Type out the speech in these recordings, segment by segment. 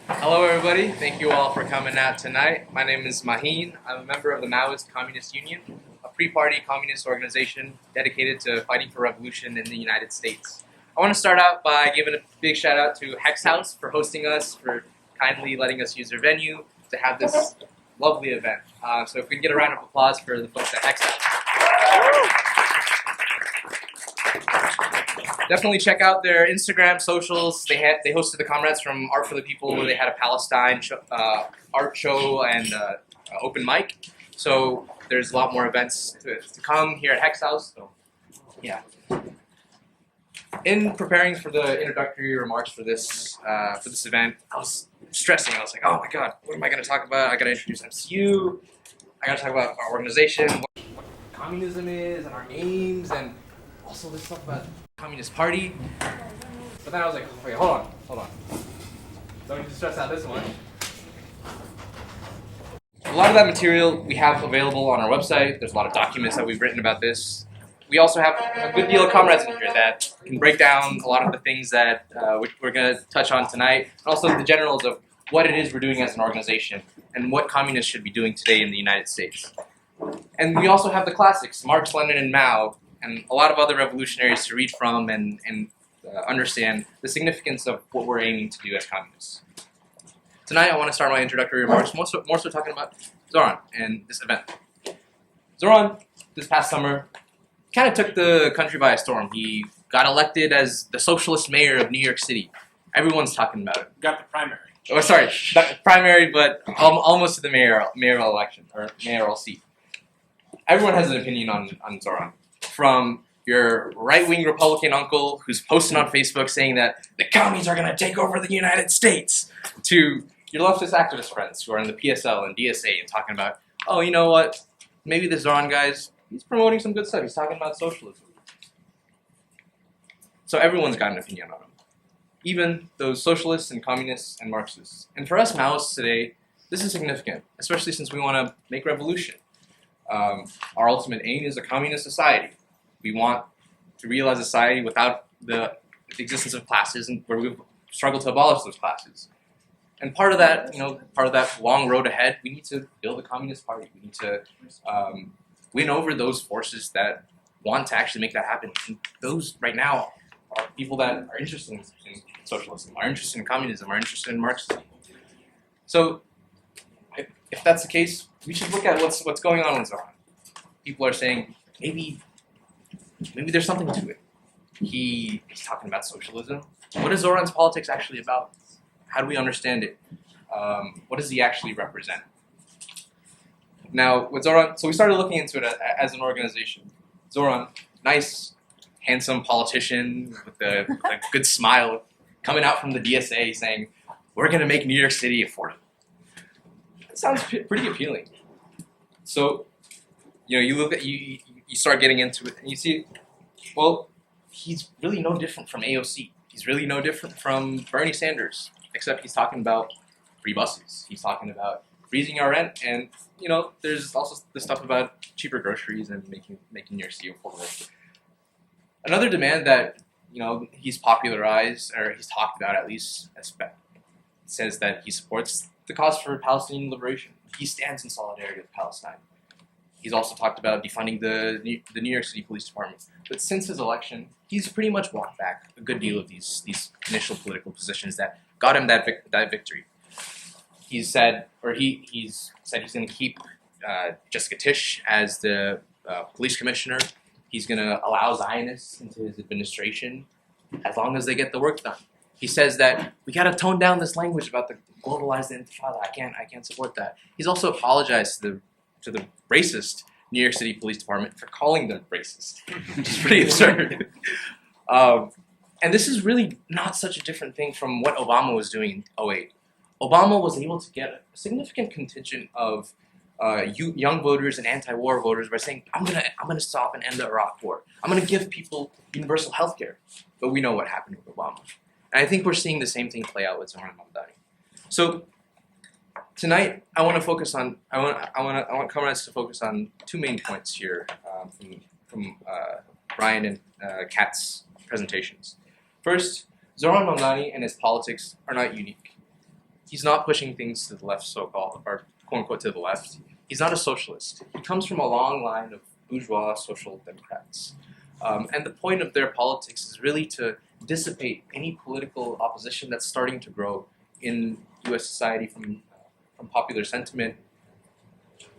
Hello everybody, thank you all for coming out tonight. My name is Maheen. I'm a member of the Maoist Communist Union, a pre-party communist organization dedicated to fighting for revolution in the United States. I want to start out by giving a big shout out to Hex House for hosting us, for kindly letting us use their venue to have this lovely event. So if we can get a round of applause for the folks at Hex House. Definitely check out their Instagram socials. They hosted the Comrades from Art for the People, where they had a Palestine art show and open mic. So there's a lot more events to come here at Hex House. So yeah. In preparing for the introductory remarks for this event, I was stressing. I was like, oh my god, what am I going to talk about? I got to introduce MCU. I got to talk about our organization, what communism is, and our aims, and also this stuff about Communist Party. But then I was like, wait, hold on. Don't need to stress out this much. A lot of that material we have available on our website. There's a lot of documents that we've written about this. We also have a good deal of comrades in here that can break down a lot of the things that we're going to touch on tonight, and also the generals of what it is we're doing as an organization and what communists should be doing today in the United States. And we also have the classics, Marx, Lenin, and Mao, and a lot of other revolutionaries to read from and understand the significance of what we're aiming to do as communists. Tonight I want to start my introductory remarks more so talking about Zohran and this event. Zohran, this past summer, kind of took the country by storm. He got elected as the socialist mayor of New York City. Everyone's talking about it. Got the primary. Oh, sorry, not primary, but almost to the mayoral election, or mayoral seat. Everyone has an opinion on Zohran. From your right-wing Republican uncle who's posting on Facebook saying that the commies are going to take over the United States, to your leftist activist friends who are in the PSL and DSA and talking about, oh, you know what, maybe this Zohran guy's, he's promoting some good stuff. He's talking about socialism. So everyone's got an opinion on him. Even those socialists and communists and Marxists. And for us Maoists today, this is significant, especially since we want to make revolution. Our ultimate aim is a communist society. We want to realize a society without the existence of classes, and where we've struggled to abolish those classes. And part of that, part of that long road ahead, we need to build a communist party. We need to win over those forces that want to actually make that happen. And those right now are people that are interested in socialism, are interested in communism, are interested in Marxism. So if that's the case, we should look at what's going on with Zohran. People are saying maybe there's something to it. He's talking about socialism. What is Zohran's politics actually about? How do we understand it? What does he actually represent? Now, with Zohran, so we started looking into it as an organization. Zohran, nice, handsome politician with a good smile, coming out from the DSA saying, we're going to make New York City affordable. It sounds pretty appealing. So, you look at you start getting into it, and you see, well, he's really no different from AOC. He's really no different from Bernie Sanders, except he's talking about free buses. He's talking about freezing our rent, and there's also the stuff about cheaper groceries and making New York City affordable. Another demand that he's popularized, or he's talked about at least, says that he supports the cause for Palestinian liberation. He stands in solidarity with Palestine. He's also talked about defunding the New York City Police Department. But since his election, he's pretty much walked back a good deal of these initial political positions that got him that victory. He's said he's going to keep Jessica Tisch as the police commissioner. He's going to allow Zionists into his administration as long as they get the work done. He says that we got to tone down this language about the globalized intifada. I can't support that. He's also apologized to the racist New York City Police Department for calling them racist, which is pretty absurd. And this is really not such a different thing from what Obama was doing in 2008. Obama was able to get a significant contingent of young voters and anti-war voters by saying, I'm gonna stop and end the Iraq War. I'm gonna give people universal health care. But we know what happened with Obama. And I think we're seeing the same thing play out with Zohran Mamdani. So tonight, I want comrades to focus on two main points here from Ryan and Kat's presentations. First, Zohran Mamdani and his politics are not unique. he's not pushing things to the left, so-called, or quote-unquote to the left. He's not a socialist. He comes from a long line of bourgeois social democrats. And the point of their politics is really to dissipate any political opposition that's starting to grow in U.S. society from popular sentiment,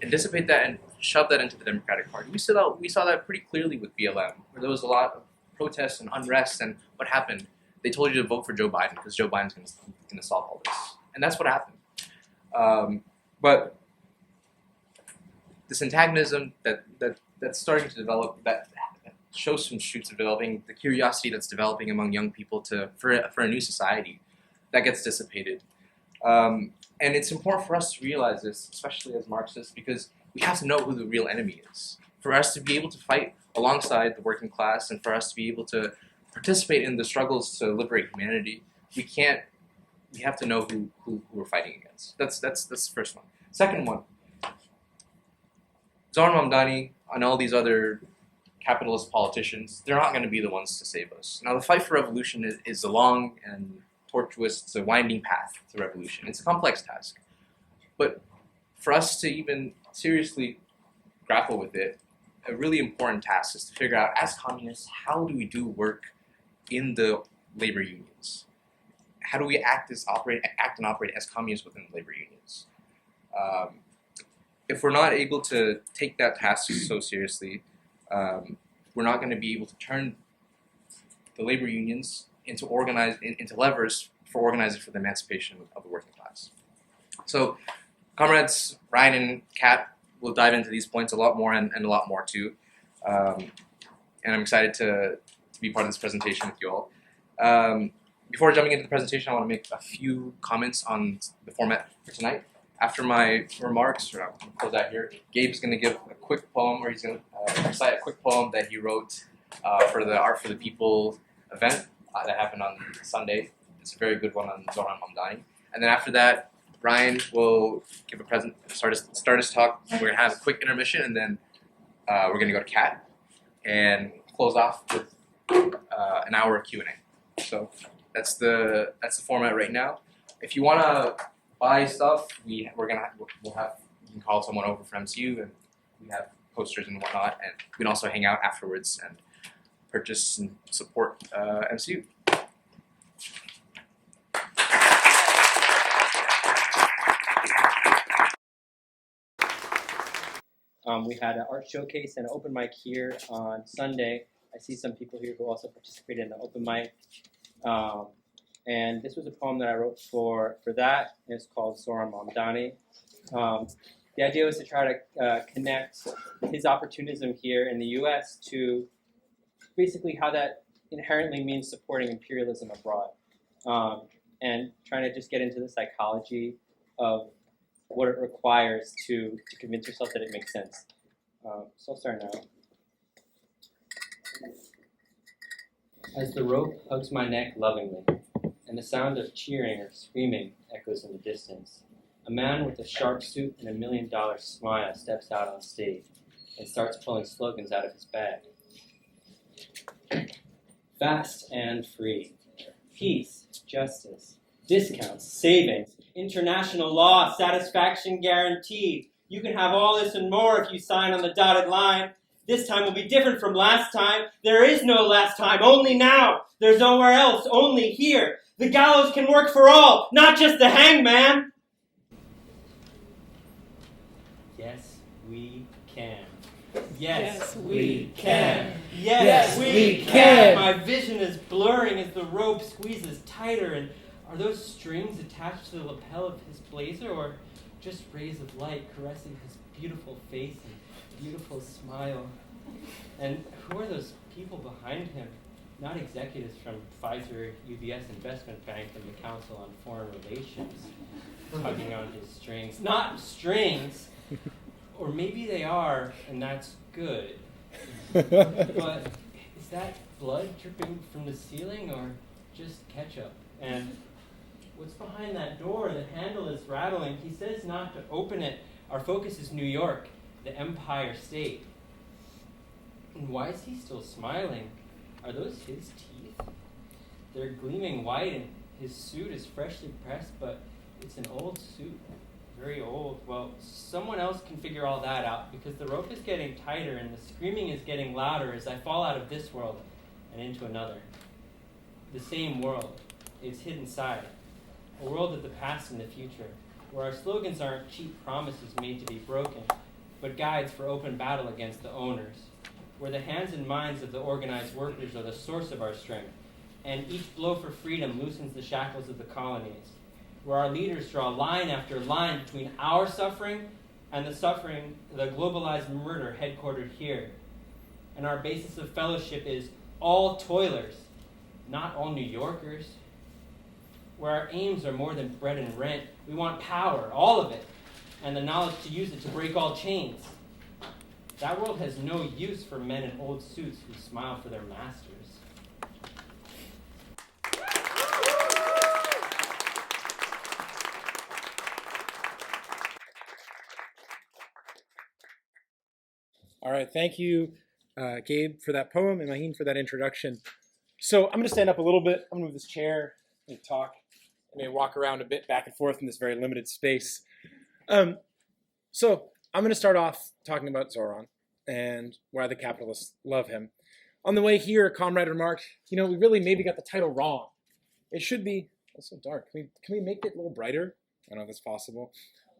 and dissipate that and shove that into the Democratic Party. We saw that pretty clearly with BLM, where there was a lot of protests and unrest, and what happened? They told you to vote for Joe Biden because Joe Biden's going to solve all this. And that's what happened. But this antagonism that's starting to develop, that shows some shoots of developing, the curiosity that's developing among young people for a new society, that gets dissipated. And it's important for us to realize this, especially as Marxists, because we have to know who the real enemy is. For us to be able to fight alongside the working class, and for us to be able to participate in the struggles to liberate humanity, we have to know who we're fighting against. That's the first one. Second one, Zohran Mamdani and all these other capitalist politicians, they're not going to be the ones to save us. Now, the fight for revolution is a long and tortuous, it's a winding path to revolution. It's a complex task. But for us to even seriously grapple with it, a really important task is to figure out, as communists, how do we do work in the labor unions? How do we act and operate as communists within labor unions? If we're not able to take that task so seriously, we're not going to be able to turn the labor unions into levers for organizing for the emancipation of the working class. So, comrades Ryan and Kat will dive into these points a lot more and a lot more too. And I'm excited to be part of this presentation with you all. Before jumping into the presentation, I want to make a few comments on the format for tonight. After my remarks, I'll close out here, Gabe's going to give a quick poem, or he's going to recite a quick poem that he wrote for the Art for the People event that happened on Sunday. It's a very good one on Zohran Mamdani. And then after that, Ryan will give start his talk. We're going to have a quick intermission, and then we're going to go to Kat and close off with an hour of Q&A. So that's the format right now. If you want to buy stuff, we'll have, you can call someone over from MCU, and we have posters and whatnot, and we can also hang out afterwards and purchase and support MCU. We had an art showcase and an open mic here on Sunday. I see some people here who also participated in the open mic. And this was a poem that I wrote for that. It's called Zohran Mamdani. The idea was to try to connect his opportunism here in the U.S. to basically how that inherently means supporting imperialism abroad. And trying to just get into the psychology of what it requires to convince yourself that it makes sense. So I'll start now. As the rope hugs my neck lovingly, and the sound of cheering or screaming echoes in the distance, a man with a sharp suit and $1 million smile steps out on stage and starts pulling slogans out of his bag. Fast and free. Peace, justice, discounts, savings, international law, satisfaction guaranteed. You can have all this and more if you sign on the dotted line. This time will be different from last time. There is no last time, only now. There's nowhere else, only here. The gallows can work for all, not just the hangman. Yes, we can. Yes, we can. Yes, we can. My vision is blurring as the rope squeezes tighter. And are those strings attached to the lapel of his blazer, or just rays of light caressing his beautiful face and beautiful smile? And who are those people behind him? Not executives from Pfizer, UBS Investment Bank, and the Council on Foreign Relations tugging on his strings. Not strings! Or maybe they are, and that's good. But is that blood dripping from the ceiling, or just ketchup? And what's behind that door? The handle is rattling. He says not to open it. Our focus is New York, the Empire State. And why is he still smiling? Are those his teeth? They're gleaming white, and his suit is freshly pressed, but It's an old suit. Very old. Well, someone else can figure all that out because the rope is getting tighter and the screaming is getting louder as I fall out of this world and into another. The same world. Its hidden side. A world of the past and the future, where our slogans aren't cheap promises made to be broken, but guides for open battle against the owners, where the hands and minds of the organized workers are the source of our strength, and each blow for freedom loosens the shackles of the colonies, where our leaders draw line after line between our suffering and the suffering, the globalized murder headquartered here. And our basis of fellowship is all toilers, not all New Yorkers. Where our aims are more than bread and rent. We want power, all of it, and the knowledge to use it to break all chains. That world has no use for men in old suits who smile for their masters. All right, thank you, Gabe, for that poem, and Maheen for that introduction. So I'm going to stand up a little bit. I'm going to move this chair and talk. I'm going to walk around a bit back and forth in this very limited space. So I'm going to start off talking about Zohran and why the capitalists love him. On the way here, a comrade remarked, we really maybe got the title wrong. It should be, it's so dark. Can we make it a little brighter? I don't know if that's possible.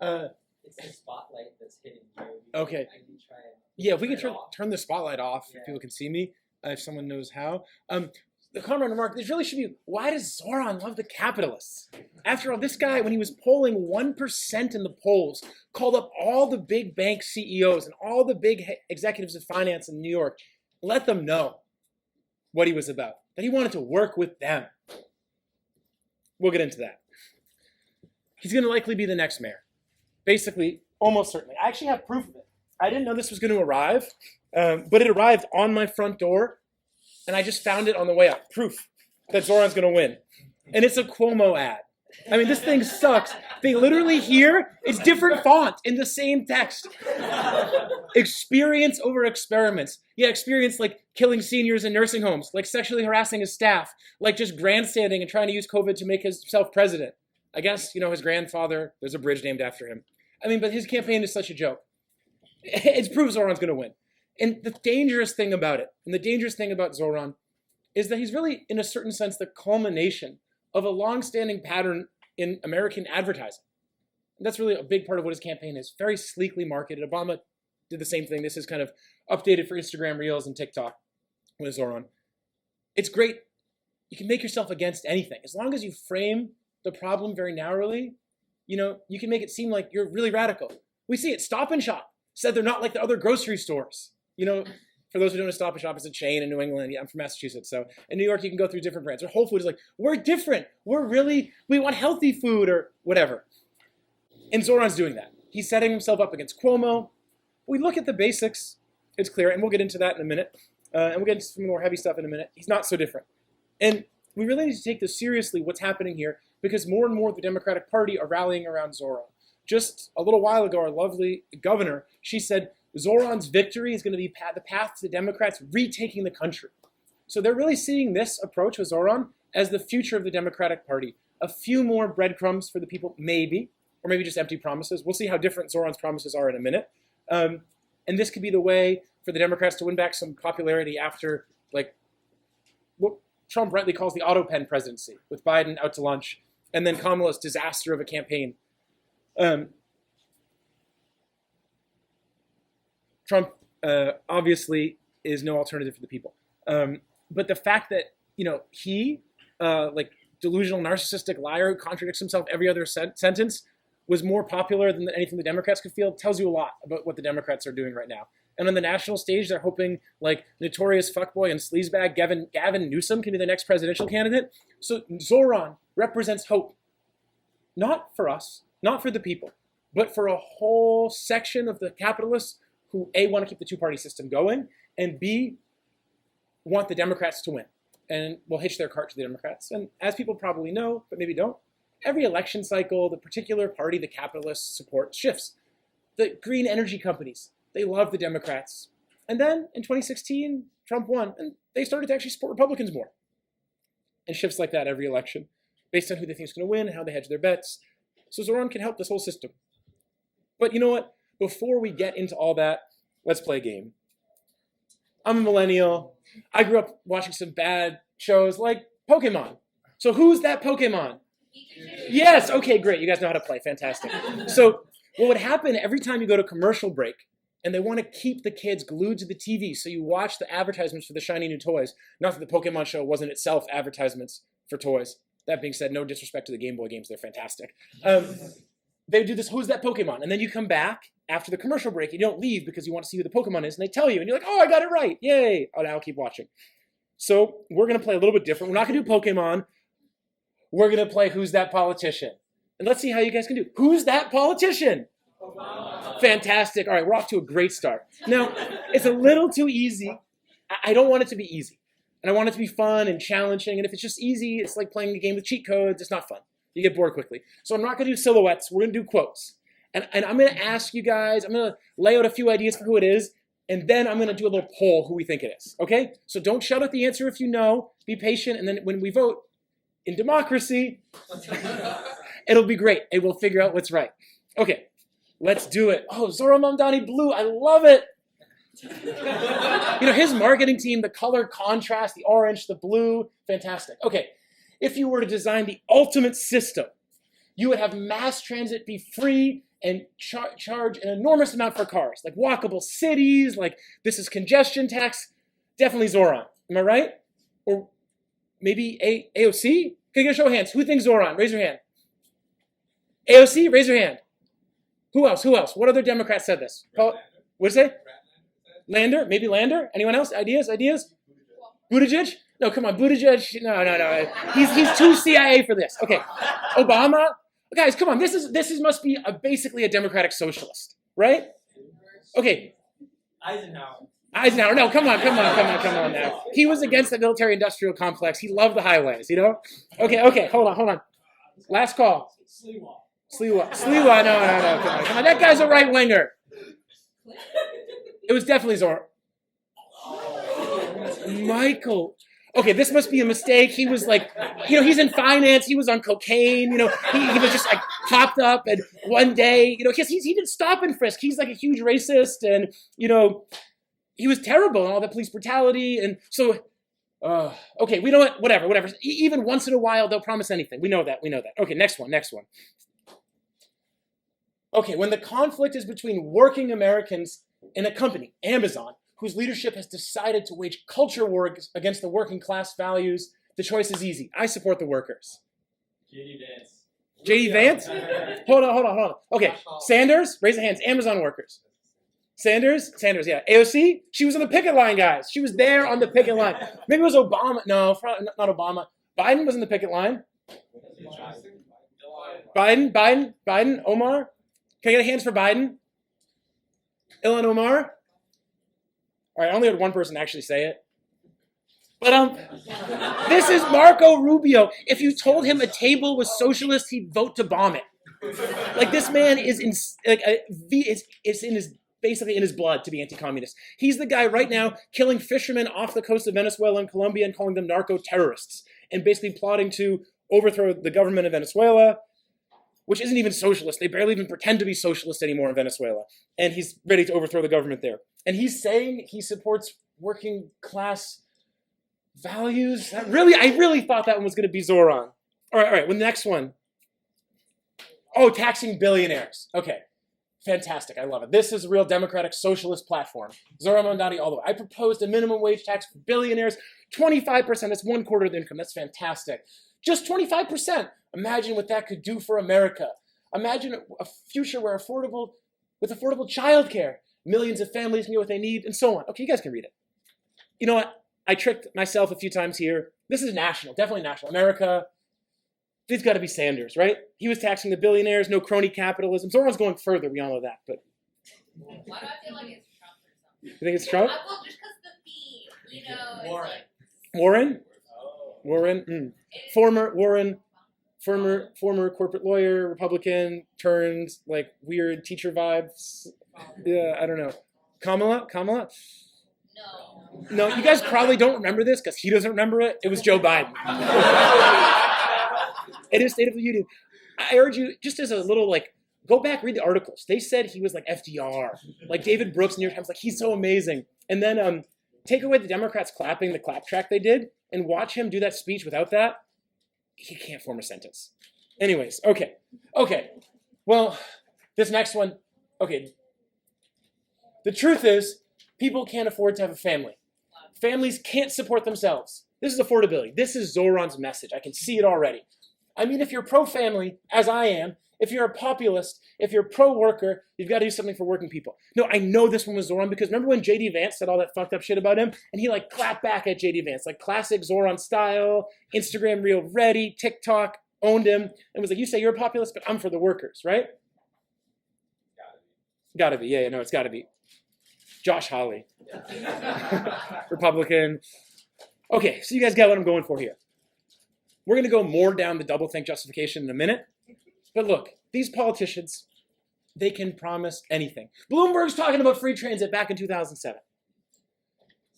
It's the spotlight that's hitting you. Okay. I can try and Yeah, if we can turn the spotlight off, Yeah. if people can see me, if someone knows how. The comrade remarked, this really should be, why does Zohran love the capitalists? After all, this guy, when he was polling 1% in the polls, called up all the big bank CEOs and all the big executives of finance in New York, let them know what he was about, that he wanted to work with them. We'll get into that. He's going to likely be the next mayor. Basically, almost certainly. I actually have proof of it. I didn't know this was going to arrive, but it arrived on my front door, and I just found it on the way up. Proof that Zohran's going to win. And it's a Cuomo ad. I mean, this thing sucks. They literally here, it's different font in the same text. Experience over experiments. Yeah, experience like killing seniors in nursing homes, like sexually harassing his staff, like just grandstanding and trying to use COVID to make himself president. I guess, his grandfather, there's a bridge named after him. I mean, but his campaign is such a joke. It's proof Zohran's going to win. And the dangerous thing about it, and the dangerous thing about Zohran, is that he's really, in a certain sense, the culmination of a long-standing pattern in American advertising. And that's really a big part of what his campaign is. Very sleekly marketed. Obama did the same thing. This is kind of updated for Instagram Reels and TikTok with Zohran. It's great. You can make yourself against anything. As long as you frame the problem very narrowly, you can make it seem like you're really radical. We see it. Stop and Shop said they're not like the other grocery stores. For those who don't know, Stop and Shop is a chain in New England. Yeah, I'm from Massachusetts. So in New York, you can go through different brands. Or Whole Foods is like, we're different. We want healthy food or whatever. And Zohran's doing that. He's setting himself up against Cuomo. We look at the basics. It's clear. And we'll get into that in a minute. And we'll get into some more heavy stuff in a minute. He's not so different. And we really need to take this seriously, what's happening here, because more and more the Democratic Party are rallying around Zohran. Just a little while ago, our lovely governor, she said, Zohran's victory is going to be the path to the Democrats retaking the country. So they're really seeing this approach with Zohran as the future of the Democratic Party. A few more breadcrumbs for the people, maybe, or maybe just empty promises. We'll see how different Zohran's promises are in a minute. And this could be the way for the Democrats to win back some popularity after, what Trump rightly calls the auto pen presidency, with Biden out to lunch, and then Kamala's disaster of a campaign. Trump obviously is no alternative for the people. But the fact that, he, delusional narcissistic liar who contradicts himself every other sentence, was more popular than anything the Democrats could feel, tells you a lot about what the Democrats are doing right now. And on the national stage, they're hoping notorious fuckboy and sleazebag Gavin Newsom can be the next presidential candidate. So Zohran represents hope. Not for us, not for the people, but for a whole section of the capitalists who, A, want to keep the two-party system going, and B, want the Democrats to win and will hitch their cart to the Democrats. And as people probably know, but maybe don't, every election cycle, the particular party the capitalists support shifts. The green energy companies, they love the Democrats. And then in 2016, Trump won, and they started to actually support Republicans more. And shifts like that every election, based on who they think is going to win and how they hedge their bets. So Zohran can help this whole system. But you know what? Before we get into all that, let's play a game. I'm a millennial. I grew up watching some bad shows like Pokemon. So who's that Pokemon? Yes, okay, great. You guys know how to play. Fantastic. So what would happen every time you go to commercial break, and they want to keep the kids glued to the TV, so you watch the advertisements for the shiny new toys. Not that the Pokemon show wasn't itself advertisements for toys. That being said, no disrespect to the Game Boy games. They're fantastic. They would do this, who's that Pokemon? And then you come back after the commercial break. You don't leave because you want to see who the Pokemon is. And they tell you. And you're like, oh, I got it right. Yay. Oh, now I'll keep watching. So we're going to play a little bit different. We're not going to do Pokemon. We're going to play Who's That Politician? And let's see how you guys can do. Who's that politician? Obama. Fantastic. All right, we're off to a great start. Now, it's a little too easy. I don't want it to be easy. And I want it to be fun and challenging. And if it's just easy, it's like playing a game with cheat codes. It's not fun. You get bored quickly. So I'm not going to do silhouettes. We're going to do quotes. And I'm going to ask you guys, I'm going to lay out a few ideas for who it is. And then I'm going to do a little poll who we think it is. Okay? So don't shout out the answer if you know. Be patient. And then when we vote, in democracy, it'll be great. And we'll figure out what's right. Okay, let's do it. Oh, Zohran Mamdani blue. I love it. You know, his marketing team, the color contrast, the orange, the blue, fantastic. Okay, if you were to design the ultimate system, you would have mass transit be free and charge an enormous amount for cars, like walkable cities, like this is congestion tax. Definitely Zohran. Am I right? Or maybe AOC? Can I get a show of hands? Who thinks Zohran? Raise your hand. AOC, raise your hand. Who else? What other Democrats said this? What'd you say? Lander? Maybe Lander? Anyone else? Ideas? Buttigieg? No, come on, Buttigieg. No. He's too CIA for this. Okay. Obama? Guys, come on. This must be basically a Democratic socialist, right? Okay. Eisenhower, no, come on now. He was against the military-industrial complex. He loved the highways, you know? Okay, hold on. Last call. Sliwa, no, come on. That guy's a right-winger. It was definitely Zohran. Michael. Okay, this must be a mistake. He was like, you know, he's in finance. He was on cocaine. You know, he was just like popped up, and one day, you know, he didn't stop and frisk. He's like a huge racist, and, you know, he was terrible and all the police brutality. And so, okay, we know what, whatever. Even once in a while, they'll promise anything. We know that. Okay, next one. Okay, when the conflict is between working Americans and a company, Amazon, whose leadership has decided to wage culture war against the working class values, the choice is easy. I support the workers. J.D. Vance? Hold on. Okay, Sanders, raise your hands. Amazon workers. Sanders, yeah. AOC, she was on the picket line, guys. She was there on the picket line. Maybe it was Obama. No, not Obama. Biden was in the picket line. Biden, Omar. Can I get a hands for Biden? Ilhan Omar. All right, I only had one person actually say it. But this is Marco Rubio. If you told him a table was socialist, he'd vote to bomb it. Like, this man is basically in his blood to be anti-communist. He's the guy right now killing fishermen off the coast of Venezuela and Colombia and calling them narco-terrorists and basically plotting to overthrow the government of Venezuela, which isn't even socialist. They barely even pretend to be socialist anymore in Venezuela. And he's ready to overthrow the government there. And he's saying he supports working class values. I really thought that one was going to be Zohran. All right, well, the next one. Oh, taxing billionaires. Okay. Fantastic. I love it. This is a real democratic socialist platform. Zohran Mamdani all the way. I proposed a minimum wage tax for billionaires, 25%. That's 1/4 of the income. That's fantastic. Just 25%. Imagine what that could do for America. Imagine a future where with affordable childcare, millions of families can get what they need, and so on. Okay, you guys can read it. You know what? I tricked myself a few times here. This is national, definitely national. America. It's got to be Sanders, right? He was taxing the billionaires, no crony capitalism. Zohran's going further, we all know that. But why do I feel like it's Trump or something? You think it's Trump? Well, just because the theme, you know. Warren. Warren? Warren? Former corporate lawyer, Republican, turned like weird teacher vibes. Yeah, I don't know. Kamala? No, you guys probably don't remember this because he doesn't remember it. It was Joe Biden. It is State of the Union. I urge you, just as a little like, go back, read the articles. They said he was like FDR, like David Brooks, New York Times, like he's so amazing. And then take away the Democrats clapping the clap track they did and watch him do that speech without that. He can't form a sentence. Anyways, okay. Well, this next one, okay. The truth is, people can't afford to have a family. Families can't support themselves. This is affordability. This is Zohran's message. I can see it already. I mean, if you're pro-family, as I am, if you're a populist, if you're pro-worker, you've got to do something for working people. No, I know this one was Zohran because remember when J.D. Vance said all that fucked up shit about him? And he like clapped back at J.D. Vance, like classic Zohran style, Instagram reel ready, TikTok, owned him, and was like, you say you're a populist, but I'm for the workers, right? Gotta be. Yeah, no, it's gotta be. Josh Hawley. Republican. Okay, so you guys got what I'm going for here. We're going to go more down the doublethink justification in a minute. But look, these politicians, they can promise anything. Bloomberg's talking about free transit back in 2007.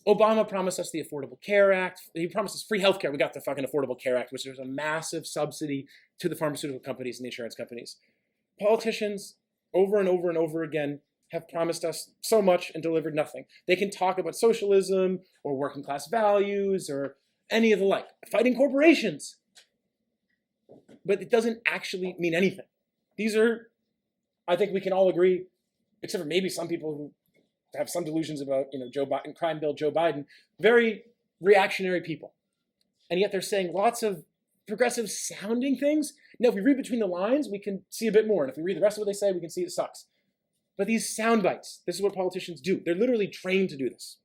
Obama promised us the Affordable Care Act. He promised us free health care. We got the fucking Affordable Care Act, which was a massive subsidy to the pharmaceutical companies and the insurance companies. Politicians, over and over and over again, have promised us so much and delivered nothing. They can talk about socialism or working class values or any of the like, fighting corporations. But it doesn't actually mean anything. These are, I think we can all agree, except for maybe some people who have some delusions about, Joe Biden, crime bill Joe Biden, very reactionary people. And yet they're saying lots of progressive sounding things. Now, if we read between the lines, we can see a bit more. And if we read the rest of what they say, we can see it sucks. But these sound bites, this is what politicians do. They're literally trained to do this.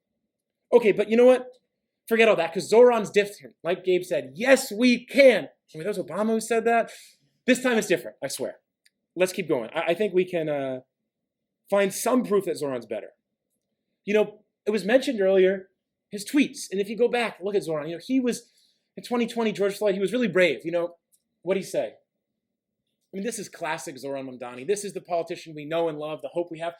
Okay, but you know what? Forget all that, because Zohran's different. Like Gabe said, yes, we can. I mean, that was Obama who said that. This time it's different, I swear. Let's keep going. I think we can find some proof that Zohran's better. It was mentioned earlier, his tweets. And if you go back, look at Zohran. He was, in 2020, George Floyd, he was really brave. What'd he say? I mean, this is classic Zohran Mamdani. This is the politician we know and love, the hope we have.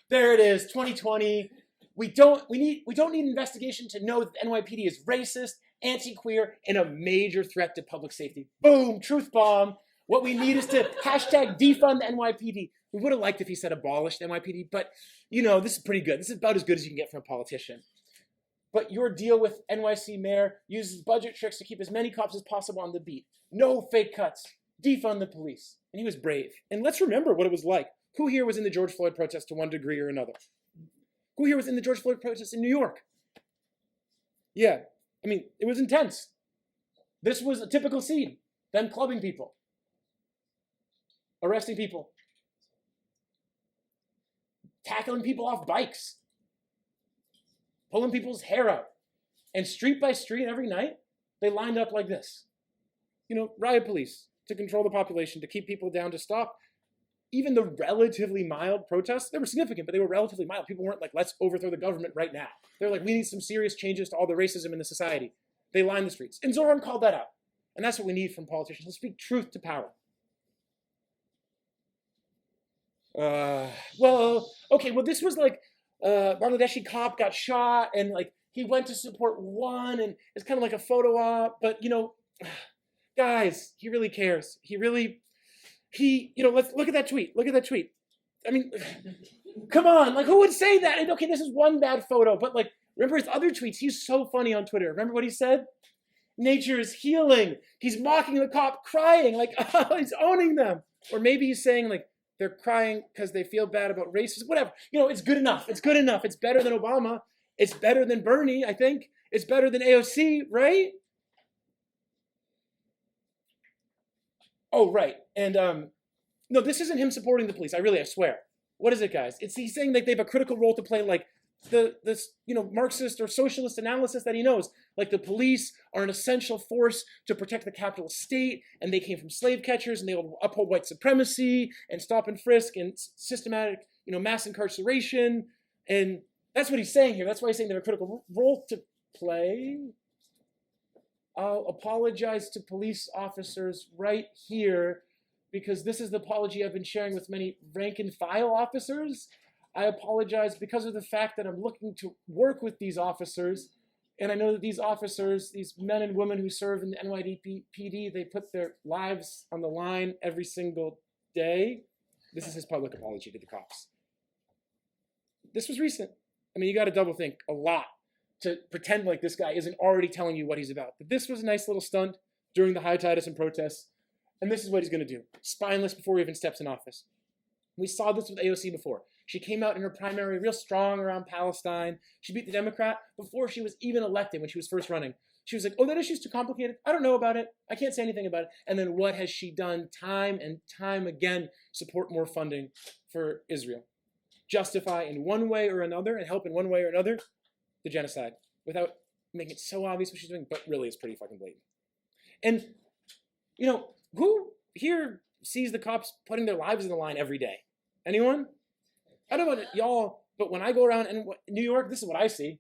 There it is, 2020. We don't need investigation to know that the NYPD is racist, anti-queer, and a major threat to public safety. Boom, truth bomb. What we need is to hashtag defund the NYPD. We would have liked if he said abolish the NYPD, but this is pretty good. This is about as good as you can get from a politician. But your deal with NYC mayor uses budget tricks to keep as many cops as possible on the beat. No fake cuts. Defund the police. And he was brave. And let's remember what it was like. Who here was in the George Floyd protest to one degree or another? Who here was in the George Floyd protest in New York? Yeah, I mean, it was intense. This was a typical scene. Them clubbing people. Arresting people. Tackling people off bikes. Pulling people's hair out. And street by street every night, they lined up like this. Riot police to control the population, to keep people down, to stop even the relatively mild protests. They were significant, but they were relatively mild. People weren't like, let's overthrow the government right now. They're like, we need some serious changes to all the racism in the society. They lined the streets. And Zohran called that out. And that's what we need from politicians. Let's speak truth to power. This was like Bangladeshi cop got shot and like he went to support one and it's kind of like a photo op, but guys, he really cares. Let's look at that tweet. Look at that tweet. I mean, come on, like who would say that? And okay, this is one bad photo, but like, remember his other tweets? He's so funny on Twitter. Remember what he said? Nature is healing. He's mocking the cop, crying, like, oh, he's owning them. Or maybe he's saying like, they're crying because they feel bad about racism, whatever. It's good enough. It's good enough. It's better than Obama. It's better than Bernie, I think. It's better than AOC, right? Oh, right. And no, this isn't him supporting the police. I swear. What is it, guys? He's saying that they have a critical role to play, like the Marxist or socialist analysis that he knows. Like the police are an essential force to protect the capitalist state, and they came from slave catchers, and they will uphold white supremacy and stop and frisk and systematic, mass incarceration. And that's what he's saying here. That's why he's saying they have a critical role to play. I'll apologize to police officers right here because this is the apology I've been sharing with many rank and file officers. I apologize because of the fact that I'm looking to work with these officers And I know that these officers, these men and women who serve in the NYPD, they put their lives on the line every single day. This is his public apology to the cops. This was recent. I mean, you got to double think a lot to pretend like this guy isn't already telling you what he's about. But this was a nice little stunt during the hiatus and protests. And this is what he's going to do. Spineless before he even steps in office. We saw this with AOC before. She came out in her primary real strong around Palestine. She beat the Democrat before she was even elected when she was first running. She was like, oh, that issue's too complicated. I don't know about it. I can't say anything about it. And then what has she done time and time again? Support more funding for Israel. Justify in one way or another and help in one way or another the genocide without making it so obvious what she's doing, but really it's pretty fucking blatant. And, you know, who here sees the cops putting their lives on the line every day? Anyone? I don't know about y'all, but when I go around in New York, this is what I see.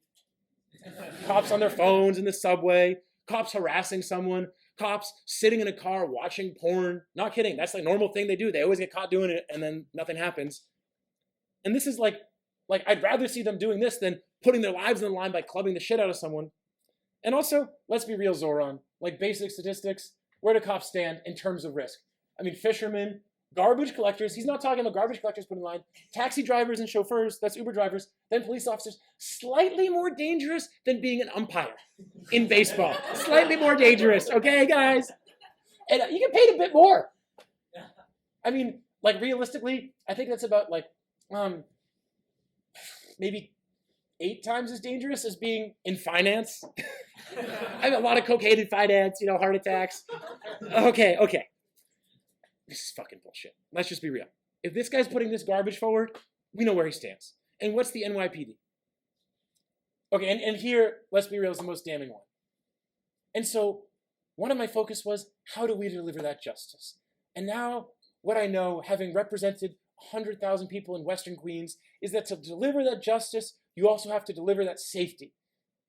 Cops on their phones in the subway, cops harassing someone, cops sitting in a car watching porn. Not kidding, that's like a normal thing they do. They always get caught doing it and then nothing happens. And this is like I'd rather see them doing this than putting their lives on the line by clubbing the shit out of someone. And also, let's be real, Zohran, like basic statistics, where do cops stand in terms of risk? I mean, fishermen, garbage collectors, he's not talking about garbage collectors put in line, taxi drivers and chauffeurs, that's Uber drivers, then police officers, slightly more dangerous than being an umpire in baseball. Slightly more dangerous, okay, guys? And you get paid a bit more. I mean, like realistically, I think that's about like, maybe 8 times as dangerous as being in finance. I have a lot of cocaine in finance, you know, heart attacks. Okay. This is fucking bullshit. Let's just be real. If this guy's putting this garbage forward, we know where he stands. And what's the NYPD? Okay, and here, let's be real, is the most damning one. And so one of my focus was, how do we deliver that justice? And now, what I know, having represented 100,000 people in Western Queens, is that to deliver that justice, you also have to deliver that safety.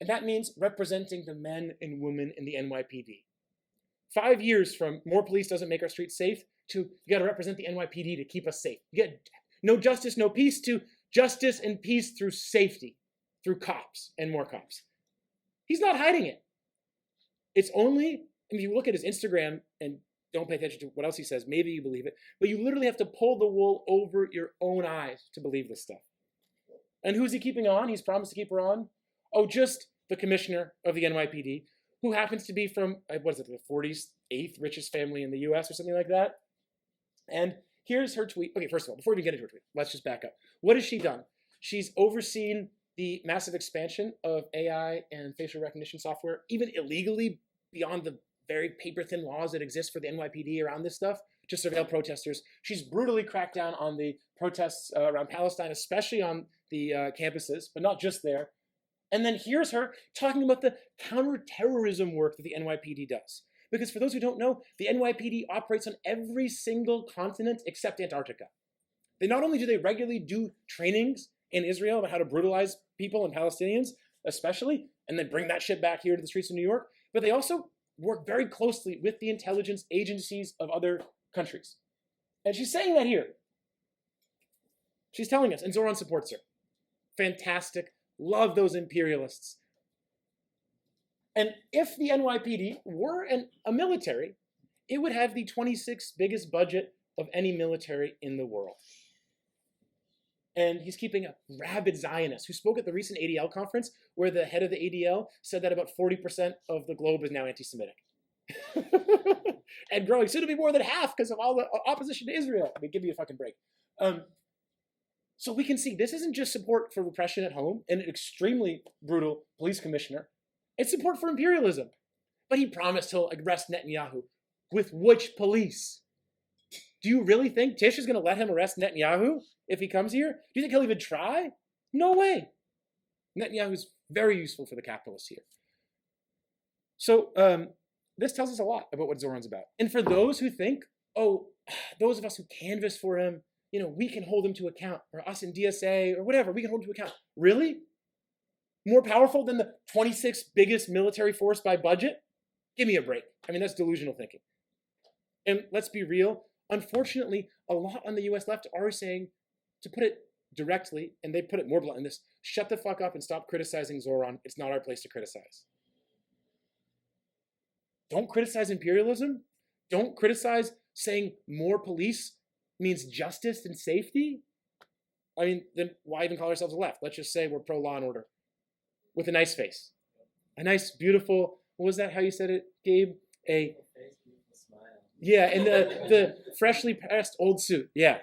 And that means representing the men and women in the NYPD. 5 years from more police doesn't make our streets safe to you got to represent the NYPD to keep us safe. You get no justice, no peace to justice and peace through safety, through cops and more cops. He's not hiding it. It's only, I mean, you look at his Instagram and don't pay attention to what else he says, maybe you believe it, but you literally have to pull the wool over your own eyes to believe this stuff. And who's he keeping on? He's promised to keep her on. Oh, just the commissioner of the NYPD, who happens to be from, what is it, the 48th richest family in the US or something like that. And here's her tweet. Okay, first of all, before we get into her tweet, let's just back up. What has she done? She's overseen the massive expansion of AI and facial recognition software, even illegally beyond the very paper-thin laws that exist for the NYPD around this stuff, to surveil protesters. She's brutally cracked down on the protests around Palestine, especially on the campuses, but not just there. And then here's her talking about the counterterrorism work that the NYPD does. Because for those who don't know, the NYPD operates on every single continent except Antarctica. They not only do they regularly do trainings in Israel about how to brutalize people and Palestinians, especially, and then bring that shit back here to the streets of New York, but they also work very closely with the intelligence agencies of other countries. And she's saying that here. She's telling us, and Zohran supports her. Fantastic. Love those imperialists. And if the NYPD were a military, it would have the 26th biggest budget of any military in the world. And he's keeping a rabid Zionist who spoke at the recent ADL conference where the head of the ADL said that about 40% of the globe is now anti-Semitic. And growing, soon to be more than half because of all the opposition to Israel. I mean, give me a fucking break. So we can see this isn't just support for repression at home and an extremely brutal police commissioner. It's support for imperialism. But he promised he'll arrest Netanyahu. With which police? Do you really think Tisch is going to let him arrest Netanyahu if he comes here? Do you think he'll even try? No way. Netanyahu's very useful for the capitalists here. So this tells us a lot about what Zohran's about. And for those who think, oh, those of us who canvass for him, you know, we can hold him to account, or us in DSA, or whatever, we can hold him to account. Really? More powerful than the 26th biggest military force by budget? Give me a break. I mean, that's delusional thinking. And let's be real, unfortunately, a lot on the US left are saying, to put it directly, and they put it more blunt in this, shut the fuck up and stop criticizing Zohran. It's not our place to criticize. Don't criticize imperialism. Don't criticize saying more police means justice and safety. I mean, then why even call ourselves a left? Let's just say we're pro-law and order with a nice face. A nice, beautiful, what was that, how you said it, Gabe? Yeah, and the freshly pressed old suit. Yeah.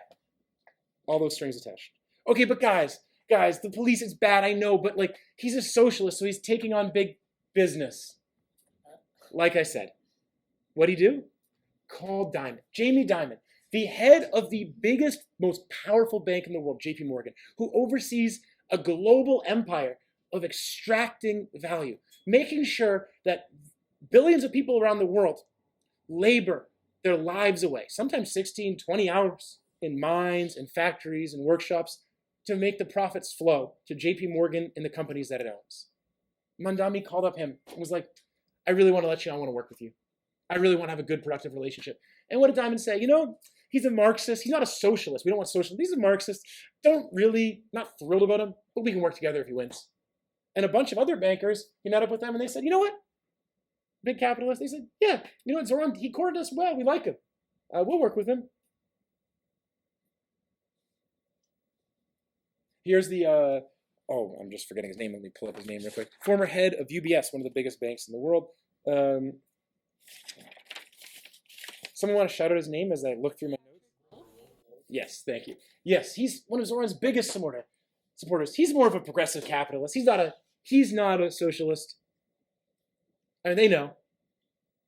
All those strings attached. Okay, but guys, the police is bad, I know, but like, he's a socialist, so he's taking on big business. Like I said, what'd he do? Call Dimon, Jamie Dimon, the head of the biggest, most powerful bank in the world, JP Morgan, who oversees a global empire of extracting value, making sure that billions of people around the world labor their lives away, sometimes 16, 20 hours in mines and factories and workshops to make the profits flow to JP Morgan and the companies that it owns. Mamdani called up him and was like, I really want to let you know I want to work with you. I really want to have a good, productive relationship. And what did Dimon say? You know, he's a Marxist. He's not a socialist. We don't want socialists. He's a Marxist. Not thrilled about him, but we can work together if he wins. And a bunch of other bankers, he met up with them and they said, you know what? Big capitalists, they said, yeah, you know what, Zohran, he courted us well. We like him. We'll work with him. Here's the, I'm just forgetting his name. Let me pull up his name real quick. Former head of UBS, one of the biggest banks in the world. Someone want to shout out his name as I look through my notes? Yes, thank you. Yes, he's one of Zohran's biggest supporters. He's more of a progressive capitalist. He's not a socialist. I mean,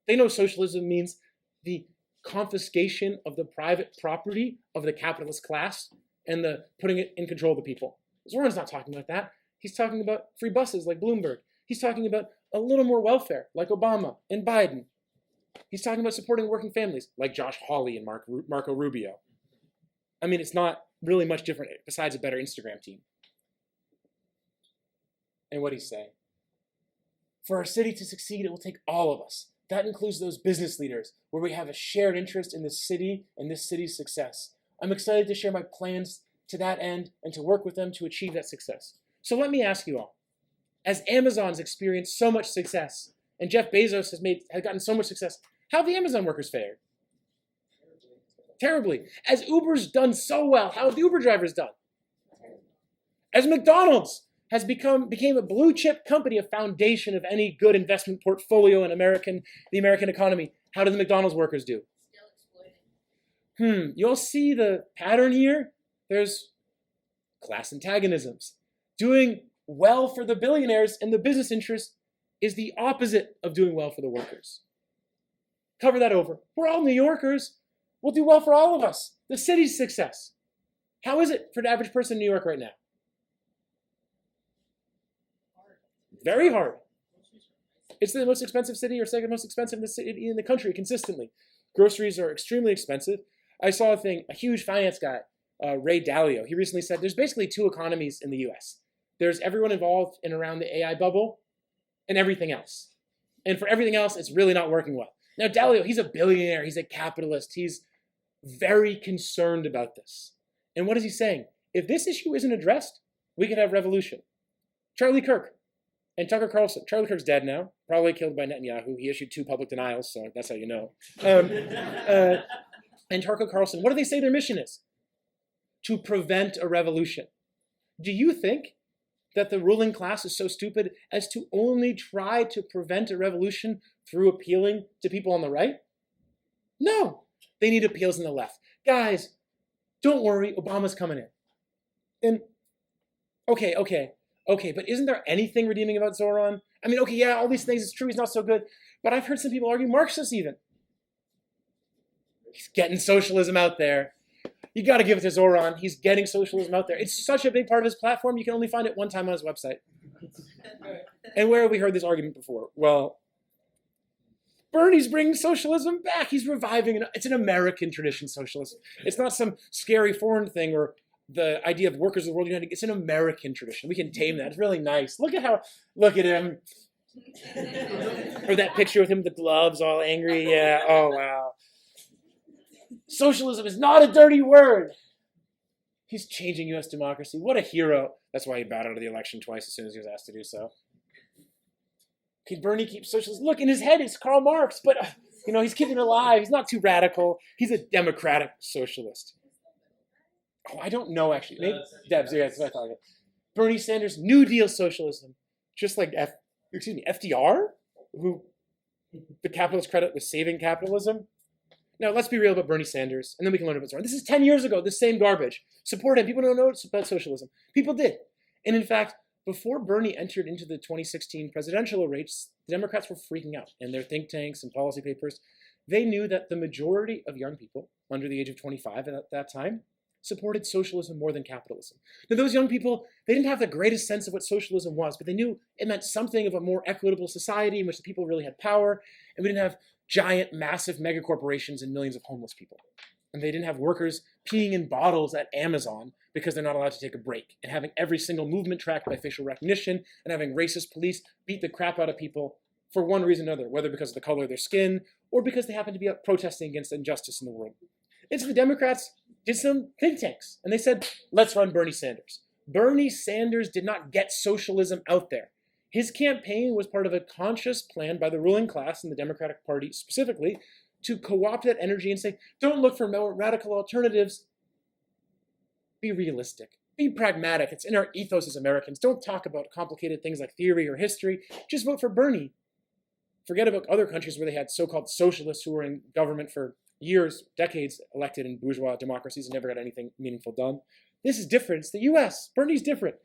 they know socialism means the confiscation of the private property of the capitalist class and the putting it in control of the people. Zohran's not talking about that. He's talking about free buses like Bloomberg. He's talking about a little more welfare like Obama and Biden. He's talking about supporting working families like Josh Hawley and Marco Rubio. I mean, it's not really much different besides a better Instagram team. And what he's saying? For our city to succeed, it will take all of us. That includes those business leaders where we have a shared interest in this city and this city's success. I'm excited to share my plans to that end and to work with them to achieve that success. So let me ask you all, as Amazon's experienced so much success and Jeff Bezos has gotten so much success, how have the Amazon workers fared? Terribly. As Uber's done so well, how have the Uber drivers done? As McDonald's became a blue chip company, a foundation of any good investment portfolio in the American economy, how do the McDonald's workers do? Still exploiting. You'll see the pattern here. There's class antagonisms. Doing well for the billionaires and the business interests is the opposite of doing well for the workers. Cover that over. We're all New Yorkers. We'll do well for all of us. The city's success. How is it for the average person in New York right now? Very hard. It's the most expensive city or second most expensive city in the country consistently. Groceries are extremely expensive. I saw a huge finance guy, Ray Dalio. He recently said there's basically two economies in the US. There's everyone involved in around the AI bubble and everything else. And for everything else, it's really not working well. Now, Dalio, he's a billionaire. He's a capitalist. He's very concerned about this. And what is he saying? If this issue isn't addressed, we could have revolution. Charlie Kirk and Tucker Carlson. Charlie Kirk's dead now, probably killed by Netanyahu. He issued 2 public denials, so that's how you know. And Tucker Carlson, what do they say their mission is? To prevent a revolution. Do you think that the ruling class is so stupid as to only try to prevent a revolution through appealing to people on the right? No, they need appeals on the left. Guys, don't worry, Obama's coming in. And okay, but isn't there anything redeeming about Zohran? I mean, okay, yeah, all these things, it's true, he's not so good, but I've heard some people argue Marxist even. He's getting socialism out there. You got to give it to Zohran. He's getting socialism out there. It's such a big part of his platform, you can only find it one time on his website. And where have we heard this argument before? Well, Bernie's bringing socialism back. He's reviving it. It's an American tradition, socialism. It's not some scary foreign thing or the idea of workers of the world united. It's an American tradition. We can tame that. It's really nice. Look at him. Or that picture with him with the gloves all angry. Yeah, oh wow. Socialism is not a dirty word. He's changing U.S. democracy. What a hero. That's why he bowed out of the election twice as soon as he was asked to do so. Can Bernie keep socialism? Look, in his head it's Karl Marx, but he's keeping it alive. He's not too radical. He's a democratic socialist. Oh, I don't know, actually. Maybe Debs, yeah, that's what I thought of it. Bernie Sanders, New Deal socialism. Just like FDR, who the capitalist credit was saving capitalism. Now, let's be real about Bernie Sanders, and then we can learn about Zohran. This is 10 years ago, this same garbage. Support him. People don't know about socialism. People did. And in fact, before Bernie entered into the 2016 presidential race, the Democrats were freaking out. And their think tanks and policy papers, they knew that the majority of young people under the age of 25 at that time supported socialism more than capitalism. Now, those young people, they didn't have the greatest sense of what socialism was, but they knew it meant something of a more equitable society in which the people really had power, and we didn't have giant, massive megacorporations and millions of homeless people. And they didn't have workers peeing in bottles at Amazon because they're not allowed to take a break, and having every single movement tracked by facial recognition, and having racist police beat the crap out of people for one reason or another, whether because of the color of their skin or because they happen to be out protesting against injustice in the world. And so the Democrats did some think tanks, and they said, let's run Bernie Sanders. Bernie Sanders did not get socialism out there. His campaign was part of a conscious plan by the ruling class in the Democratic Party specifically to co-opt that energy and say, don't look for more radical alternatives. Be realistic. Be pragmatic. It's in our ethos as Americans. Don't talk about complicated things like theory or history. Just vote for Bernie. Forget about other countries where they had so-called socialists who were in government for years, decades, elected in bourgeois democracies and never got anything meaningful done. This is different. It's the US. Bernie's different.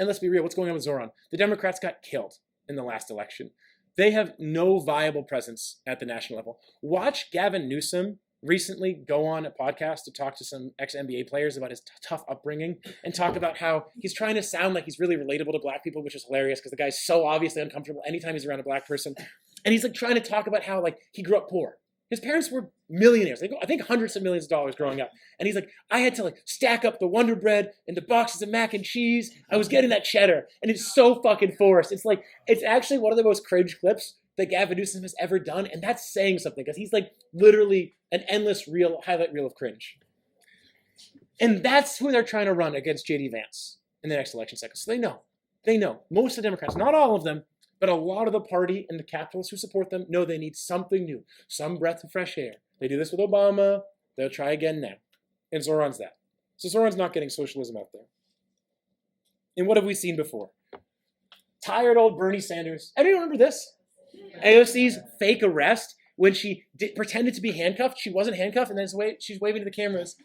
And let's be real, what's going on with Zohran? The Democrats got killed in the last election. They have no viable presence at the national level. Watch Gavin Newsom recently go on a podcast to talk to some ex-NBA players about his tough upbringing and talk about how he's trying to sound like he's really relatable to black people, which is hilarious because the guy's so obviously uncomfortable anytime he's around a black person. And he's like trying to talk about how he grew up poor. His parents were millionaires. I think hundreds of millions of dollars growing up. And he's like, I had to stack up the Wonder Bread and the boxes of mac and cheese. I was getting that cheddar. And it's so fucking forced. It's actually one of the most cringe clips that Gavin Newsom has ever done. And that's saying something because he's literally an endless highlight reel of cringe. And that's who they're trying to run against J.D. Vance in the next election cycle. So they know. Most of the Democrats, not all of them, but a lot of the party and the capitalists who support them know they need something new, some breath of fresh air. They do this with Obama. They'll try again now. And Zohran's that. So Zohran's not getting socialism out there. And what have we seen before? Tired old Bernie Sanders. Anyone remember this? AOC's fake arrest when she pretended to be handcuffed. She wasn't handcuffed, and then she's waving to the cameras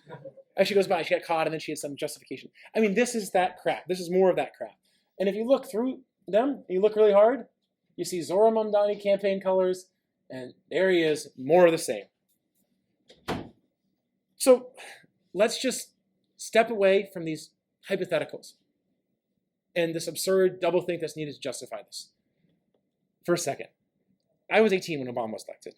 as she goes by. She got caught, and then she had some justification. I mean, this is that crap. This is more of that crap. And if you look through them, you look really hard, you see Zohran Mamdani campaign colors, and there he is, more of the same. So let's just step away from these hypotheticals and this absurd doublethink that's needed to justify this for a second. I was 18 when Obama was elected.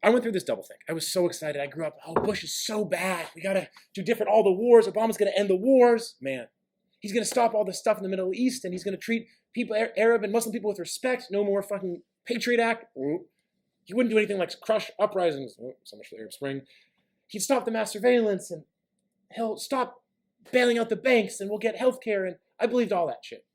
I went through this doublethink. I was so excited. I grew up, Bush is so bad. We got to do different, all the wars. Obama's going to end the wars. Man, he's going to stop all this stuff in the Middle East, and he's going to treat people, Arab and Muslim people with respect. No more fucking Patriot Act. He wouldn't do anything like crush uprisings. So much for the Arab Spring. He'd stop the mass surveillance, and he'll stop bailing out the banks, and we'll get health care. And I believed all that shit.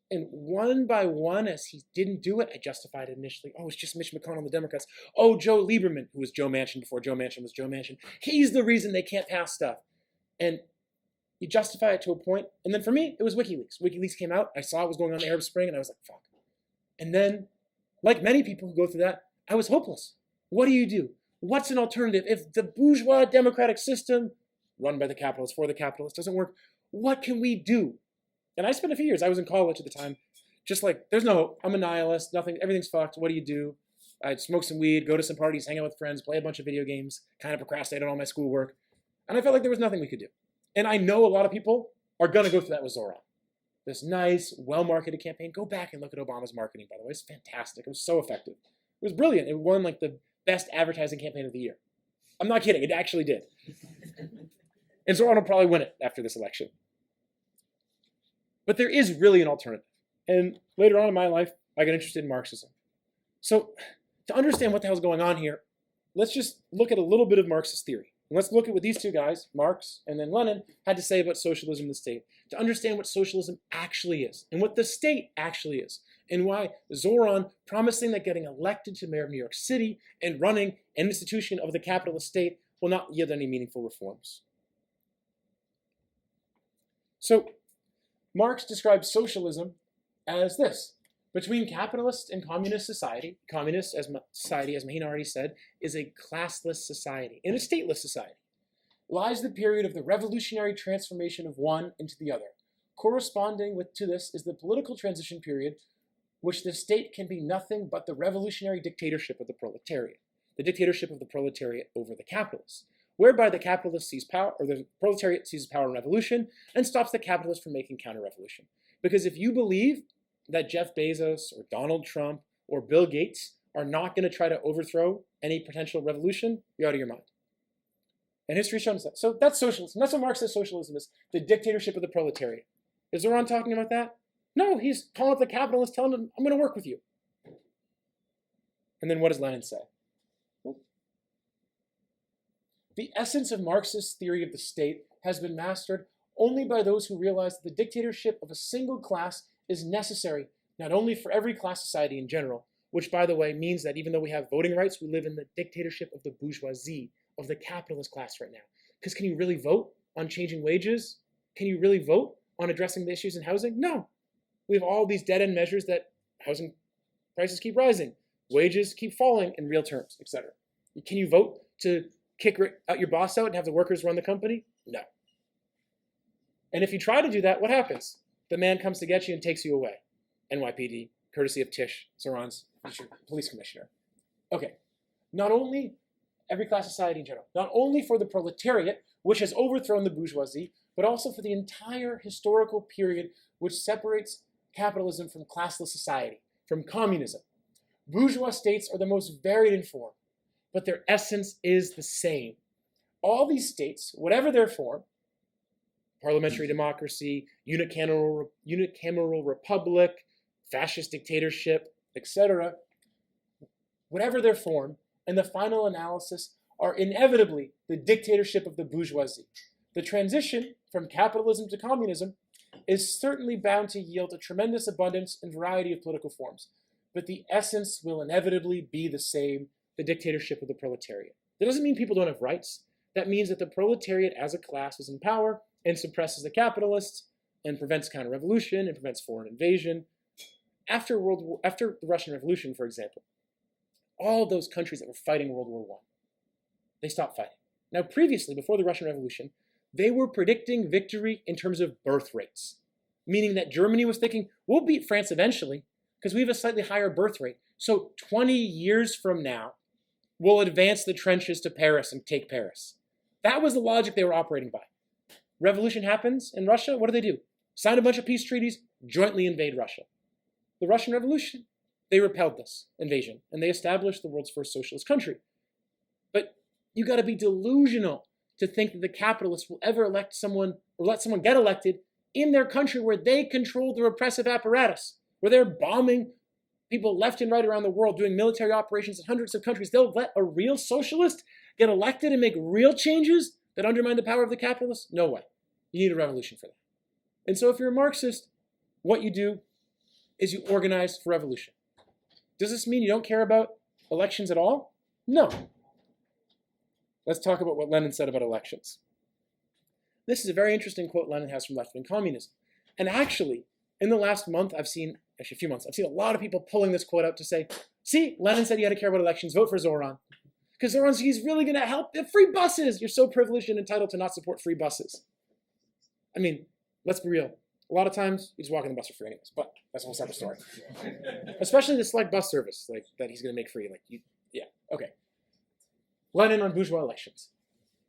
And one by one, as he didn't do it, I justified it initially. Oh, it's just Mitch McConnell and the Democrats. Oh, Joe Lieberman, who was Joe Manchin before Joe Manchin was Joe Manchin. He's the reason they can't pass stuff. And you justify it to a point. And then for me, it was WikiLeaks. WikiLeaks came out. I saw what was going on in the Arab Spring, and I was like, fuck. And then, like many people who go through that, I was hopeless. What do? What's an alternative? If the bourgeois democratic system, run by the capitalists, for the capitalists, doesn't work, what can we do? And I spent a few years, I was in college at the time, just like, there's no hope. I'm a nihilist, nothing, everything's fucked. What do? I'd smoke some weed, go to some parties, hang out with friends, play a bunch of video games, kind of procrastinate on all my schoolwork. And I felt like there was nothing we could do. And I know a lot of people are going to go through that with Zohran. This nice, well-marketed campaign. Go back and look at Obama's marketing, by the way. It's fantastic. It was so effective. It was brilliant. It won the best advertising campaign of the year. I'm not kidding. It actually did. And Zohran will probably win it after this election. But there is really an alternative. And later on in my life, I got interested in Marxism. So to understand what the hell's going on here, let's just look at a little bit of Marxist theory. And let's look at what these two guys, Marx and then Lenin, had to say about socialism in the state, to understand what socialism actually is, and what the state actually is, and why Zohran, promising that getting elected to mayor of New York City and running an institution of the capitalist state will not yield any meaningful reforms. So, Marx describes socialism as this. Between capitalist and communist society, communist as society, as Maheen already said, is a classless society. In a stateless society lies the period of the revolutionary transformation of one into the other. Corresponding to this is the political transition period, which the state can be nothing but the revolutionary dictatorship of the proletariat, the dictatorship of the proletariat over the capitalists, whereby the capitalist sees power, or the proletariat seizes power in revolution and stops the capitalist from making counter-revolution. Because if you believe that Jeff Bezos or Donald Trump or Bill Gates are not going to try to overthrow any potential revolution, you're out of your mind. And history shows that. So that's socialism. That's what Marx says socialism is, the dictatorship of the proletariat. Is Zohran talking about that? No, he's calling up the capitalists, telling them, I'm going to work with you. And then what does Lenin say? The essence of Marxist theory of the state has been mastered only by those who realize that the dictatorship of a single class is necessary, not only for every class society in general, which, by the way, means that even though we have voting rights, we live in the dictatorship of the bourgeoisie, of the capitalist class right now. Because can you really vote on changing wages? Can you really vote on addressing the issues in housing? No. We have all these dead-end measures that housing prices keep rising, wages keep falling in real terms, etc. Can you vote to kick out your boss out and have the workers run the company? No. And if you try to do that, what happens? The man comes to get you and takes you away. NYPD, courtesy of Tisch, Zohran's police commissioner. Okay, not only every class society in general, not only for the proletariat, which has overthrown the bourgeoisie, but also for the entire historical period which separates capitalism from classless society, from communism. Bourgeois states are the most varied in form, but their essence is the same. All these states, whatever their form, parliamentary democracy, unicameral republic, fascist dictatorship, etc., whatever their form, in the final analysis are inevitably the dictatorship of the bourgeoisie. The transition from capitalism to communism is certainly bound to yield a tremendous abundance and variety of political forms, but the essence will inevitably be the same, the dictatorship of the proletariat. That doesn't mean people don't have rights. That means that the proletariat as a class is in power and suppresses the capitalists and prevents counter-revolution and prevents foreign invasion. After the Russian Revolution, for example, all those countries that were fighting World War I, they stopped fighting. Now, previously, before the Russian Revolution, they were predicting victory in terms of birth rates, meaning that Germany was thinking, we'll beat France eventually because we have a slightly higher birth rate. So 20 years from now, we'll advance the trenches to Paris and take Paris. That was the logic they were operating by. Revolution happens in Russia, what do? Sign a bunch of peace treaties, jointly invade Russia. The Russian Revolution, they repelled this invasion, and they established the world's first socialist country. But you got to be delusional to think that the capitalists will ever elect someone or let someone get elected in their country where they control the repressive apparatus, where they're bombing people left and right around the world, doing military operations in hundreds of countries. They'll let a real socialist get elected and make real changes that undermine the power of the capitalists? No way. You need a revolution for that. And so if you're a Marxist, what you do is you organize for revolution. Does this mean you don't care about elections at all? No. Let's talk about what Lenin said about elections. This is a very interesting quote Lenin has from left-wing communism. And actually, in the last month, a few months, I've seen a lot of people pulling this quote out to say, see, Lenin said you had to care about elections, vote for Zohran. Because Zohran, he's really going to help the free buses. You're so privileged and entitled to not support free buses. I mean, let's be real. A lot of times, you just walk in the bus for free anyways, but that's a whole separate story. Especially the select bus service that he's going to make free. Okay. Lenin on bourgeois elections.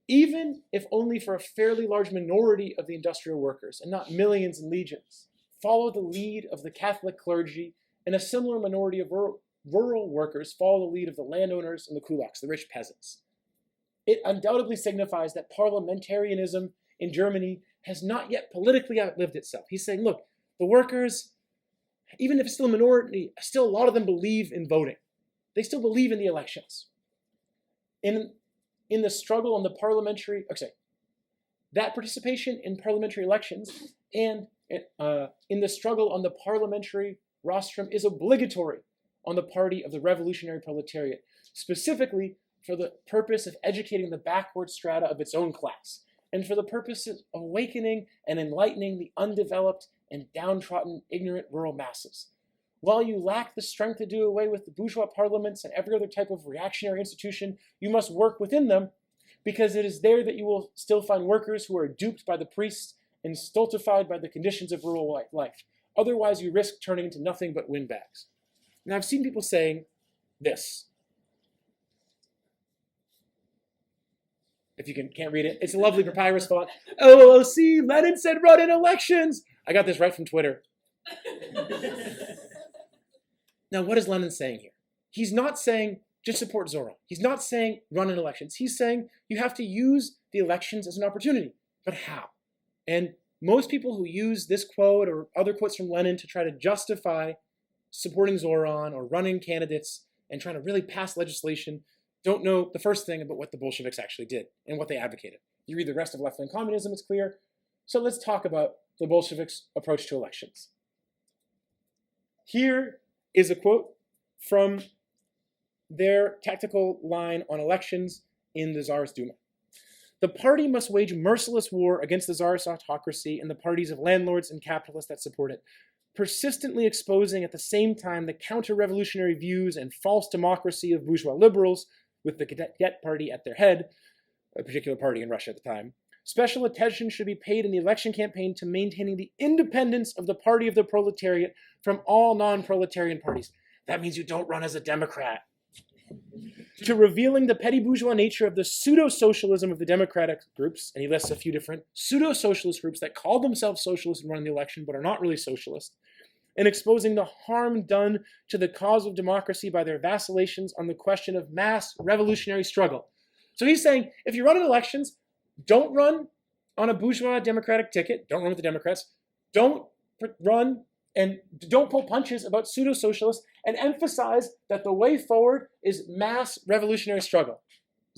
Even if only for a fairly large minority of the industrial workers, and not millions and legions, follow the lead of the Catholic clergy, and a similar minority of rural workers follow the lead of the landowners and the kulaks, the rich peasants. It undoubtedly signifies that parliamentarianism in Germany has not yet politically outlived itself. He's saying, look, the workers, even if it's still a minority, still a lot of them believe in voting. They still believe in the elections. And in the struggle on the parliamentary, that participation in parliamentary elections and in the struggle on the parliamentary rostrum is obligatory on the party of the revolutionary proletariat, specifically for the purpose of educating the backward strata of its own class, and for the purpose of awakening and enlightening the undeveloped and downtrodden ignorant rural masses. While you lack the strength to do away with the bourgeois parliaments and every other type of reactionary institution, you must work within them, because it is there that you will still find workers who are duped by the priests and stultified by the conditions of rural life. Otherwise, you risk turning into nothing but windbags. Now, I've seen people saying this. If you can't read it, it's a lovely papyrus font. Oh, see, Lenin said run in elections. I got this right from Twitter. Now, what is Lenin saying here? He's not saying just support Zohran. He's not saying run in elections. He's saying you have to use the elections as an opportunity. But how? And most people who use this quote or other quotes from Lenin to try to justify supporting Zohran or running candidates and trying to really pass legislation don't know the first thing about what the Bolsheviks actually did and what they advocated. You read the rest of left-wing communism, it's clear. So let's talk about the Bolsheviks' approach to elections. Here is a quote from their tactical line on elections in the Tsarist Duma. The party must wage merciless war against the Tsarist autocracy and the parties of landlords and capitalists that support it, persistently exposing at the same time the counter-revolutionary views and false democracy of bourgeois liberals, with the Cadet Party at their head, a particular party in Russia at the time. Special attention should be paid in the election campaign to maintaining the independence of the party of the proletariat from all non-proletarian parties. That means you don't run as a Democrat. To revealing the petty bourgeois nature of the pseudo-socialism of the democratic groups, and he lists a few different pseudo-socialist groups that call themselves socialists and run the election but are not really socialist, and exposing the harm done to the cause of democracy by their vacillations on the question of mass revolutionary struggle. So he's saying, if you run in elections, don't run on a bourgeois democratic ticket, don't run with the Democrats, don't run and don't pull punches about pseudo-socialists, and emphasize that the way forward is mass revolutionary struggle.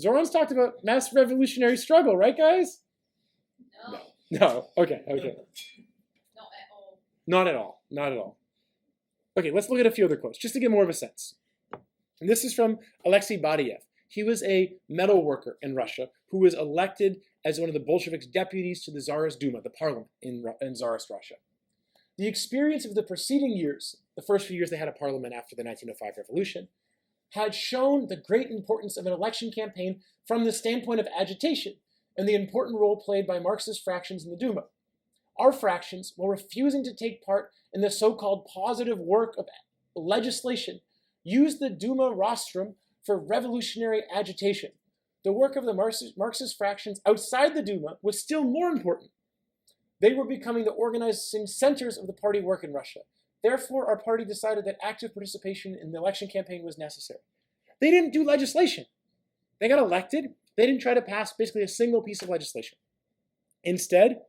Zoran's talked about mass revolutionary struggle, right, guys? No. No. Okay. Not at all. Not at all. Not at all. Okay, let's look at a few other quotes, just to get more of a sense. And this is from Alexei Badiev. He was a metal worker in Russia who was elected as one of the Bolsheviks' deputies to the Tsarist Duma, the parliament in Tsarist Russia. The experience of the preceding years, the first few years they had a parliament after the 1905 revolution, had shown the great importance of an election campaign from the standpoint of agitation and the important role played by Marxist fractions in the Duma. Our fractions, while refusing to take part in the so-called positive work of legislation, used the Duma rostrum for revolutionary agitation. The work of the Marxist fractions outside the Duma was still more important. They were becoming the organizing centers of the party work in Russia. Therefore, our party decided that active participation in the election campaign was necessary. They didn't do legislation. They got elected. They didn't try to pass basically a single piece of legislation. Instead,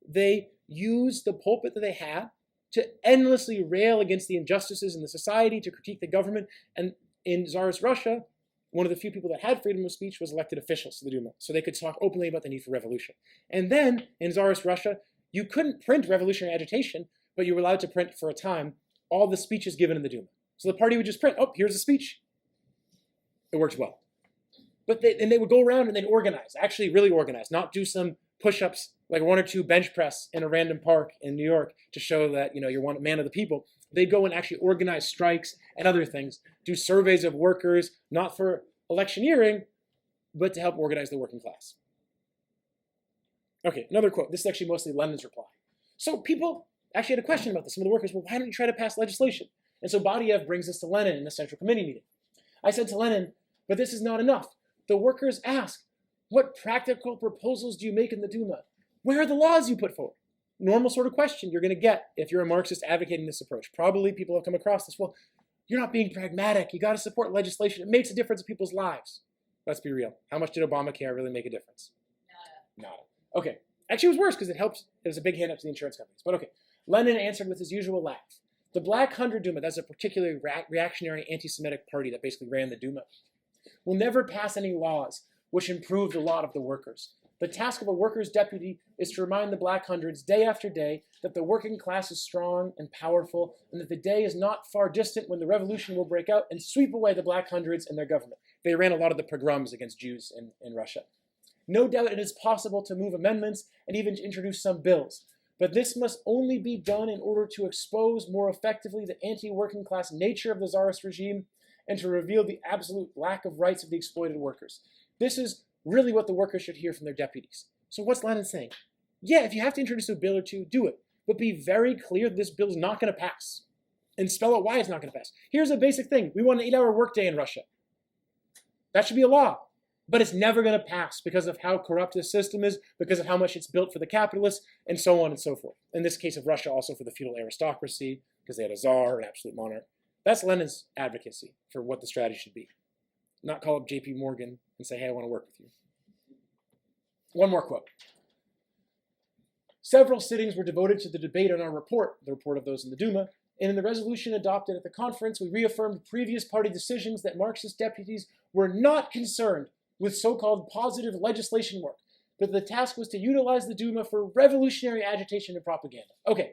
they used the pulpit that they had to endlessly rail against the injustices in the society, to critique the government. And in Tsarist Russia, one of the few people that had freedom of speech was elected officials to the Duma, so they could talk openly about the need for revolution. And then, in Tsarist Russia, you couldn't print revolutionary agitation, but you were allowed to print for a time all the speeches given in the Duma. So the party would just print, oh, here's a speech. It works well. But they would go around and they'd organize, actually really organize, not do some push-ups, like one or two bench press in a random park in New York to show that, you're one man of the people. They'd go and actually organize strikes and other things, do surveys of workers, not for electioneering, but to help organize the working class. Okay, another quote. This is actually mostly Lenin's reply. So people actually had a question about this. Some of the workers, well, why don't you try to pass legislation? And so Badiev brings this to Lenin in the Central Committee meeting. I said to Lenin, but this is not enough. The workers ask, what practical proposals do you make in the Duma? Where are the laws you put forward? Normal sort of question you're going to get if you're a Marxist advocating this approach. Probably people have come across this. Well, you're not being pragmatic. You got to support legislation. It makes a difference in people's lives. Let's be real. How much did Obamacare really make a difference? Nada. Okay. Actually, it was worse because it helped. It was a big hand up to the insurance companies. But okay. Lenin answered with his usual laugh. The Black Hundred Duma, that's a particularly reactionary anti-Semitic party that basically ran the Duma, will never pass any laws which improved a lot of the workers. The task of a workers' deputy is to remind the Black Hundreds day after day that the working class is strong and powerful, and that the day is not far distant when the revolution will break out and sweep away the Black Hundreds and their government. They ran a lot of the pogroms against Jews in Russia. No doubt it is possible to move amendments and even to introduce some bills, but this must only be done in order to expose more effectively the anti-working class nature of the Tsarist regime and to reveal the absolute lack of rights of the exploited workers. This is really what the workers should hear from their deputies. So what's Lenin saying? Yeah, if you have to introduce a bill or two, do it. But be very clear that this bill is not going to pass. And spell out why it's not going to pass. Here's a basic thing. We want an 8-hour workday in Russia. That should be a law. But it's never going to pass because of how corrupt this system is, because of how much it's built for the capitalists, and so on and so forth. In this case of Russia, also for the feudal aristocracy, because they had a czar, an absolute monarch. That's Lenin's advocacy for what the strategy should be. Not call up JP Morgan and say, hey, I want to work with you. One more quote. Several sittings were devoted to the debate on our report, the report of those in the Duma, and in the resolution adopted at the conference, we reaffirmed previous party decisions that Marxist deputies were not concerned with so-called positive legislation work, but the task was to utilize the Duma for revolutionary agitation and propaganda. Okay,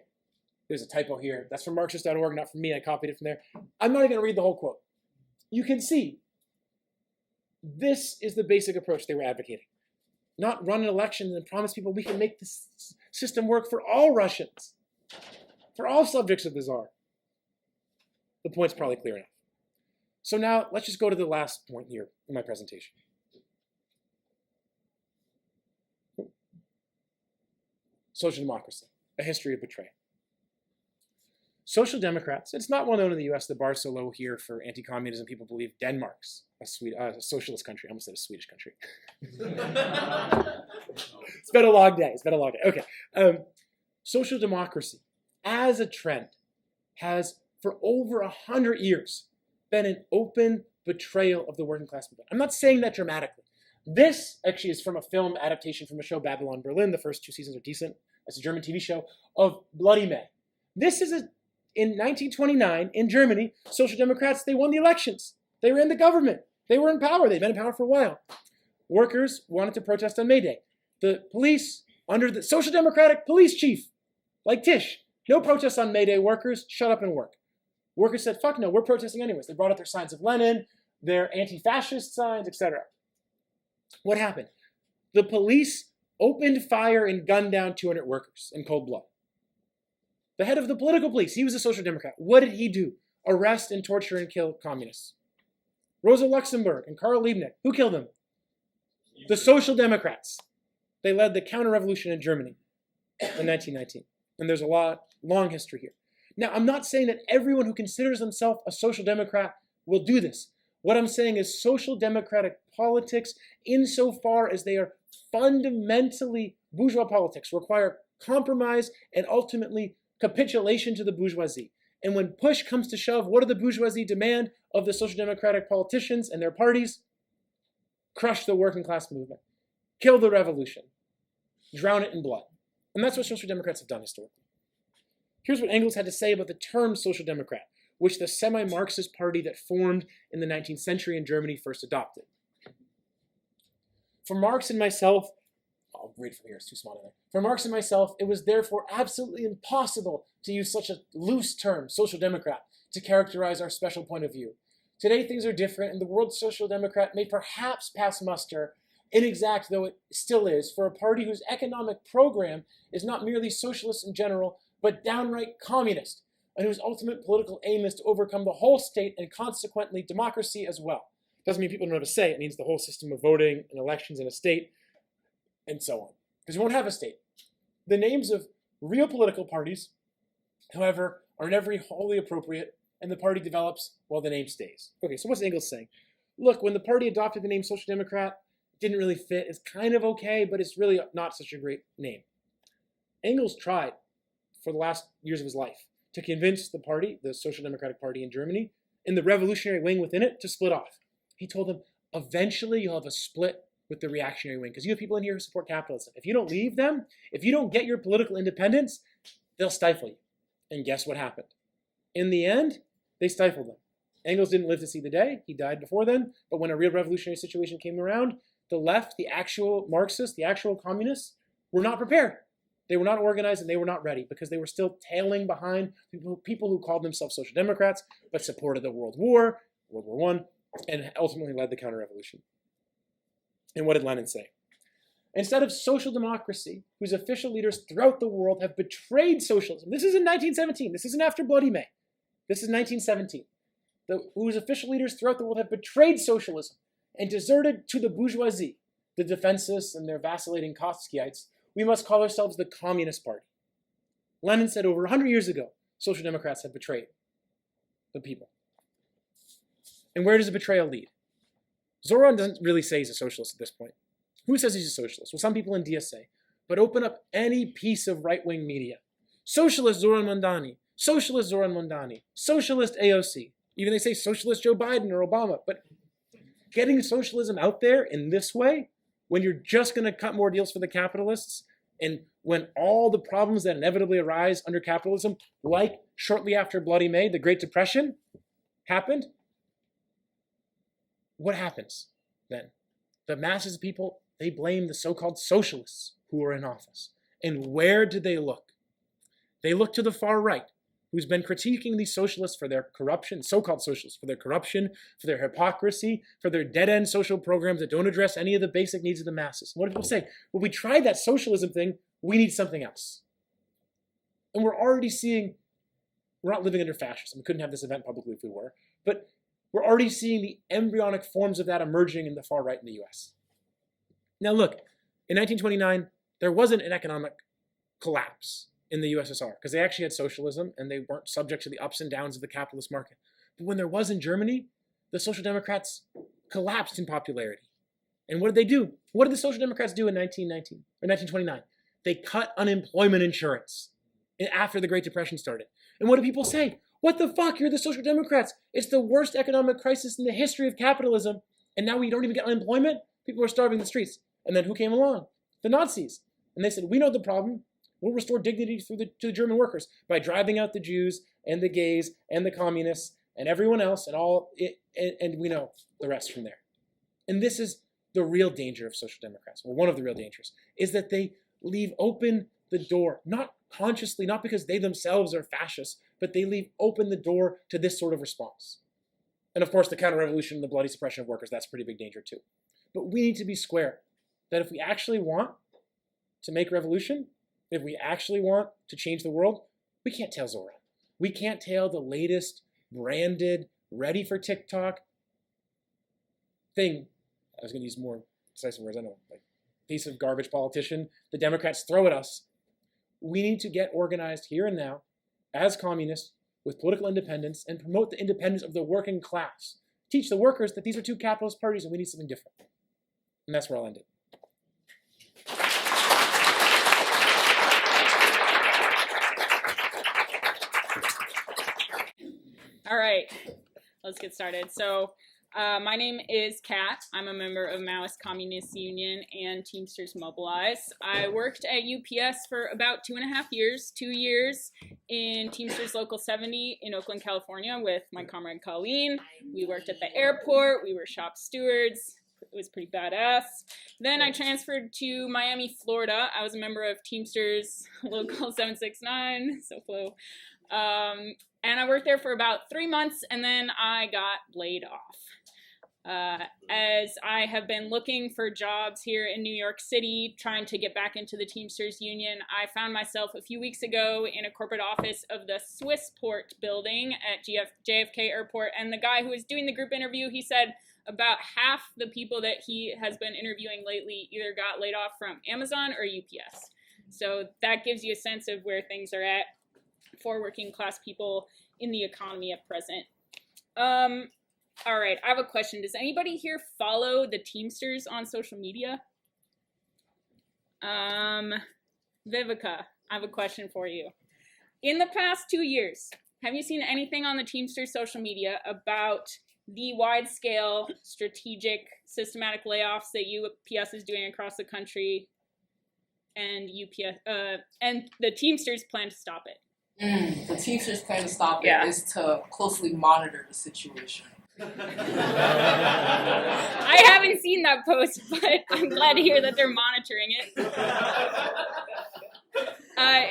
there's a typo here. That's from Marxist.org, not from me. I copied it from there. I'm not even going to read the whole quote. You can see this is the basic approach they were advocating. Not run an election and promise people we can make this system work for all Russians, for all subjects of the Tsar. The point's probably clear enough. So now let's just go to the last point here in my presentation. Social democracy, a history of betrayal. Social democrats, it's not well known in the US, the bar's so low here for anti-communism, people believe Denmark's a socialist country. I almost said a Swedish country. It's been a long day. Okay. Social democracy, as a trend, has for over 100 years been an open betrayal of the working class movement. I'm not saying that dramatically. This actually is from a film adaptation from a show, Babylon Berlin. The first 2 seasons are decent. It's a German TV show of Bloody May. This is in 1929 in Germany, Social Democrats, they won the elections. They ran the government. They were in power. They'd been in power for a while. Workers wanted to protest on May Day. The police, under the Social Democratic police chief, like Tisch, no protests on May Day, workers, shut up and work. Workers said, fuck no, we're protesting anyways. They brought out their signs of Lenin, their anti-fascist signs, etc. What happened? The police opened fire and gunned down 200 workers in cold blood. The head of the political police, he was a social democrat. What did he do? Arrest and torture and kill communists. Rosa Luxemburg and Karl Liebknecht, who killed them? The social democrats. They led the counter-revolution in Germany in 1919. And there's a long history here. Now, I'm not saying that everyone who considers themselves a social democrat will do this. What I'm saying is social democratic politics, insofar as they are fundamentally bourgeois politics, require compromise and ultimately capitulation to the bourgeoisie. And when push comes to shove, what do the bourgeoisie demand of the social democratic politicians and their parties? Crush the working class movement. Kill the revolution. Drown it in blood. And that's what social democrats have done historically. Here's what Engels had to say about the term social democrat, which the semi-Marxist party that formed in the 19th century in Germany first adopted. For Marx and myself, I'll read from here, it's too small in there. For Marx and myself, it was therefore absolutely impossible to use such a loose term, social democrat, to characterize our special point of view. Today things are different, and the word social democrat may perhaps pass muster, inexact though it still is, for a party whose economic program is not merely socialist in general, but downright communist, and whose ultimate political aim is to overcome the whole state and consequently democracy as well. Doesn't mean people don't know how to say it. It means the whole system of voting and elections in a state, and so on. Because we won't have a state. The names of real political parties, however, are never wholly appropriate, and the party develops while the name stays. Okay, so what's Engels saying? Look, when the party adopted the name Social Democrat, it didn't really fit. It's kind of okay, but it's really not such a great name. Engels tried for the last years of his life to convince the party, the Social Democratic Party in Germany, and the revolutionary wing within it to split off. He told them, eventually you'll have a split with the reactionary wing, because you have people in here who support capitalism. If you don't leave them, if you don't get your political independence, they'll stifle you. And guess what happened? In the end, they stifled them. Engels didn't live to see the day. He died before then. But when a real revolutionary situation came around, the left, the actual Marxists, the actual communists, were not prepared. They were not organized and they were not ready because they were still tailing behind people who called themselves social democrats but supported the World War I, and ultimately led the counter-revolution. And what did Lenin say? Instead of social democracy, whose official leaders throughout the world have betrayed socialism. This is in 1917. This isn't after Bloody May. This is 1917. Whose official leaders throughout the world have betrayed socialism and deserted to the bourgeoisie, the defenseless and their vacillating Kotskyites, we must call ourselves the Communist Party. Lenin said over 100 years ago, social democrats have betrayed the people. And where does the betrayal lead? Zohran doesn't really say he's a socialist at this point. Who says he's a socialist? Well, some people in DSA. But open up any piece of right-wing media. Socialist Zohran Mamdani. Socialist Zohran Mamdani. Socialist AOC. Even they say socialist Joe Biden or Obama. But getting socialism out there in this way, when you're just going to cut more deals for the capitalists, and when all the problems that inevitably arise under capitalism, like shortly after Bloody May, the Great Depression, happened, what happens then? The masses of people, they blame the so-called socialists who are in office. And where do they look? They look to the far right, who's been critiquing these socialists for their corruption, so-called socialists, for their corruption, for their hypocrisy, for their dead-end social programs that don't address any of the basic needs of the masses. What do people say? Well, we tried that socialism thing, we need something else. And we're already seeing, we're not living under fascism. We couldn't have this event publicly if we were, but we're already seeing the embryonic forms of that emerging in the far right in the US. Now look, in 1929, there wasn't an economic collapse in the USSR because they actually had socialism and they weren't subject to the ups and downs of the capitalist market. But when there was in Germany, the Social Democrats collapsed in popularity. And what did they do? What did the Social Democrats do in 1919 or 1929? They cut unemployment insurance after the Great Depression started. And what do people say? What the fuck? You're the Social Democrats. It's the worst economic crisis in the history of capitalism. And now we don't even get unemployment? People are starving in the streets. And then who came along? The Nazis. And they said, we know the problem. We'll restore dignity to the German workers by driving out the Jews and the gays and the communists and everyone else and we know the rest from there. And this is the real danger of Social Democrats, or one of the real dangers, is that they leave open the door, not consciously, not because they themselves are fascists, but they leave open the door to this sort of response. And of course, the counter-revolution and the bloody suppression of workers, that's a pretty big danger too. But we need to be square that if we actually want to make revolution, if we actually want to change the world, we can't tail Zohran. We can't tail the latest branded, ready for TikTok thing. I was going to use more decisive words, I know, like piece of garbage politician the Democrats throw at us. We need to get organized here and now as communists with political independence and promote the independence of the working class. Teach the workers that these are two capitalist parties and we need something different. And that's where I'll end it. All right, let's get started. So my name is Kat. I'm a member of Maoist Communist Union and Teamsters Mobilize. I worked at UPS for about 2.5 years, 2 years in Teamsters Local 70 in Oakland, California with my comrade Colleen. We worked at the airport. We were shop stewards. It was pretty badass. Then I transferred to Miami, Florida. I was a member of Teamsters Local 769, SoFlo. And I worked there for about 3 months, and then I got laid off. As I have been looking for jobs here in New York City, trying to get back into the Teamsters Union, I found myself a few weeks ago in a corporate office of the Swissport building at JFK Airport, and the guy who was doing the group interview, he said about half the people that he has been interviewing lately either got laid off from Amazon or UPS. So that gives you a sense of where things are at for working class people in the economy at present. All right, I have a question. Does anybody here follow the Teamsters on social media? Vivica, I have a question for you. In the past 2 years, have you seen anything on the Teamsters social media about the wide-scale, strategic, systematic layoffs that UPS is doing across the country, and and the Teamsters plan to stop it? The Teamsters plan to stop it is to closely monitor the situation. I haven't seen that post, but I'm glad to hear that they're monitoring it.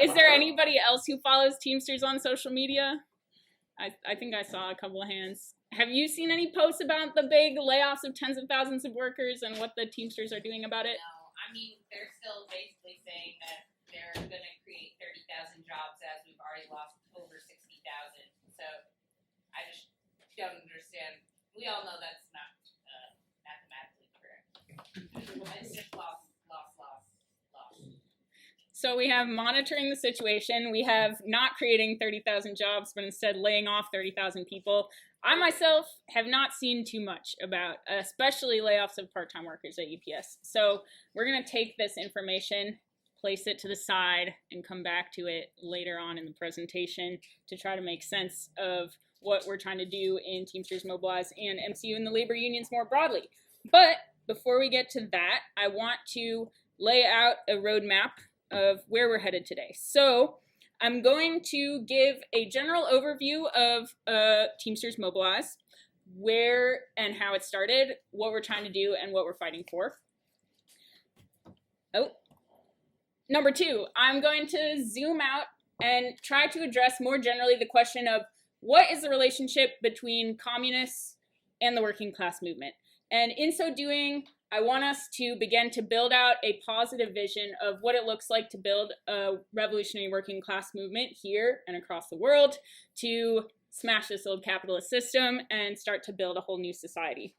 Is there anybody else who follows Teamsters on social media? I think I saw a couple of hands. Have you seen any posts about the big layoffs of tens of thousands of workers and what the Teamsters are doing about it? No, I mean, they're still basically saying that they're going to create 30,000 jobs as we've already lost over 60,000. So I just don't understand. We all know that's not mathematically correct. It's just loss. So we have monitoring the situation. We have not creating 30,000 jobs, but instead laying off 30,000 people. I myself have not seen too much about, especially layoffs of part-time workers at UPS. So we're going to take this information, place it to the side, and come back to it later on in the presentation to try to make sense of what we're trying to do in Teamsters, Mobilize, and MCU and the labor unions more broadly. But before we get to that, I want to lay out a roadmap of where we're headed today. So I'm going to give a general overview of Teamsters Mobilize, where and how it started, what we're trying to do, and what we're fighting for. Number two, I'm going to zoom out and try to address more generally the question of what is the relationship between communists and the working class movement. And in so doing, I want us to begin to build out a positive vision of what it looks like to build a revolutionary working class movement here and across the world to smash this old capitalist system and start to build a whole new society.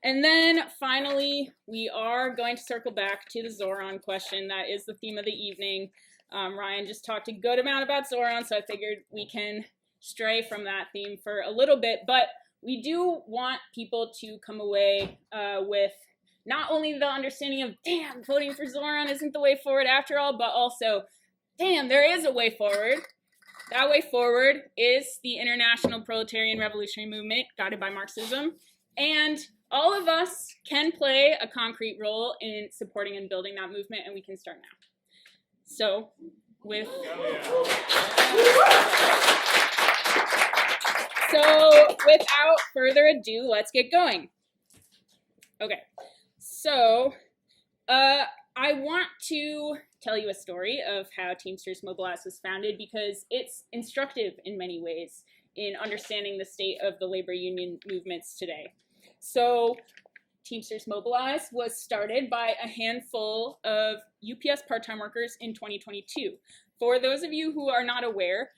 And then finally, we are going to circle back to the Zohran question. That is the theme of the evening. Ryan just talked a good amount about Zohran, so I figured we can stray from that theme for a little bit, but we do want people to come away with not only the understanding of, damn, voting for Zohran isn't the way forward after all, but also, damn, there is a way forward. That way forward is the international proletarian revolutionary movement guided by Marxism. And all of us can play a concrete role in supporting and building that movement, and we can start now. So, without further ado, let's get going. Okay, so I want to tell you a story of how Teamsters Mobilize was founded because it's instructive in many ways in understanding the state of the labor union movements today. So Teamsters Mobilize was started by a handful of UPS part-time workers in 2022. For those of you who are not aware,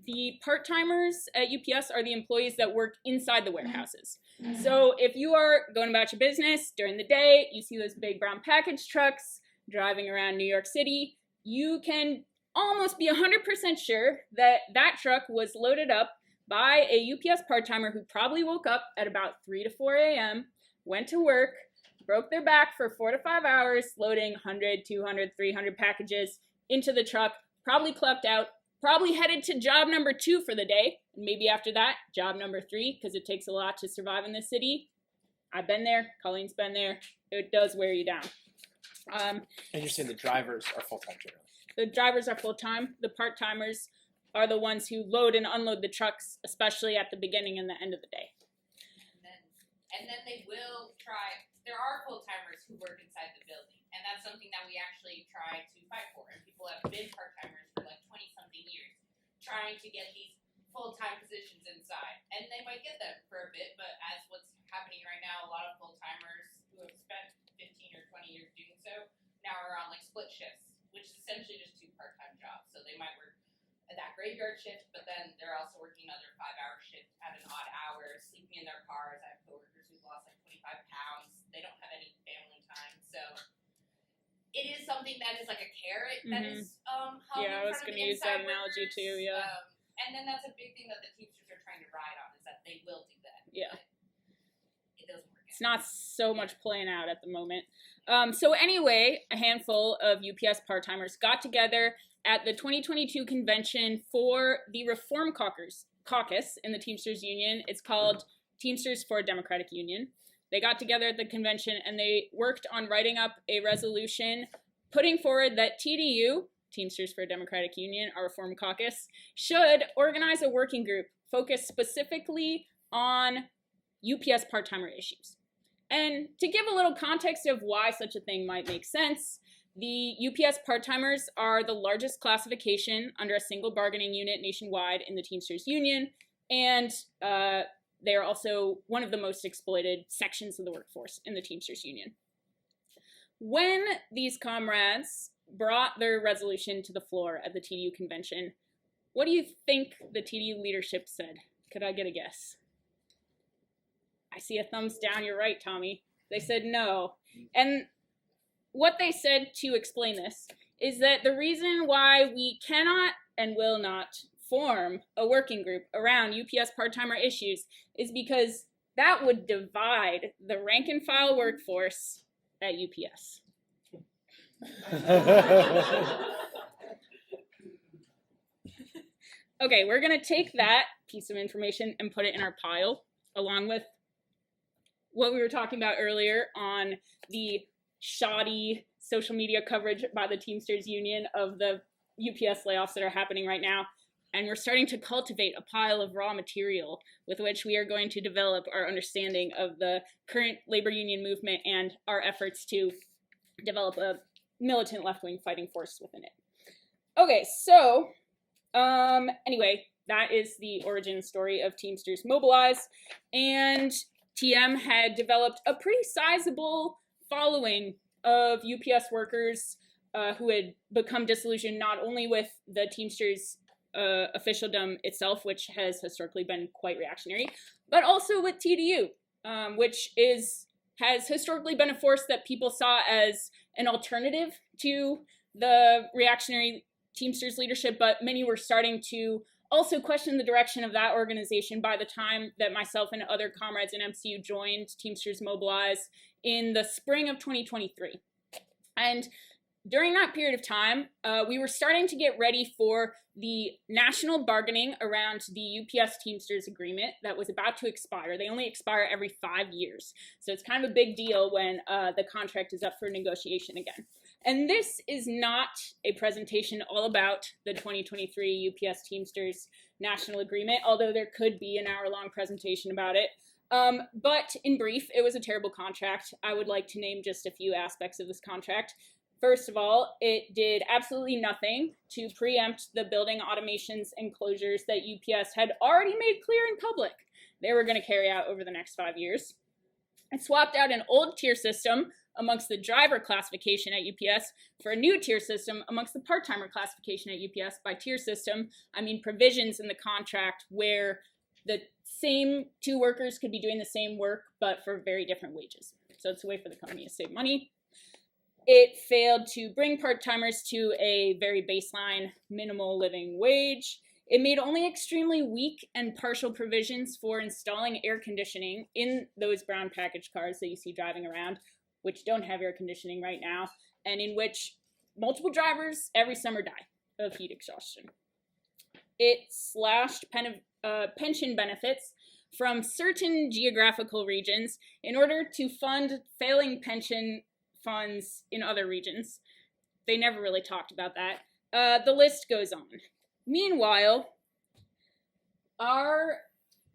the part-timers at UPS are the employees that work inside the warehouses. So if you are going about your business during the day, you see those big brown package trucks driving around New York City, you can almost be 100% sure that that truck was loaded up by a UPS part-timer who probably woke up at about 3 to 4 a.m., went to work, broke their back for 4 to 5 hours, loading 100, 200, 300 packages into the truck, probably clocked out, probably headed to job number 2 for the day, and maybe after that, job number 3, because it takes a lot to survive in this city. I've been there, Colleen's been there, it does wear you down. And you're saying the drivers are full-time generally? The drivers are full-time, the part-timers are the ones who load and unload the trucks, especially at the beginning and the end of the day. And then they will try, there are full-timers who work inside the building, and that's something that we actually try to fight for, and people have been part-timers for like 20-something years, trying to get these full-time positions inside, and they might get them for a bit, but as what's happening right now, a lot of full-timers who have spent 15 or 20 years doing so, now are on like split shifts, which is essentially just 2 part-time jobs, so they might work that graveyard shift, but then they're also working another 5-hour shift at an odd hour, sleeping in their cars. I have coworkers who've lost like 25 pounds. They don't have any family time, so it is something that is like a carrot that is hung Yeah, I in was front of going the to use that inside analogy workers. too, yeah. And then that's a big thing that the Teamsters are trying to ride on, is that they will do that. Yeah. It doesn't work. It's not so much playing out at the moment. So anyway, a handful of UPS part-timers got together at the 2022 convention for the Reform Caucus in the Teamsters Union. It's called Teamsters for a Democratic Union. They got together at the convention and they worked on writing up a resolution putting forward that TDU, Teamsters for a Democratic Union, our Reform Caucus, should organize a working group focused specifically on UPS part-timer issues. And to give a little context of why such a thing might make sense, the UPS part-timers are the largest classification under a single bargaining unit nationwide in the Teamsters Union, and they are also one of the most exploited sections of the workforce in the Teamsters Union. When these comrades brought their resolution to the floor at the TDU convention, what do you think the TDU leadership said? Could I get a guess? I see a thumbs down. You're right, Tommy. They said no. And what they said to explain this is that the reason why we cannot and will not form a working group around UPS part-timer issues is because that would divide the rank and file workforce at UPS. Okay, we're going to take that piece of information and put it in our pile, along with what we were talking about earlier on the shoddy social media coverage by the Teamsters Union of the UPS layoffs that are happening right now. And we're starting to cultivate a pile of raw material with which we are going to develop our understanding of the current labor union movement and our efforts to develop a militant left-wing fighting force within it. Okay, so anyway, that is the origin story of Teamsters Mobilize, and TM had developed a pretty sizable following of UPS workers who had become disillusioned not only with the Teamsters officialdom itself, which has historically been quite reactionary, but also with TDU, which has historically been a force that people saw as an alternative to the reactionary Teamsters leadership, but many were starting to also question the direction of that organization by the time that myself and other comrades in MCU joined Teamsters Mobilize in the spring of 2023. And during that period of time, we were starting to get ready for the national bargaining around the UPS Teamsters agreement that was about to expire. They only expire every 5 years. So it's kind of a big deal when the contract is up for negotiation again. And this is not a presentation all about the 2023 UPS Teamsters National Agreement, although there could be an hour-long presentation about it. But in brief, it was a terrible contract. I would like to name just a few aspects of this contract. First of all, it did absolutely nothing to preempt the building automations and closures that UPS had already made clear in public they were going to carry out over the next 5 years. It swapped out an old tier system amongst the driver classification at UPS for a new tier system amongst the part-timer classification at UPS. By tier system, I mean provisions in the contract where the same two workers could be doing the same work, but for very different wages. So it's a way for the company to save money. It failed to bring part-timers to a very baseline minimal living wage. It made only extremely weak and partial provisions for installing air conditioning in those brown package cars that you see driving around, which don't have air conditioning right now, and in which multiple drivers every summer die of heat exhaustion. It slashed pension benefits from certain geographical regions in order to fund failing pension funds in other regions. They never really talked about that. The list goes on. Meanwhile, our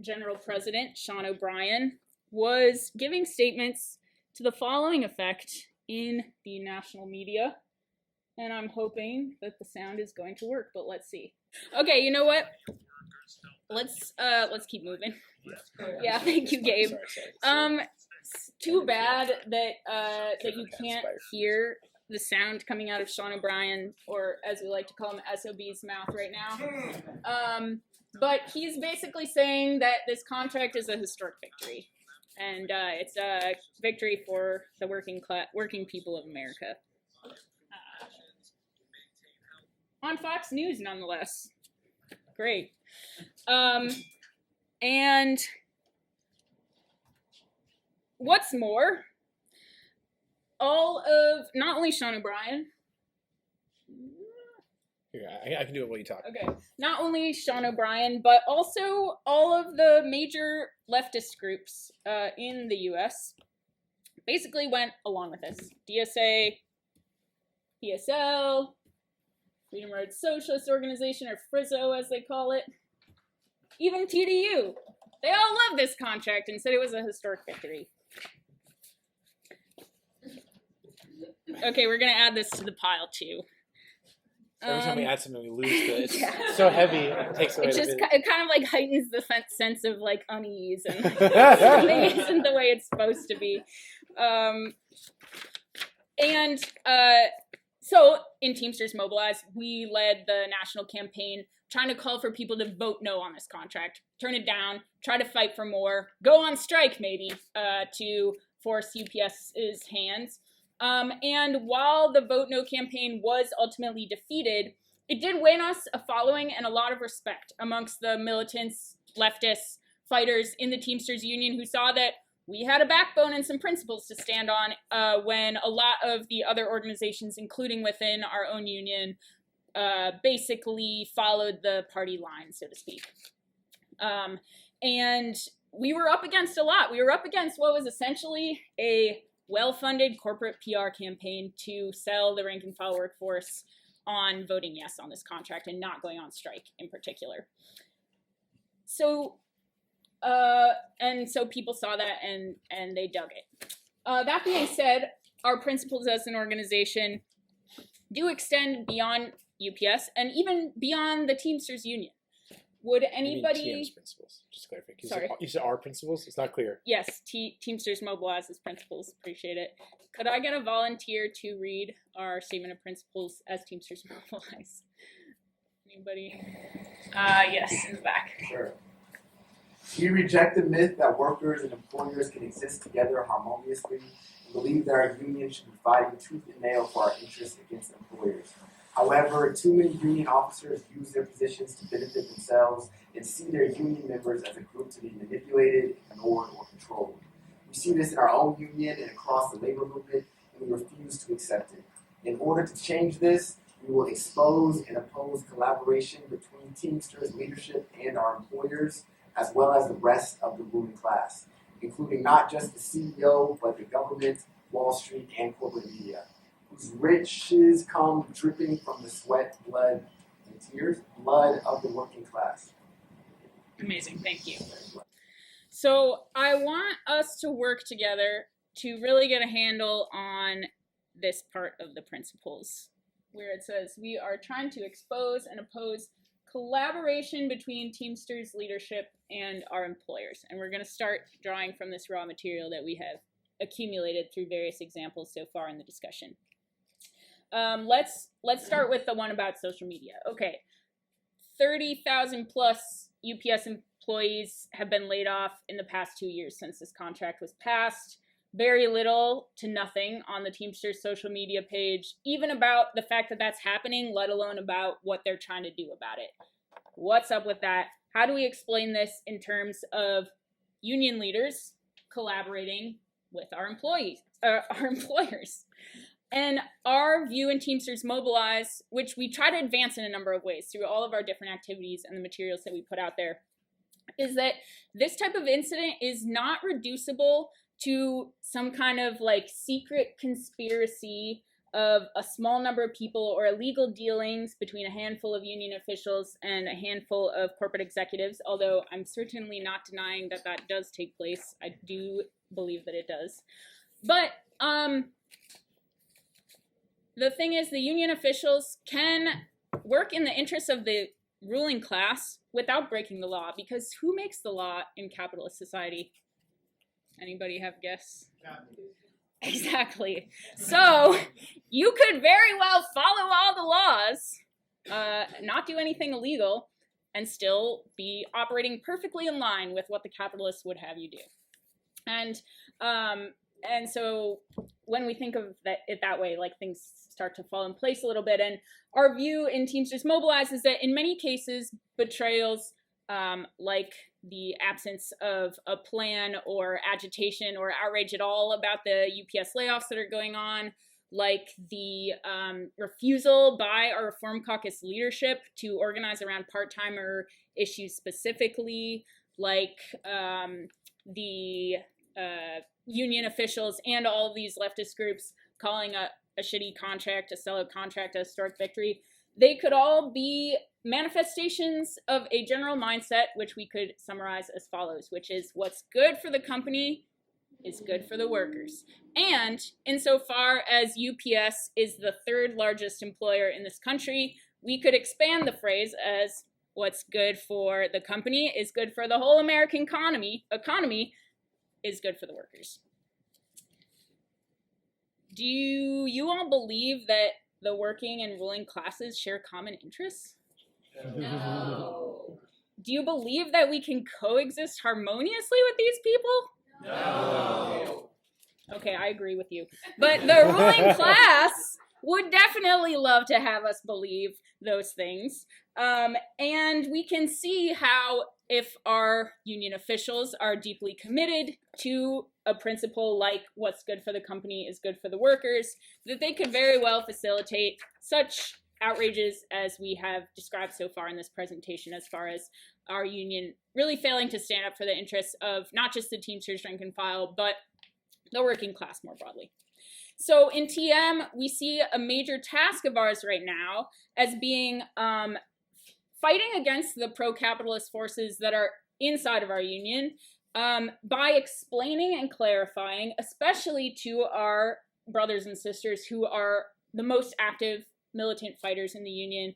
General President, Sean O'Brien, was giving statements to the following effect in the national media. And I'm hoping that the sound is going to work, but let's see. Okay, you know what? Let's keep moving. Yeah, thank you, Gabe. It's too bad that that you can't hear the sound coming out of Sean O'Brien, or as we like to call him, SOB's mouth right now. But he's basically saying that this contract is a historic victory, and it's a victory for the working people of America. On Fox News, nonetheless. Great. And what's more, not only Sean O'Brien. Here, I can do it while you talk. Okay. Not only Sean O'Brien, but also all of the major leftist groups in the U.S. basically went along with this. DSA, PSL, Freedom Road Socialist Organization, or FRIZO as they call it. Even TDU They all loved this contract and said it was a historic victory. Okay, we're going to add this to the pile, too. Every time we add something, we lose the. It's Yeah. so heavy. It takes away. It just it kind of like heightens the sense of like unease, and something isn't the way it's supposed to be. So in Teamsters Mobilize, we led the national campaign trying to call for people to vote no on this contract, turn it down, try to fight for more, go on strike maybe to force UPS's hands. And while the Vote No campaign was ultimately defeated, it did win us a following and a lot of respect amongst the militants, leftists, fighters in the Teamsters Union who saw that we had a backbone and some principles to stand on when a lot of the other organizations, including within our own union, basically followed the party line, so to speak. And we were up against a lot. We were up against what was essentially a well-funded corporate PR campaign to sell the rank and file workforce on voting yes on this contract and not going on strike in particular. So, and so people saw that and they dug it. That being said, our principles as an organization do extend beyond UPS and even beyond the Teamsters Union. Would anybody? You mean TM's principles, just to clarify. Sorry. You said our principles? It's not clear. Yes, Teamsters Mobilize's principles. Appreciate it. Could I get a volunteer to read our statement of principles as Teamsters Mobilize? Anybody? Yes, in the back. Sure. We reject the myth that workers and employers can exist together harmoniously and believe that our union should be fighting tooth and nail for our interests against employers. However, too many union officers use their positions to benefit themselves and see their union members as a group to be manipulated, ignored, or controlled. We see this in our own union and across the labor movement, and we refuse to accept it. In order to change this, we will expose and oppose collaboration between Teamsters leadership and our employers, as well as the rest of the ruling class, including not just the CEO, but the government, Wall Street, and corporate media, whose riches come dripping from the sweat, blood, and tears, blood of the working class. Amazing, thank you. So I want us to work together to really get a handle on this part of the principles, where it says we are trying to expose and oppose collaboration between Teamsters leadership and our employers. And we're going to start drawing from this raw material that we have accumulated through various examples so far in the discussion. Let's start with the one about social media. Okay, 30,000 plus UPS employees have been laid off in the past 2 years since this contract was passed. Very little to nothing on the Teamsters social media page, even about the fact that that's happening, let alone about what they're trying to do about it. What's up with that? How do we explain this in terms of union leaders collaborating with our employers? And our view in Teamsters Mobilize, which we try to advance in a number of ways through all of our different activities and the materials that we put out there, is that this type of incident is not reducible to some kind of like secret conspiracy of a small number of people or illegal dealings between a handful of union officials and a handful of corporate executives, although I'm certainly not denying that that does take place. I do believe that it does. But the thing is, the union officials can work in the interests of the ruling class without breaking the law, because who makes the law in capitalist society? Anybody have a guess? Exactly. So you could very well follow all the laws, not do anything illegal, and still be operating perfectly in line with what the capitalists would have you do. And so when we think of it that way, like things start to fall in place a little bit. And our view in Teamsters Mobilize is that in many cases, betrayals, like the absence of a plan or agitation or outrage at all about the UPS layoffs that are going on, like the refusal by our Reform Caucus leadership to organize around part-timer issues specifically, like the union officials and all of these leftist groups calling a shitty contract, a sellout contract, a historic victory. They could all be manifestations of a general mindset, which we could summarize as follows, which is what's good for the company is good for the workers. And insofar as UPS is the third largest employer in this country, we could expand the phrase as what's good for the company is good for the whole American economy is good for the workers. Do you all believe that the working and ruling classes share common interests? No. Do you believe that we can coexist harmoniously with these people? No. Okay, I agree with you. But the ruling class would definitely love to have us believe those things. And we can see how if our union officials are deeply committed to a principle like what's good for the company is good for the workers, that they could very well facilitate such outrages as we have described so far in this presentation, as far as our union really failing to stand up for the interests of not just the Teamsters rank and file, but the working class more broadly. So in TM, we see a major task of ours right now as being fighting against the pro-capitalist forces that are inside of our union by explaining and clarifying, especially to our brothers and sisters who are the most active militant fighters in the union,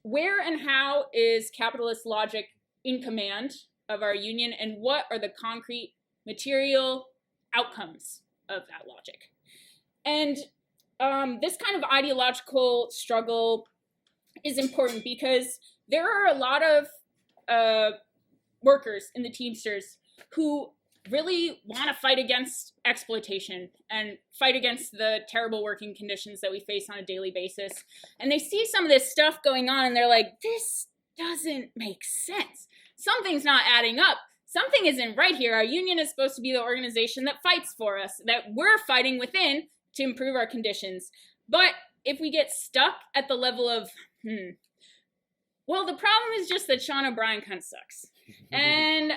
where and how is capitalist logic in command of our union, and what are the concrete material outcomes of that logic? And this kind of ideological struggle is important because there are a lot of workers in the Teamsters who really want to fight against exploitation and fight against the terrible working conditions that we face on a daily basis. And they see some of this stuff going on and they're like, this doesn't make sense. Something's not adding up. Something isn't right here. Our union is supposed to be the organization that fights for us, that we're fighting within to improve our conditions. But if we get stuck at the level of, well, the problem is just that Sean O'Brien kind of sucks. And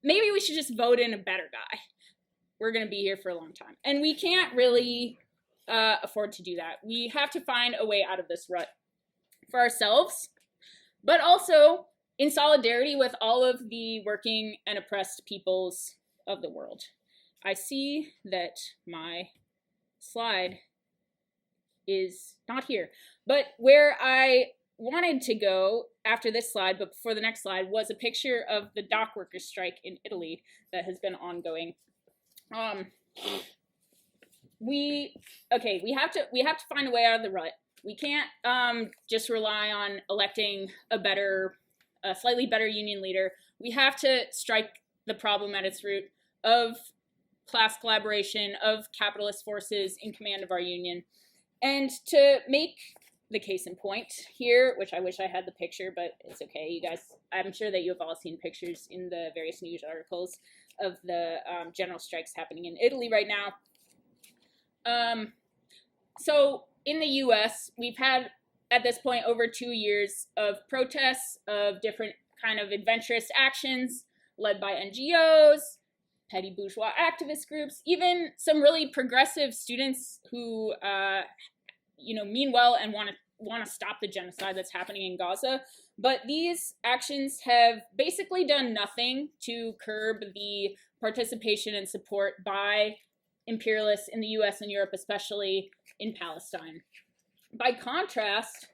maybe we should just vote in a better guy. We're going to be here for a long time. And we can't really afford to do that. We have to find a way out of this rut for ourselves, but also in solidarity with all of the working and oppressed peoples of the world. I see that my slide is not here, but where I wanted to go after this slide, but before the next slide, was a picture of the dock workers' strike in Italy that has been ongoing. We have to find a way out of the rut. We can't just rely on electing a slightly better union leader. We have to strike the problem at its root of class collaboration, of capitalist forces in command of our union. And to make the case in point here, which I wish I had the picture, but it's okay, you guys, I'm sure that you have all seen pictures in the various news articles of the general strikes happening in Italy right now. So in the US, we've had at this point over 2 years of protests of different kind of adventurous actions led by NGOs, petty bourgeois activist groups, even some really progressive students who mean well and want to stop the genocide that's happening in Gaza. But these actions have basically done nothing to curb the participation and support by imperialists in the US and Europe, especially in Palestine. By contrast,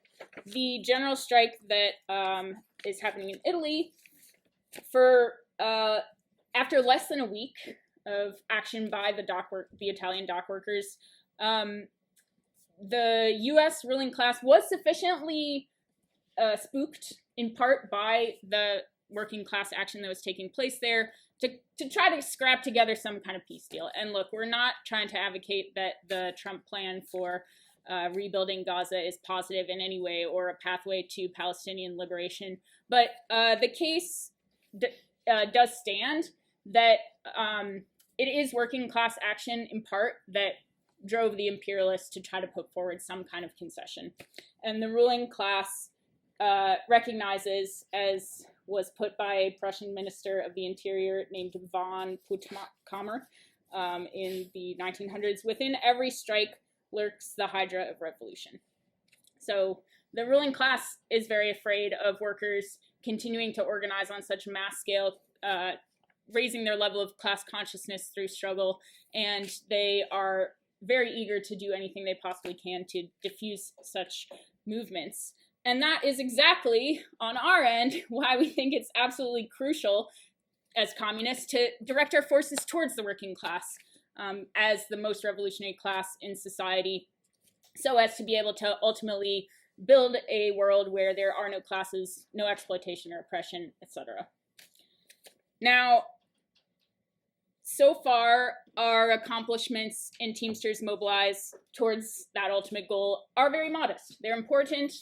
the general strike that is happening in Italy, after less than a week of action by the Italian dock workers, the U.S. ruling class was sufficiently spooked, in part by the working class action that was taking place there, to try to scrap together some kind of peace deal. And look, we're not trying to advocate that the Trump plan for rebuilding Gaza is positive in any way or a pathway to Palestinian liberation, but the case does stand that it is working class action in part that drove the imperialists to try to put forward some kind of concession. And the ruling class recognizes, as was put by a Prussian minister of the interior named von Puttkamer in the 1900s, within every strike lurks the hydra of revolution. So the ruling class is very afraid of workers continuing to organize on such a mass scale, raising their level of class consciousness through struggle, and they are very eager to do anything they possibly can to diffuse such movements. And that is exactly, on our end, why we think it's absolutely crucial as communists to direct our forces towards the working class as the most revolutionary class in society, so as to be able to ultimately build a world where there are no classes, no exploitation or oppression, etc. Now, so far, our accomplishments in Teamsters Mobilize towards that ultimate goal are very modest. They're important,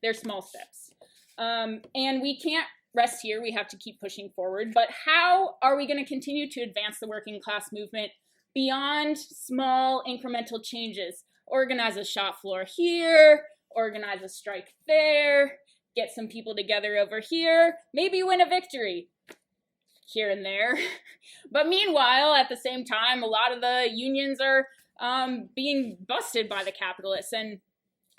they're small steps. And we can't rest here, we have to keep pushing forward. But how are we going to continue to advance the working class movement beyond small incremental changes? Organize a shop floor here, organize a strike there, get some people together over here, maybe win a victory here and there. But meanwhile, at the same time, a lot of the unions are being busted by the capitalists, and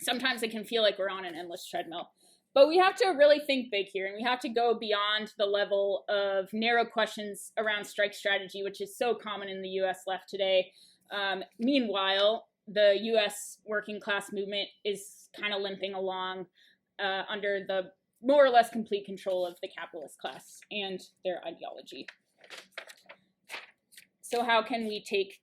sometimes it can feel like we're on an endless treadmill. But we have to really think big here, and we have to go beyond the level of narrow questions around strike strategy, which is so common in the US left today. Meanwhile, the US working class movement is kind of limping along under the more or less complete control of the capitalist class and their ideology. So how can we take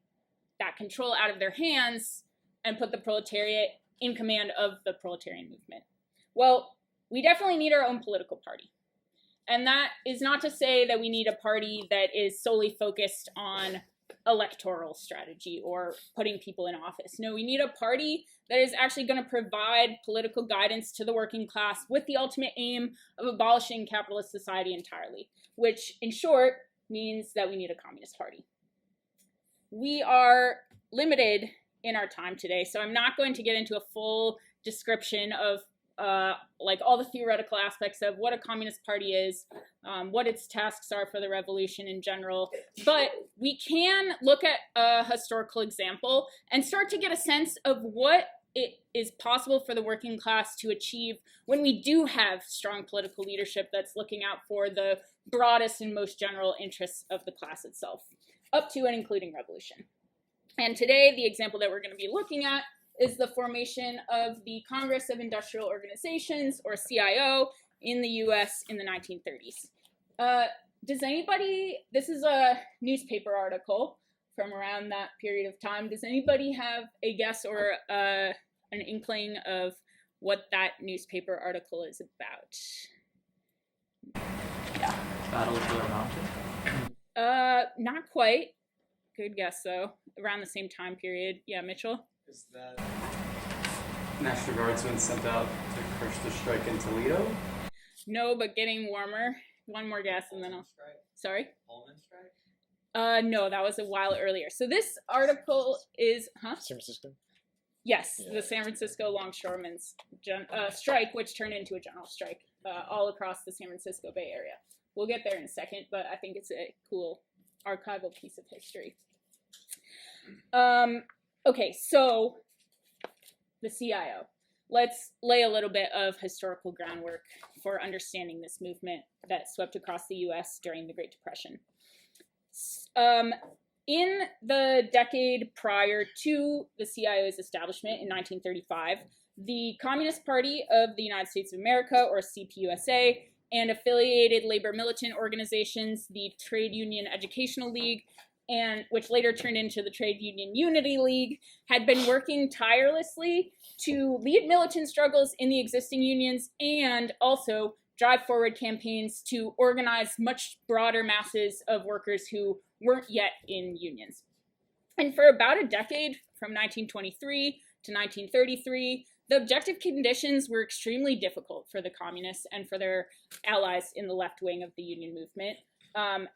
that control out of their hands and put the proletariat in command of the proletarian movement? Well, we definitely need our own political party. And that is not to say that we need a party that is solely focused on electoral strategy or putting people in office. No, we need a party that is actually going to provide political guidance to the working class with the ultimate aim of abolishing capitalist society entirely, which in short means that we need a communist party. We are limited in our time today, so I'm not going to get into a full description of like all the theoretical aspects of what a communist party is, what its tasks are for the revolution in general, but we can look at a historical example and start to get a sense of what it is possible for the working class to achieve when we do have strong political leadership that's looking out for the broadest and most general interests of the class itself, up to and including revolution. And today, the example that we're going to be looking at is the formation of the Congress of Industrial Organizations, or CIO, in the US in the 1930s. Does anybody, this is a newspaper article from around that period of time, does anybody have a guess or an inkling of what that newspaper article is about? Yeah. Battle of Blair Mountain? Not quite. Good guess, though. Around the same time period. Yeah, Mitchell? Is that National Guardsmen sent out to crush the strike in Toledo? No, but getting warmer. One more guess and then I'll... Strike? Sorry? Pullman strike? No, that was a while earlier. So this article is... Huh? San Francisco? Yes, Yeah. the San Francisco longshoremen's strike, which turned into a general strike all across the San Francisco Bay Area. We'll get there in a second, but I think it's a cool archival piece of history. Okay, so the CIO. Let's lay a little bit of historical groundwork for understanding this movement that swept across the US during the Great Depression. In the decade prior to the CIO's establishment in 1935, the Communist Party of the United States of America, or CPUSA, and affiliated labor militant organizations, the Trade Union Educational League, and which later turned into the Trade Union Unity League, had been working tirelessly to lead militant struggles in the existing unions and also drive forward campaigns to organize much broader masses of workers who weren't yet in unions. And for about a decade, from 1923 to 1933, the objective conditions were extremely difficult for the communists and for their allies in the left wing of the union movement.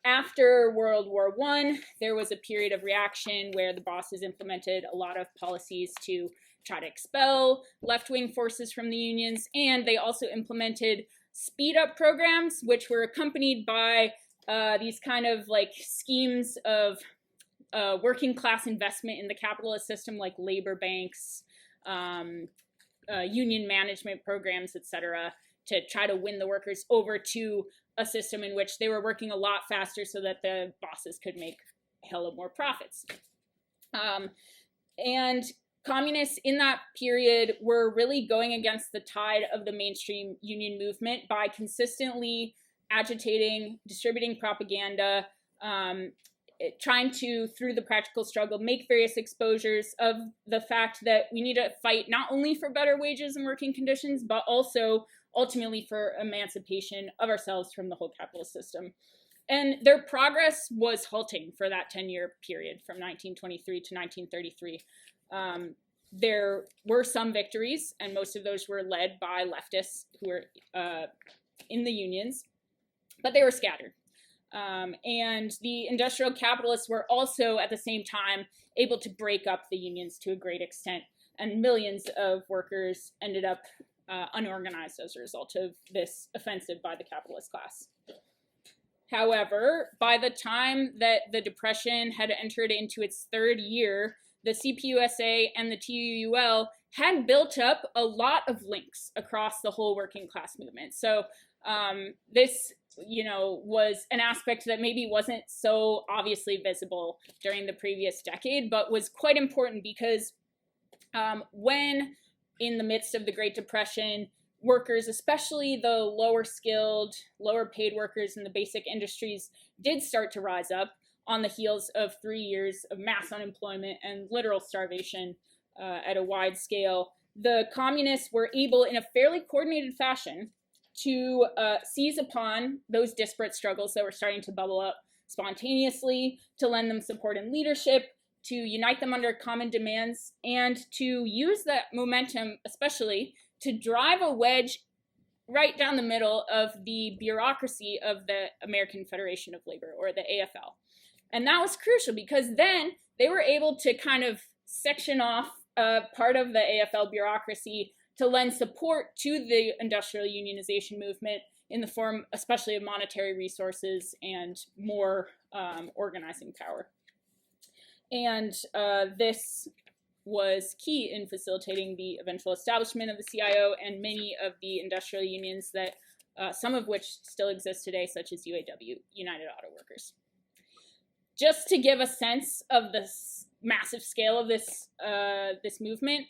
After World War I, there was a period of reaction where the bosses implemented a lot of policies to try to expel left-wing forces from the unions, and they also implemented speed-up programs, which were accompanied by these kind of like schemes of working class investment in the capitalist system, like labor banks, union management programs, etc., to try to win the workers over to a system in which they were working a lot faster so that the bosses could make a hell of more profits. And communists in that period were really going against the tide of the mainstream union movement by consistently agitating, distributing propaganda, trying to, through the practical struggle, make various exposures of the fact that we need to fight not only for better wages and working conditions, but also ultimately for emancipation of ourselves from the whole capitalist system. And their progress was halting for that 10-year period from 1923 to 1933. There were some victories, and most of those were led by leftists who were in the unions, but they were scattered. And the industrial capitalists were also, at the same time, able to break up the unions to a great extent, and millions of workers ended up unorganized as a result of this offensive by the capitalist class. However, by the time that the Depression had entered into its third year, the CPUSA and the TUUL had built up a lot of links across the whole working class movement. So this, was an aspect that maybe wasn't so obviously visible during the previous decade, but was quite important because when in the midst of the Great Depression, workers, especially the lower skilled, lower paid workers in the basic industries, did start to rise up on the heels of 3 years of mass unemployment and literal starvation at a wide scale. The communists were able, in a fairly coordinated fashion, to seize upon those disparate struggles that were starting to bubble up spontaneously, to lend them support and leadership, to unite them under common demands, and to use that momentum, especially, to drive a wedge right down the middle of the bureaucracy of the American Federation of Labor, or the AFL. And that was crucial because then they were able to kind of section off part of the AFL bureaucracy to lend support to the industrial unionization movement in the form especially of monetary resources and more organizing power. And this was key in facilitating the eventual establishment of the CIO and many of the industrial unions that some of which still exist today, such as UAW, United Auto Workers. Just to give a sense of the massive scale of this movement,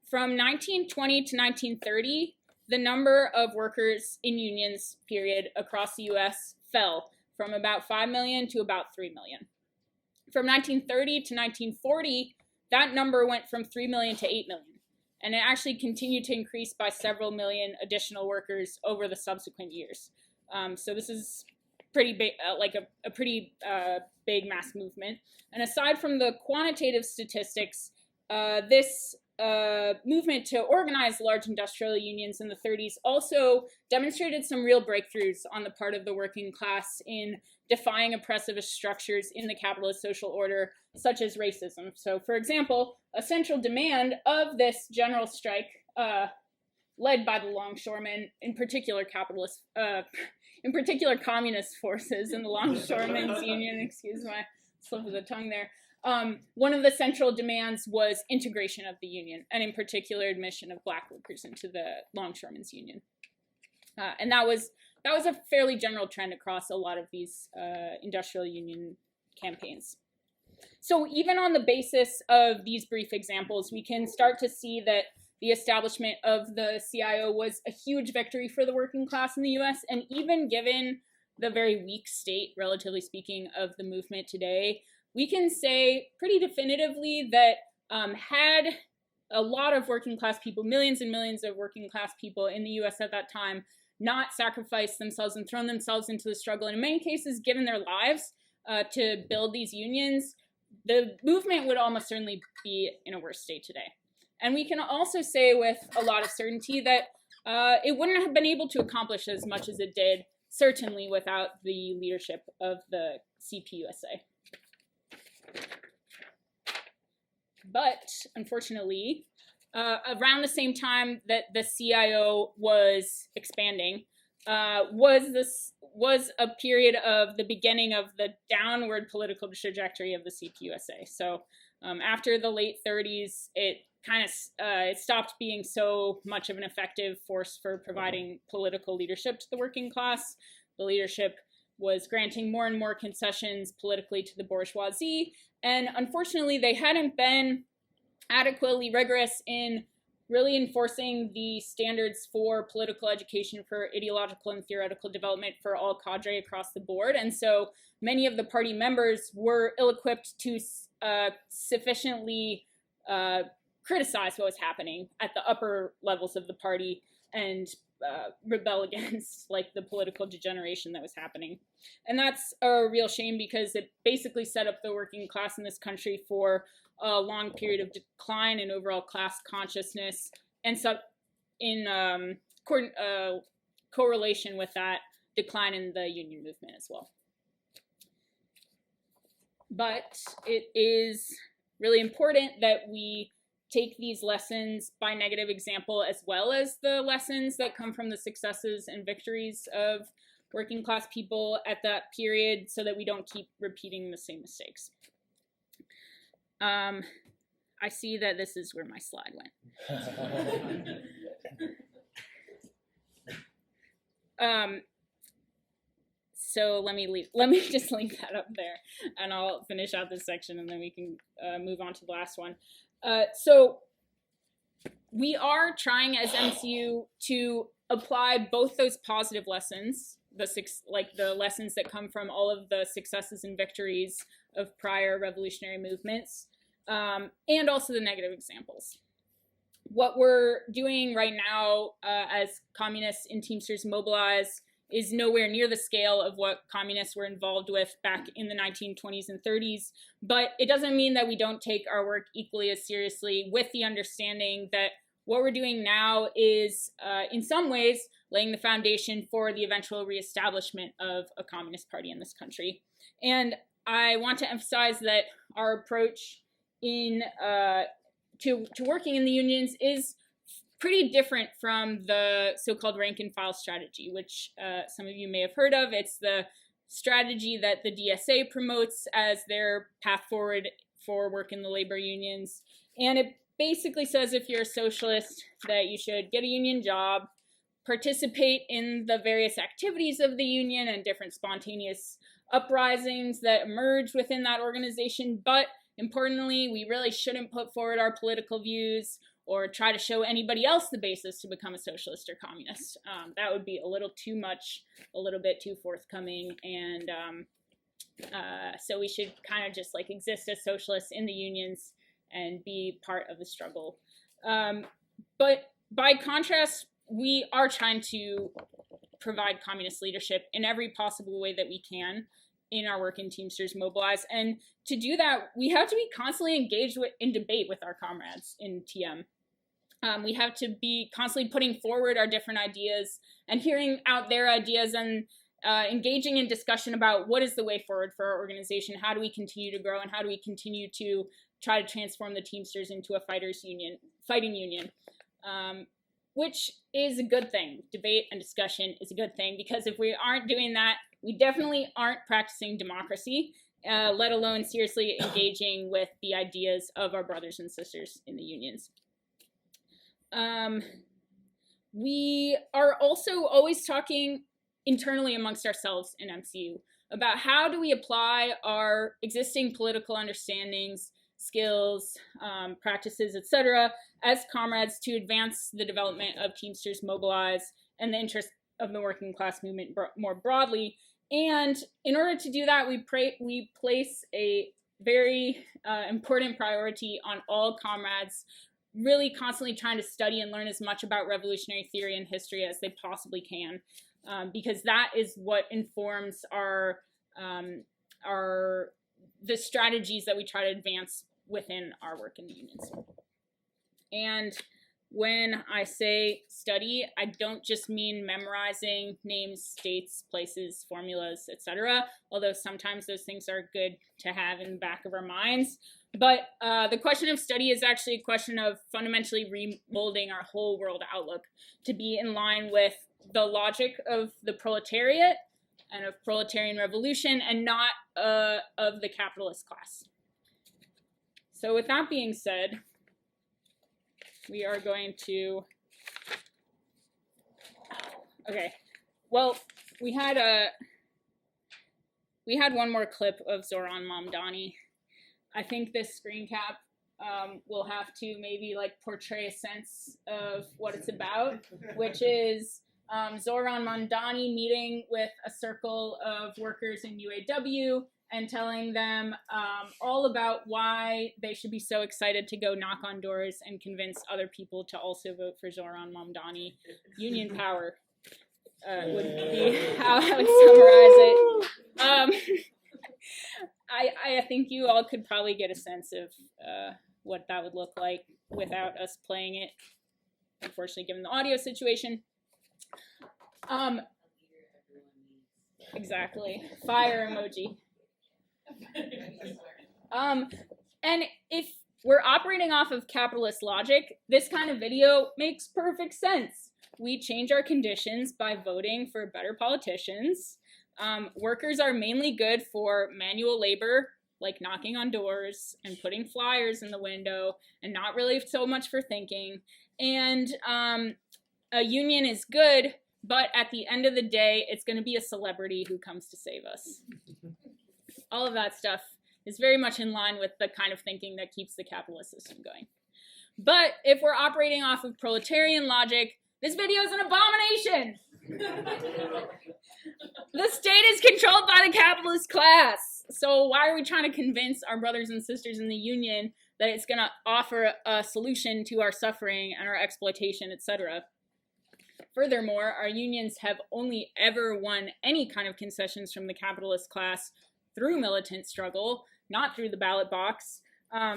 from 1920 to 1930, the number of workers in unions, period, across the U.S. fell from about 5 million to about 3 million. From 1930 to 1940, that number went from 3 million to 8 million. And it actually continued to increase by several million additional workers over the subsequent years. So this is pretty big, a pretty big mass movement. And aside from the quantitative statistics, this movement to organize large industrial unions in the 30s also demonstrated some real breakthroughs on the part of the working class in defying oppressive structures in the capitalist social order, such as racism. So, for example, a central demand of this general strike, led by the longshoremen, in particular communist forces in the longshoremen's union, excuse my slip of the tongue there. One of the central demands was integration of the union, and in particular admission of black workers into the longshoremen's union. And that was a fairly general trend across a lot of these industrial union campaigns. So even on the basis of these brief examples, we can start to see that the establishment of the CIO was a huge victory for the working class in the US, and even given the very weak state, relatively speaking, of the movement today, we can say pretty definitively that had a lot of working class people, millions and millions of working class people in the US at that time, not sacrificed themselves and thrown themselves into the struggle, and in many cases given their lives to build these unions, the movement would almost certainly be in a worse state today. And we can also say with a lot of certainty that it wouldn't have been able to accomplish as much as it did, certainly without the leadership of the CPUSA. But unfortunately, around the same time that the CIO was expanding, was a period of the beginning of the downward political trajectory of the CPUSA. So after the late 30s, it it stopped being so much of an effective force for providing political leadership to the working class. The leadership was granting more and more concessions politically to the bourgeoisie, and unfortunately they hadn't been adequately rigorous in really enforcing the standards for political education for ideological and theoretical development for all cadre across the board. And so many of the party members were ill-equipped to sufficiently criticize what was happening at the upper levels of the party and rebel against like the political degeneration that was happening. And that's a real shame because it basically set up the working class in this country for a long period of decline in overall class consciousness, and so in correlation with that, decline in the union movement as well. But it is really important that we take these lessons by negative example, as well as the lessons that come from the successes and victories of working class people at that period, so that we don't keep repeating the same mistakes. I see that this is where my slide went. So let me just leave that up there, and I'll finish out this section, and then we can move on to the last one. So we are trying as MCU to apply both those positive lessons, the lessons that come from all of the successes and victories of prior revolutionary movements, and also the negative examples. What we're doing right now as communists in Teamsters Mobilize is nowhere near the scale of what communists were involved with back in the 1920s and 30s, but it doesn't mean that we don't take our work equally as seriously, with the understanding that what we're doing now is, in some ways, laying the foundation for the eventual reestablishment of a communist party in this country. And I want to emphasize that our approach to working in the unions is pretty different from the so-called rank and file strategy, which some of you may have heard of. It's the strategy that the DSA promotes as their path forward for work in the labor unions. And it basically says, if you're a socialist, that you should get a union job, participate in the various activities of the union and different spontaneous uprisings that emerge within that organization. But importantly, we really shouldn't put forward our political views or try to show anybody else the basis to become a socialist or communist. That would be a little too much, a little bit too forthcoming, and so we should kind of just like exist as socialists in the unions and be part of the struggle. But by contrast, we are trying to provide communist leadership in every possible way that we can in our work in Teamsters Mobilize. And to do that, we have to be constantly engaged in debate with our comrades in TM. We have to be constantly putting forward our different ideas and hearing out their ideas and engaging in discussion about what is the way forward for our organization, how do we continue to grow, and how do we continue to try to transform the Teamsters into a fighting union, which is a good thing. Debate and discussion is a good thing, because if we aren't doing that, we definitely aren't practicing democracy, let alone seriously engaging with the ideas of our brothers and sisters in the unions. We are also always talking internally amongst ourselves in MCU about how do we apply our existing political understandings, skills, practices, etc., as comrades to advance the development of Teamsters Mobilize and the interest of the working class movement more broadly. And in order to do that, we place a very important priority on all comrades really constantly trying to study and learn as much about revolutionary theory and history as they possibly can, because that is what informs the strategies that we try to advance within our work in the unions. And when I say study, I don't just mean memorizing names, dates, places, formulas, etc., although sometimes those things are good to have in the back of our minds. But the question of study is actually a question of fundamentally remolding our whole world outlook to be in line with the logic of the proletariat and of proletarian revolution, and not of the capitalist class. So with that being said, we are going to, okay, well, we had one more clip of Zohran Mamdani. I think this screen cap will have to maybe like portray a sense of what it's about, which is Zohran Mamdani meeting with a circle of workers in UAW and telling them all about why they should be so excited to go knock on doors and convince other people to also vote for Zohran Mamdani. Union power would be how I would summarize it. I think you all could probably get a sense of what that would look like without us playing it, unfortunately, given the audio situation. Exactly. Fire emoji. And if we're operating off of capitalist logic, this kind of video makes perfect sense. We change our conditions by voting for better politicians. Workers are mainly good for manual labor, like knocking on doors and putting flyers in the window, and not really so much for thinking. And a union is good, but at the end of the day, it's going to be a celebrity who comes to save us. All of that stuff is very much in line with the kind of thinking that keeps the capitalist system going. But if we're operating off of proletarian logic, this video is an abomination. The state is controlled by the capitalist class. So why are we trying to convince our brothers and sisters in the union that it's going to offer a solution to our suffering and our exploitation, etc.? Furthermore, our unions have only ever won any kind of concessions from the capitalist class through militant struggle, not through the ballot box.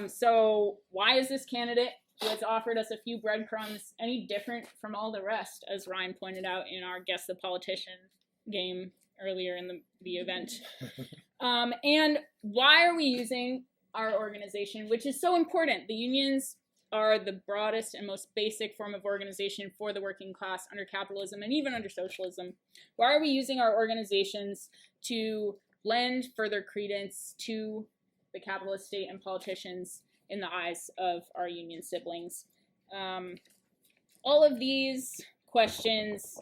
So why is this candidate who has offered us a few breadcrumbs any different from all the rest, as Ryan pointed out in our Guess the Politician game earlier in the event? And why are we using our organization, which is so important? The unions are the broadest and most basic form of organization for the working class under capitalism and even under socialism. Why are we using our organizations to lend further credence to the capitalist state and politicians in the eyes of our union siblings? All of these questions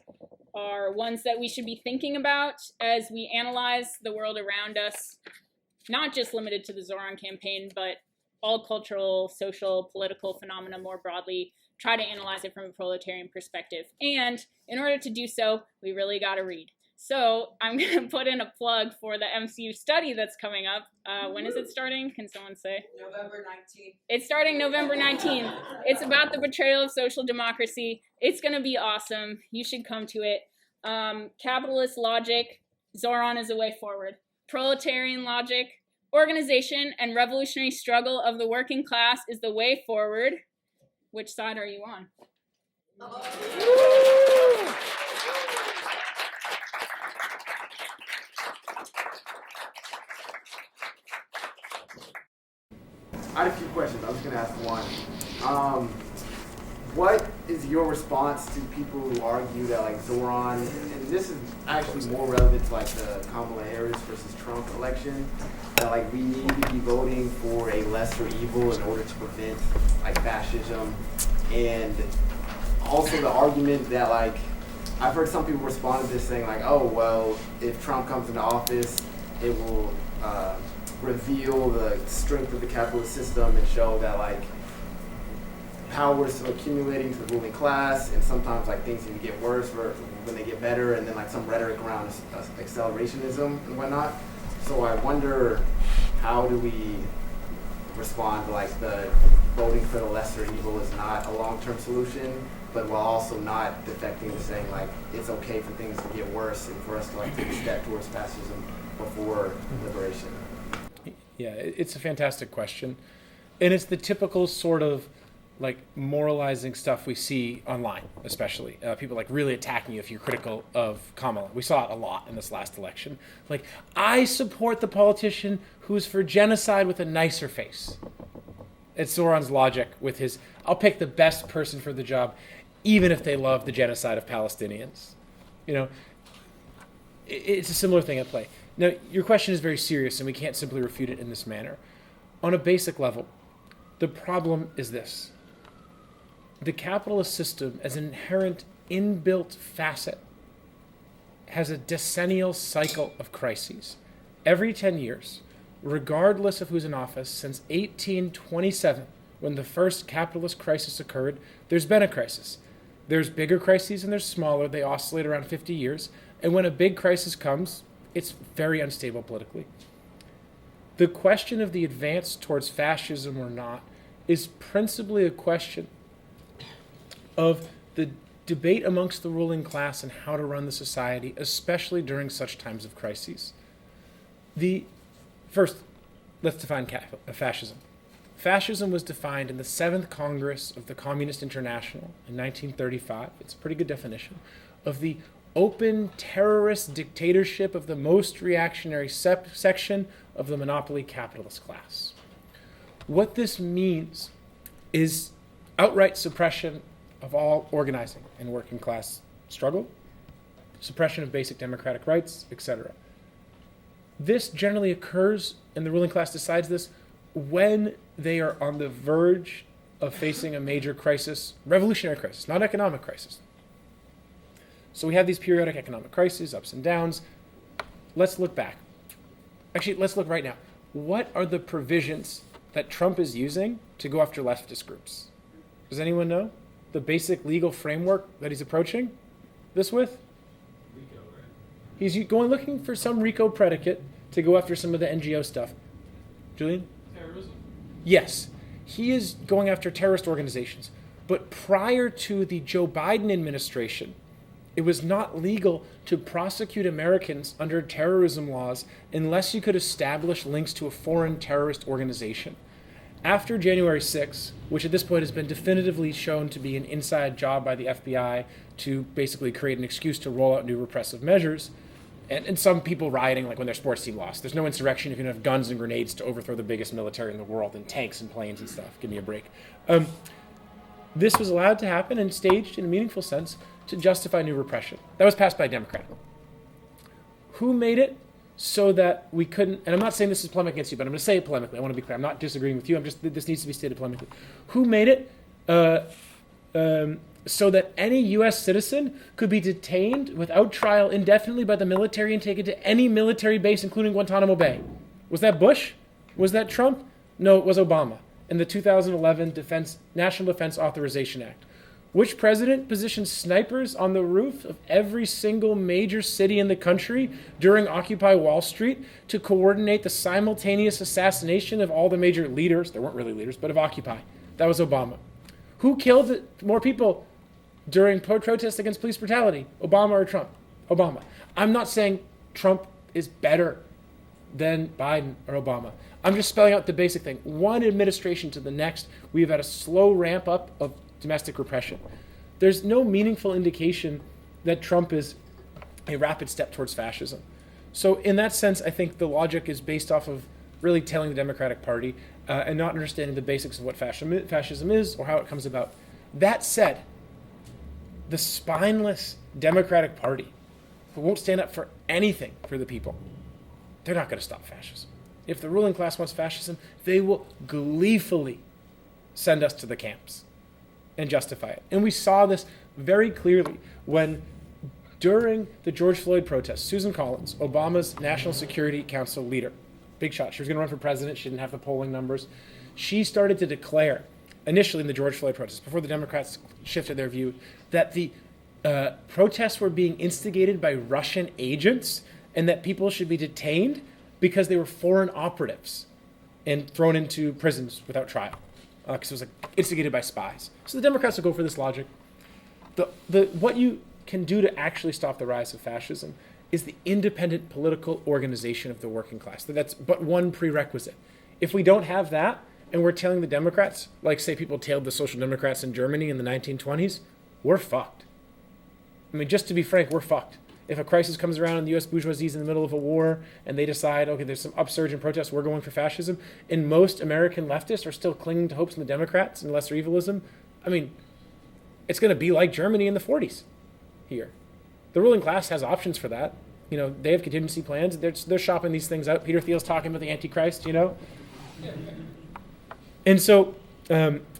are ones that we should be thinking about as we analyze the world around us, not just limited to the Zohran campaign, but all cultural, social, political phenomena more broadly, try to analyze it from a proletarian perspective. And in order to do so, we really got to read. So I'm going to put in a plug for the MCU study that's coming up. When is it starting? Can someone say? November 19th. It's starting November 19th. It's about the betrayal of social democracy. It's going to be awesome. You should come to it. Capitalist logic, Zohran is a way forward. Proletarian logic, organization and revolutionary struggle of the working class is the way forward. Which side are you on? I had a few questions. I was going to ask one. What is your response to people who argue that, like, Zohran, and this is actually more relevant to, like, the Kamala Harris versus Trump election, that, like, we need to be voting for a lesser evil in order to prevent, like, fascism, and also the argument that, like, I've heard some people respond to this saying, like, oh, well, if Trump comes into office, it will reveal the strength of the capitalist system and show that, like, power is accumulating to the ruling class, and sometimes, like, things need to get worse when they get better, and then, like, some rhetoric around accelerationism and whatnot. So I wonder, how do we respond to, like, the voting for the lesser evil is not a long-term solution, but while also not defecting to saying, like, it's okay for things to get worse and for us to, like, take a step towards fascism before liberation? Yeah, it's a fantastic question. And it's the typical sort of, like, moralizing stuff we see online, especially. People, like, really attacking you if you're critical of Kamala. We saw it a lot in this last election. Like, I support the politician who's for genocide with a nicer face. It's Zohran's logic with his, I'll pick the best person for the job, even if they love the genocide of Palestinians. You know, it's a similar thing at play. Now, your question is very serious, and we can't simply refute it in this manner. On a basic level, the problem is this. the capitalist system, as an inherent inbuilt facet, has a decennial cycle of crises. Every 10 years, regardless of who's in office, since 1827, when the first capitalist crisis occurred, there's been a crisis. There's bigger crises and there's smaller. They oscillate around 50 years. And when a big crisis comes, it's very unstable politically. The question of the advance towards fascism or not is principally a question of the debate amongst the ruling class and how to run the society, especially during such times of crises. First, let's define fascism. Fascism was defined in the 7th Congress of the Communist International in 1935. It's a pretty good definition of the open terrorist dictatorship of the most reactionary section of the monopoly capitalist class. What this means is outright suppression of all organizing and working class struggle, suppression of basic democratic rights, etc. This generally occurs, and the ruling class decides this, when they are on the verge of facing a major crisis, revolutionary crisis, not economic crisis. So we have these periodic economic crises, ups and downs. Let's look back. Actually, let's look right now. What are the provisions that Trump is using to go after leftist groups? Does anyone know the basic legal framework that he's approaching this with? RICO, right? He's going looking for some RICO predicate to go after some of the NGO stuff. Julian? Terrorism. Yes, he is going after terrorist organizations. But prior to the Joe Biden administration, it was not legal to prosecute Americans under terrorism laws unless you could establish links to a foreign terrorist organization. After January 6th, which at this point has been definitively shown to be an inside job by the FBI to basically create an excuse to roll out new repressive measures, and some people rioting like when their sports team lost. There's no insurrection if you don't have guns and grenades to overthrow the biggest military in the world and tanks and planes and stuff. Give me a break. This was allowed to happen and staged in a meaningful sense to justify new repression. That was passed by a Democrat. Who made it so that we couldn't, and I'm not saying this is polemic against you, but I'm going to say it polemically. I want to be clear. I'm not disagreeing with you. This needs to be stated polemically. Who made it so that any U.S. citizen could be detained without trial indefinitely by the military and taken to any military base, including Guantanamo Bay? Was that Bush? Was that Trump? No, it was Obama in the 2011 National Defense Authorization Act. Which president positioned snipers on the roof of every single major city in the country during Occupy Wall Street to coordinate the simultaneous assassination of all the major leaders? There weren't really leaders, but of Occupy. That was Obama. Who killed more people during protests against police brutality? Obama or Trump? Obama. I'm not saying Trump is better than Biden or Obama. I'm just spelling out the basic thing. One administration to the next, we've had a slow ramp up of domestic repression. There's no meaningful indication that Trump is a rapid step towards fascism. So in that sense, I think the logic is based off of really telling the Democratic Party and not understanding the basics of what fascism is or how it comes about. That said, the spineless Democratic Party, who won't stand up for anything for the people, they're not going to stop fascism. If the ruling class wants fascism, they will gleefully send us to the camps and justify it. And we saw this very clearly when, during the George Floyd protests, Susan Collins, Obama's National Security Council leader, big shot, she was going to run for president, she didn't have the polling numbers, she started to declare, initially in the George Floyd protests, before the Democrats shifted their view, that the protests were being instigated by Russian agents and that people should be detained because they were foreign operatives and thrown into prisons without trial. Because it was instigated by spies. So the Democrats will go for this logic. What you can do to actually stop the rise of fascism is the independent political organization of the working class. That's but one prerequisite. If we don't have that, and we're tailing the Democrats, like say people tailed the Social Democrats in Germany in the 1920s, we're fucked. I mean, just to be frank, we're fucked. If a crisis comes around and the U.S. bourgeoisie is in the middle of a war and they decide, okay, there's some upsurge in protests, we're going for fascism, and most American leftists are still clinging to hopes in the Democrats and lesser evilism, I mean, it's going to be like Germany in the 40s here. The ruling class has options for that. You know, they have contingency plans. They're shopping these things out. Peter Thiel's talking about the Antichrist, you know. And so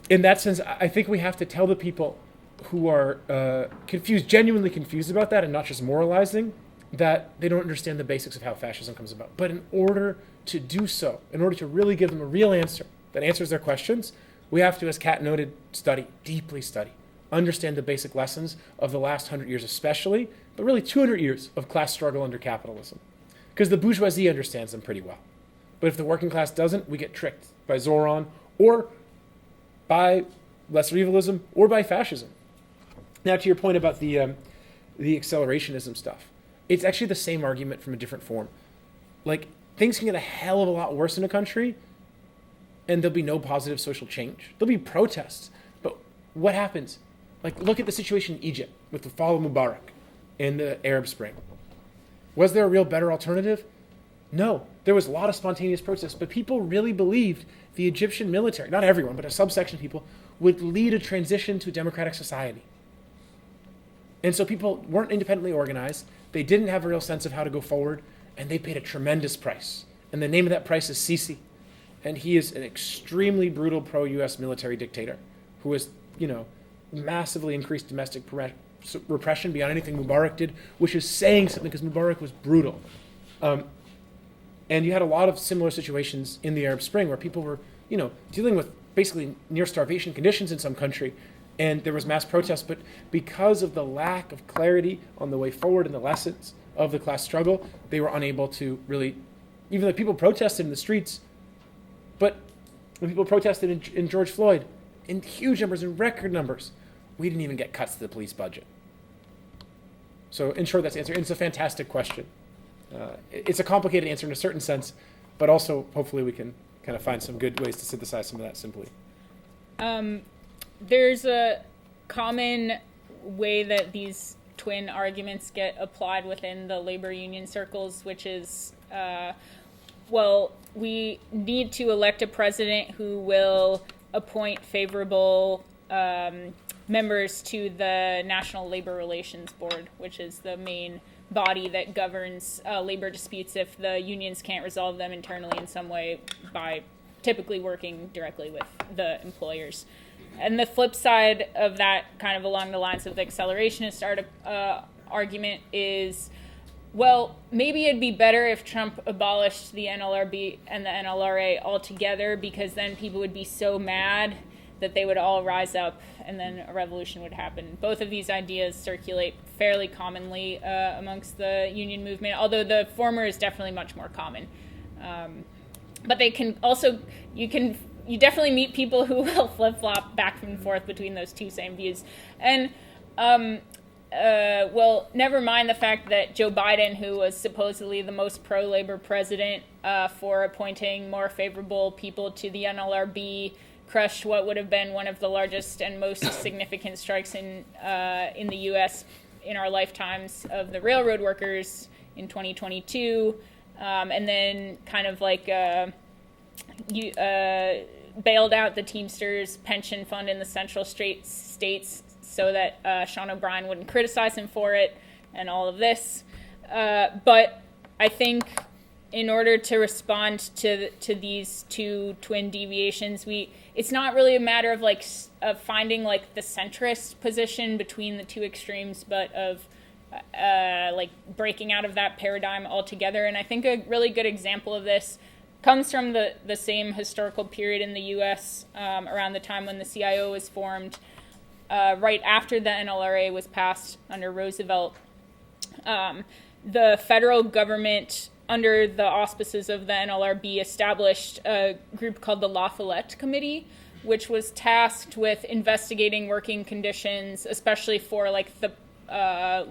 in that sense, I think we have to tell the people who are confused, genuinely confused about that and not just moralizing, that they don't understand the basics of how fascism comes about. But in order to do so, in order to really give them a real answer that answers their questions, we have to, as Kat noted, study, deeply study, understand the basic lessons of the last 100 years especially, but really 200 years of class struggle under capitalism. Because the bourgeoisie understands them pretty well. But if the working class doesn't, we get tricked by Zohran or by lesser evilism or by fascism. Now, to your point about the accelerationism stuff, it's actually the same argument from a different form. Like, things can get a hell of a lot worse in a country, and there'll be no positive social change. There'll be protests, but what happens? Like, look at the situation in Egypt with the fall of Mubarak and the Arab Spring. Was there a real better alternative? No. There was a lot of spontaneous protests, but people really believed the Egyptian military, not everyone, but a subsection of people, would lead a transition to a democratic society. And so people weren't independently organized. They didn't have a real sense of how to go forward, and they paid a tremendous price. And the name of that price is Sisi. And he is an extremely brutal pro-U.S. military dictator who has, massively increased domestic repression beyond anything Mubarak did, which is saying something because Mubarak was brutal. And you had a lot of similar situations in the Arab Spring where people were, dealing with basically near starvation conditions in some country, and there was mass protest. But because of the lack of clarity on the way forward and the lessons of the class struggle, they were unable to really, even though people protested in the streets, but when people protested in George Floyd, in huge numbers, in record numbers, we didn't even get cuts to the police budget. So in short, that's the answer. And it's a fantastic question. It's a complicated answer in a certain sense, but also hopefully we can kind of find some good ways to synthesize some of that simply. There's a common way that these twin arguments get applied within the labor union circles, which is, we need to elect a president who will appoint favorable members to the National Labor Relations Board, which is the main body that governs labor disputes if the unions can't resolve them internally in some way by typically working directly with the employers. And the flip side of that, kind of along the lines of the accelerationist argument, is, well, maybe it'd be better if Trump abolished the NLRB and the NLRA altogether, because then people would be so mad that they would all rise up and then a revolution would happen. Both of these ideas circulate fairly commonly amongst the union movement, although the former is definitely much more common. But they can also, you definitely meet people who will flip-flop back and forth between those two same views. And, never mind the fact that Joe Biden, who was supposedly the most pro-labor president for appointing more favorable people to the NLRB, crushed what would have been one of the largest and most significant strikes in the U.S. in our lifetimes of the railroad workers in 2022, and then kind of like bailed out the Teamsters pension fund in the central states so that Sean O'Brien wouldn't criticize him for it, and all of this. But I think in order to respond to these two twin deviations, it's not really a matter of finding like the centrist position between the two extremes, but of breaking out of that paradigm altogether. And I think a really good example of this comes from the same historical period in the U.S. Around the time when the CIO was formed, right after the NLRA was passed under Roosevelt. The federal government, under the auspices of the NLRB, established a group called the La Follette Committee, which was tasked with investigating working conditions, especially for like the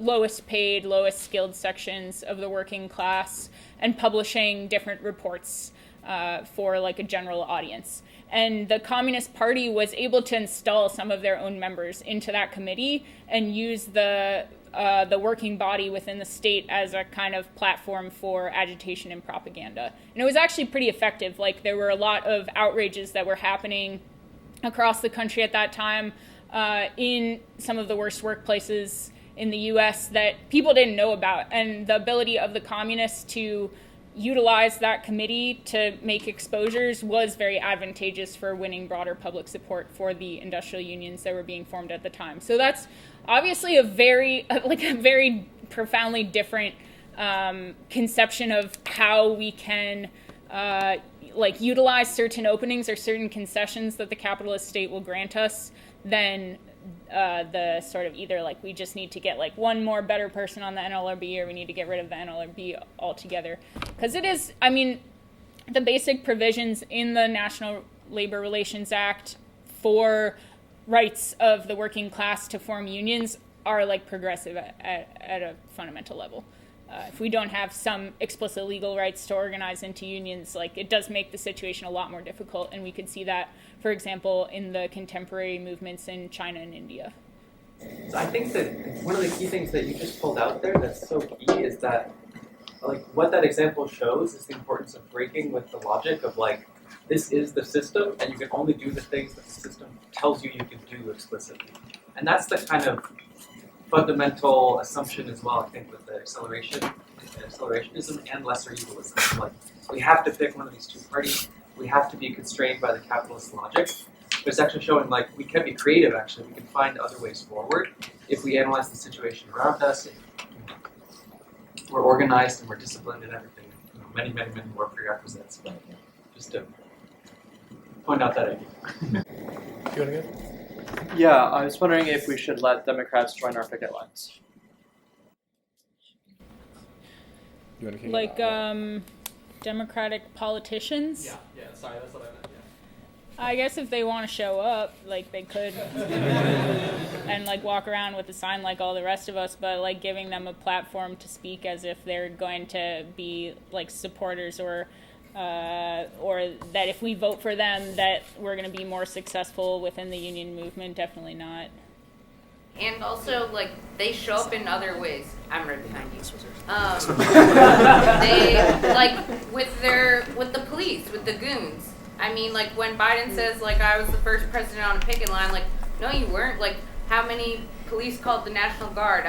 lowest paid, lowest skilled sections of the working class, and publishing different reports for like a general audience. And the Communist Party was able to install some of their own members into that committee and use the working body within the state as a kind of platform for agitation and propaganda. And it was actually pretty effective. Like, there were a lot of outrages that were happening across the country at that time in some of the worst workplaces in the U.S. that people didn't know about. And the ability of the communists to utilize that committee to make exposures was very advantageous for winning broader public support for the industrial unions that were being formed at the time. So that's obviously a very profoundly different conception of how we can utilize certain openings or certain concessions that the capitalist state will grant us than the sort of either we just need to get one more better person on the NLRB or we need to get rid of the NLRB altogether. Because it is, the basic provisions in the National Labor Relations Act for rights of the working class to form unions are progressive at a fundamental level. If we don't have some explicit legal rights to organize into unions, it does make the situation a lot more difficult, and we could see that, for example, in the contemporary movements in China and India. So I think that one of the key things that you just pulled out there that's so key is that, what that example shows is the importance of breaking with the logic of, this is the system, and you can only do the things that the system tells you can do explicitly. And that's the kind of fundamental assumption as well, I think, with the accelerationism and lesser evilism. We have to pick one of these two parties. We have to be constrained by the capitalist logic. But it's actually showing we can be creative. Actually, we can find other ways forward if we analyze the situation around us. If we're organized and we're disciplined and everything. Many more prerequisites. But just to point out that idea. You want to go? Yeah, I was wondering if we should let Democrats join our picket lines. You want to Democratic politicians? Yeah, sorry, that's what I meant, I guess if they want to show up, they could and walk around with a sign like all the rest of us, but giving them a platform to speak as if they're going to be supporters or that if we vote for them that we're going to be more successful within the union movement, definitely not. And also, they show up in other ways. I'm right behind you. They, with the police, with the goons. When Biden says, I was the first president on a picket line, no, you weren't. How many police called the National Guard?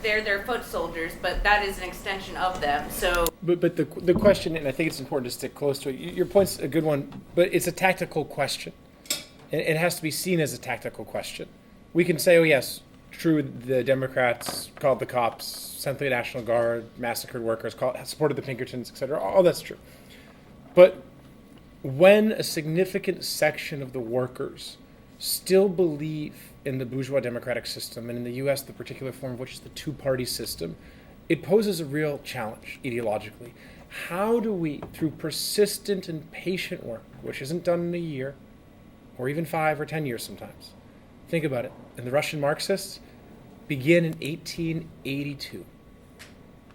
They're their foot soldiers, but that is an extension of them, so... But the question, and I think it's important to stick close to it, your point's a good one, but it's a tactical question. It has to be seen as a tactical question. We can say, oh yes, true, the Democrats called the cops, sent the National Guard, massacred workers, supported the Pinkertons, etc. All that's true. But when a significant section of the workers still believe in the bourgeois democratic system, and in the US, the particular form of which is the two-party system, it poses a real challenge ideologically. How do we, through persistent and patient work, which isn't done in a year, or even 5 or 10 years sometimes, think about it, and the Russian Marxists begin in 1882.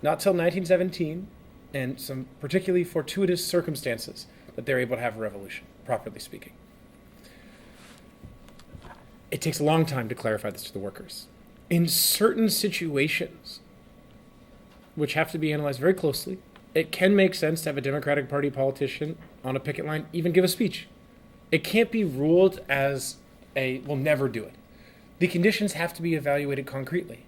Not till 1917, and some particularly fortuitous circumstances, that they're able to have a revolution, properly speaking. It takes a long time to clarify this to the workers. In certain situations, which have to be analyzed very closely, it can make sense to have a Democratic Party politician on a picket line even give a speech. It can't be ruled as we'll never do it. The conditions have to be evaluated concretely.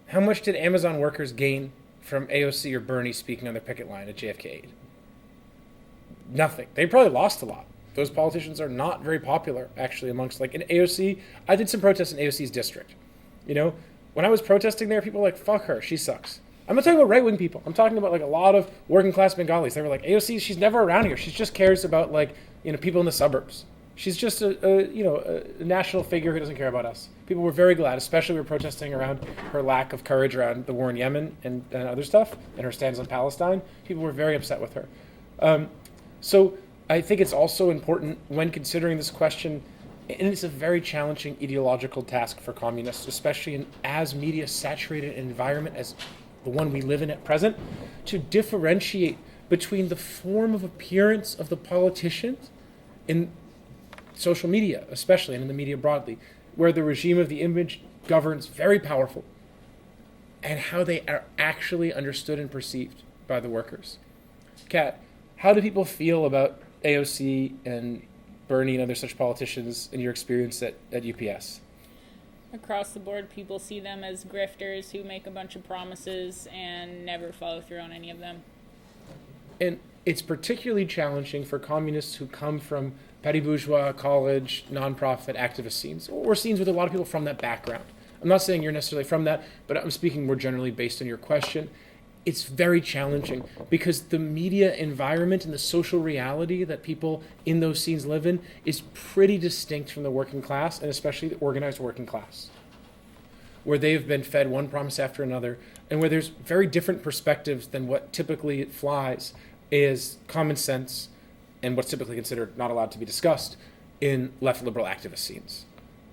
How much did Amazon workers gain from AOC or Bernie speaking on their picket line at JFK 8? Nothing. They probably lost a lot. Those politicians are not very popular, actually, amongst, in AOC. I did some protests in AOC's district. When I was protesting there, people were like, fuck her, she sucks. I'm not talking about right-wing people. I'm talking about, a lot of working-class Bengalis. They were like, AOC, she's never around here. She just cares about, people in the suburbs. She's just a national figure who doesn't care about us. People were very glad, especially we were protesting around her lack of courage around the war in Yemen and other stuff, and her stands on Palestine. People were very upset with her. So I think it's also important when considering this question, and it's a very challenging ideological task for communists, especially in as media-saturated an environment as the one we live in at present, to differentiate between the form of appearance of the politicians in social media, especially, and in the media broadly, where the regime of the image governs very powerful, and how they are actually understood and perceived by the workers. Kat, how do people feel about AOC and Bernie and other such politicians in your experience at UPS? Across the board, people see them as grifters who make a bunch of promises and never follow through on any of them. And it's particularly challenging for communists who come from petty bourgeois, college, nonprofit, activist scenes, or scenes with a lot of people from that background. I'm not saying you're necessarily from that, but I'm speaking more generally based on your question. It's very challenging because the media environment and the social reality that people in those scenes live in is pretty distinct from the working class, and especially the organized working class, where they've been fed one promise after another, and where there's very different perspectives than what typically flies is common sense and what's typically considered not allowed to be discussed in left liberal activist scenes.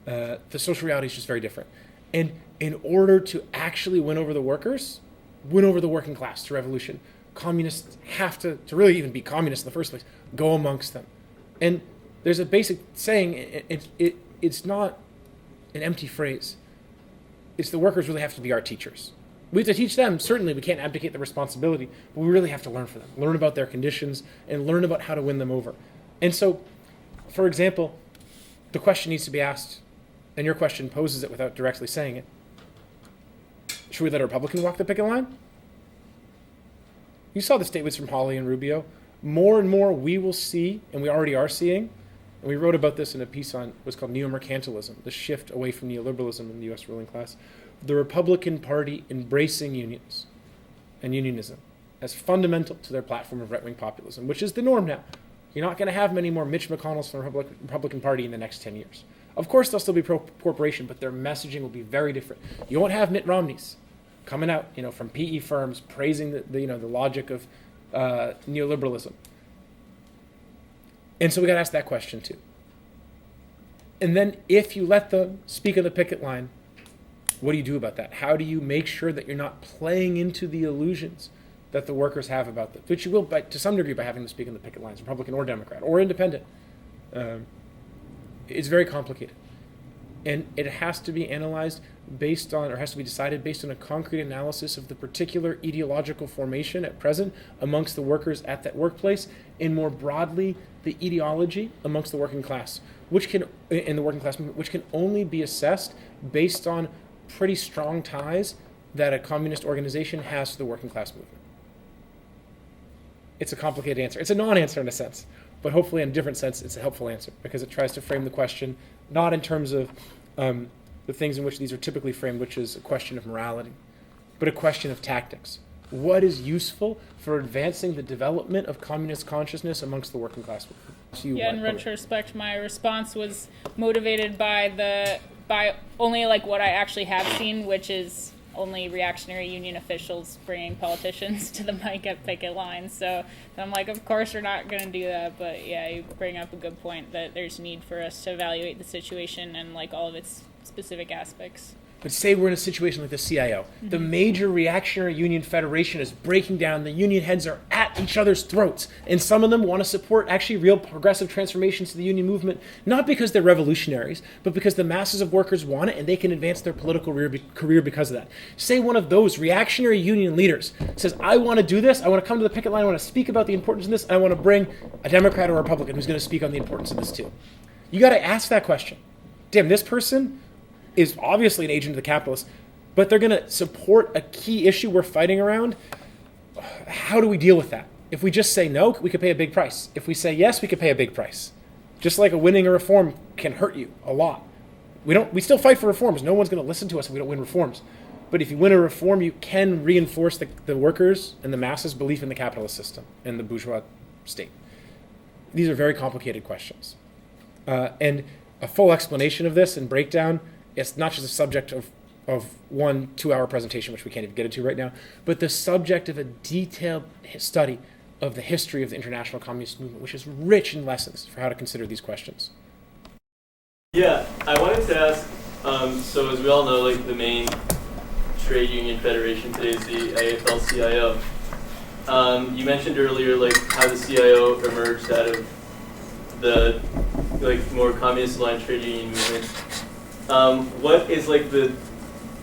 The social reality is just very different. And in order to actually win over the workers, win over the working class to revolution, communists have to really even be communists in the first place, go amongst them. And there's a basic saying, it's not an empty phrase. It's the workers really have to be our teachers. We have to teach them. Certainly we can't abdicate the responsibility, but we really have to learn from them, learn about their conditions, and learn about how to win them over. And so, for example, the question needs to be asked, and your question poses it without directly saying it. Should we let a Republican walk the picket line? You saw the statements from Hawley and Rubio. More and more we will see, and we already are seeing, and we wrote about this in a piece on what's called neo-mercantilism, the shift away from neoliberalism in the U.S. ruling class. The Republican Party embracing unions and unionism as fundamental to their platform of right-wing populism, which is the norm now. You're not going to have many more Mitch McConnells from the Republican Party in the next 10 years. Of course, they'll still be pro-corporation, but their messaging will be very different. You won't have Mitt Romneys coming out, from PE firms praising the logic of neoliberalism. And so we got to ask that question too. And then if you let them speak on the picket line, what do you do about that? How do you make sure that you're not playing into the illusions that the workers have about them, which you will to some degree by having them speak on the picket lines, Republican or Democrat or independent. It's very complicated. And it has to be analyzed has to be decided based on a concrete analysis of the particular ideological formation at present amongst the workers at that workplace, and more broadly, the ideology amongst the working class, in the working class movement, which can only be assessed based on pretty strong ties that a communist organization has to the working class movement. It's a complicated answer. It's a non-answer in a sense, but hopefully in a different sense, it's a helpful answer because it tries to frame the question not in terms of the things in which these are typically framed, which is a question of morality, but a question of tactics. What is useful for advancing the development of communist consciousness amongst the working class movement? In retrospect, my response was motivated by only what I actually have seen, which is only reactionary union officials bringing politicians to the mic at picket lines. So I'm like, of course we're not going to do that. But yeah, you bring up a good point that there's need for us to evaluate the situation and all of its specific aspects. But say we're in a situation like the CIO. Mm-hmm. The major reactionary union federation is breaking down. The union heads are at each other's throats. And some of them want to support actually real progressive transformations to the union movement, not because they're revolutionaries, but because the masses of workers want it and they can advance their political career because of that. Say one of those reactionary union leaders says, I want to do this. I want to come to the picket line. I want to speak about the importance of this. I want to bring a Democrat or a Republican who's going to speak on the importance of this too. You got to ask that question. Damn, this person is obviously an agent of the capitalists, but they're going to support a key issue we're fighting around. How do we deal with that? If we just say no, we could pay a big price. If we say yes, we could pay a big price. Just like winning a reform can hurt you a lot. We still fight for reforms. No one's going to listen to us if we don't win reforms. But if you win a reform, you can reinforce the workers and the masses' belief in the capitalist system and the bourgeois state. These are very complicated questions. And a full explanation of this and breakdown, it's not just a subject of 1 2-hour presentation, which we can't even get into right now, but the subject of a detailed study of the history of the international communist movement, which is rich in lessons for how to consider these questions. Yeah, I wanted to ask, so as we all know, the main trade union federation today is the AFL-CIO. You mentioned earlier, how the CIO emerged out of the, more communist-aligned trade union movement. What is the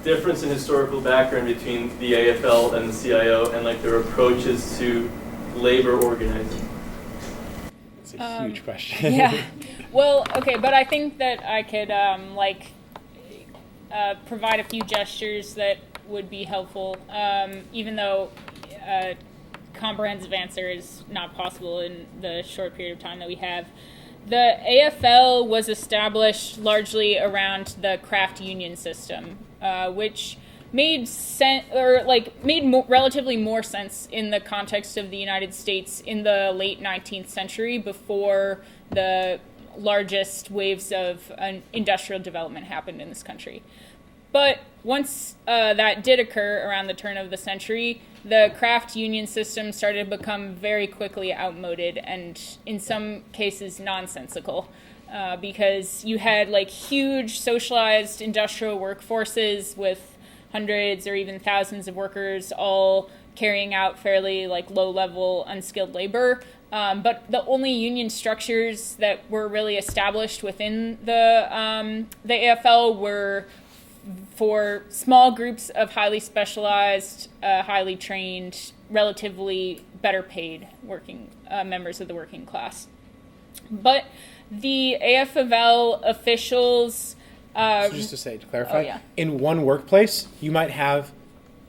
difference in historical background between the AFL and the CIO and their approaches to labor organizing? It's a huge question. Yeah. Well, okay, but I think that I could provide a few gestures that would be helpful, even though comprehensive answer is not possible in the short period of time that we have. The AFL was established largely around the craft union system, which made sense, or like relatively more sense in the context of the United States in the late 19th century, before the largest waves of industrial development happened in this country. But once that did occur around the turn of the century, the craft union system started to become very quickly outmoded and in some cases nonsensical, because you had like huge socialized industrial workforces with hundreds or even thousands of workers all carrying out fairly like low-level unskilled labor. But the only union structures that were really established within the AFL were for small groups of highly specialized, highly trained, relatively better paid working members of the working class. But the AFL officials... So just to clarify, in one workplace, you might have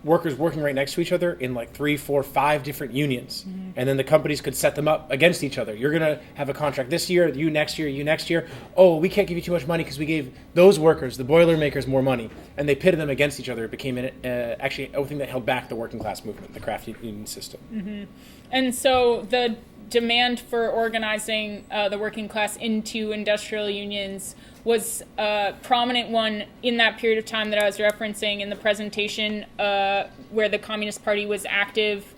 workers working right next to each other in like 3, 4, 5 different unions. Mm-hmm. And then the companies could set them up against each other. You're going to have a contract this year, you next year, you next year. Oh, we can't give you too much money because we gave those workers, the Boilermakers, more money. And they pitted them against each other. It became actually a thing that held back the working class movement, the craft union system. Mm-hmm. And so the demand for organizing the working class into industrial unions was a prominent one in that period of time that I was referencing in the presentation, where the Communist Party was active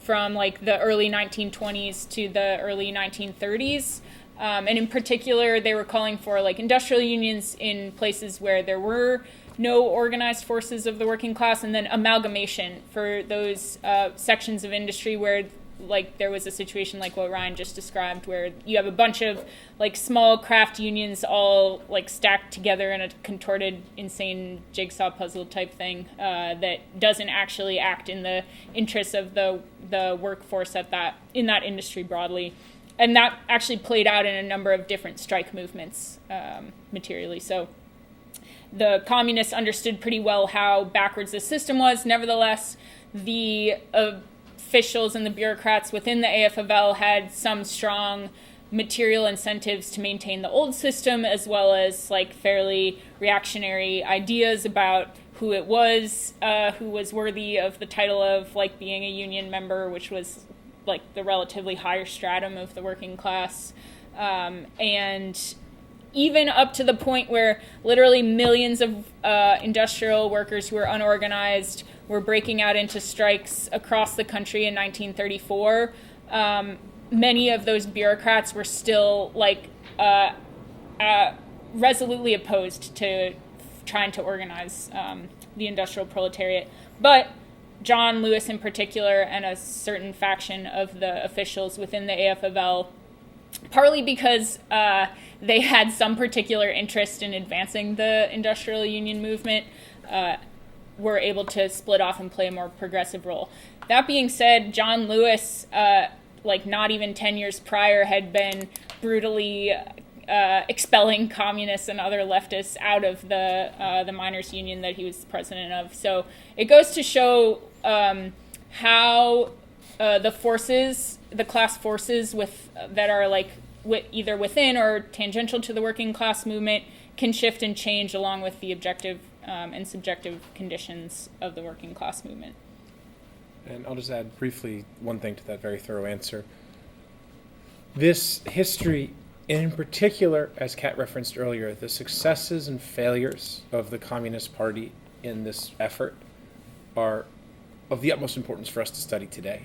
from like the early 1920s to the early 1930s. And in particular, they were calling for like industrial unions in places where there were no organized forces of the working class, and then amalgamation for those sections of industry where like there was a situation like what Ryan just described, where you have a bunch of like small craft unions all like stacked together in a contorted, insane jigsaw puzzle type thing that doesn't actually act in the interests of the workforce in that industry broadly. And that actually played out in a number of different strike movements materially. So the communists understood pretty well how backwards the system was. Nevertheless, the officials and the bureaucrats within the AFL had some strong material incentives to maintain the old system, as well as like fairly reactionary ideas about who it was who was worthy of the title of like being a union member, which was like the relatively higher stratum of the working class, and even up to the point where literally millions of industrial workers who were unorganized were breaking out into strikes across the country in 1934. Many of those bureaucrats were still like resolutely opposed to trying to organize the industrial proletariat. But John Lewis in particular, and a certain faction of the officials within the AFL, partly because they had some particular interest in advancing the industrial union movement, were able to split off and play a more progressive role. That being said, John Lewis, like not even 10 years prior, had been brutally expelling communists and other leftists out of the miners' union that he was president of. So it goes to show how the class forces that are like either within or tangential to the working class movement can shift and change along with the objective and subjective conditions of the working class movement. And I'll just add briefly one thing to that very thorough answer. This history, in particular, as Kat referenced earlier, the successes and failures of the Communist Party in this effort are of the utmost importance for us to study today.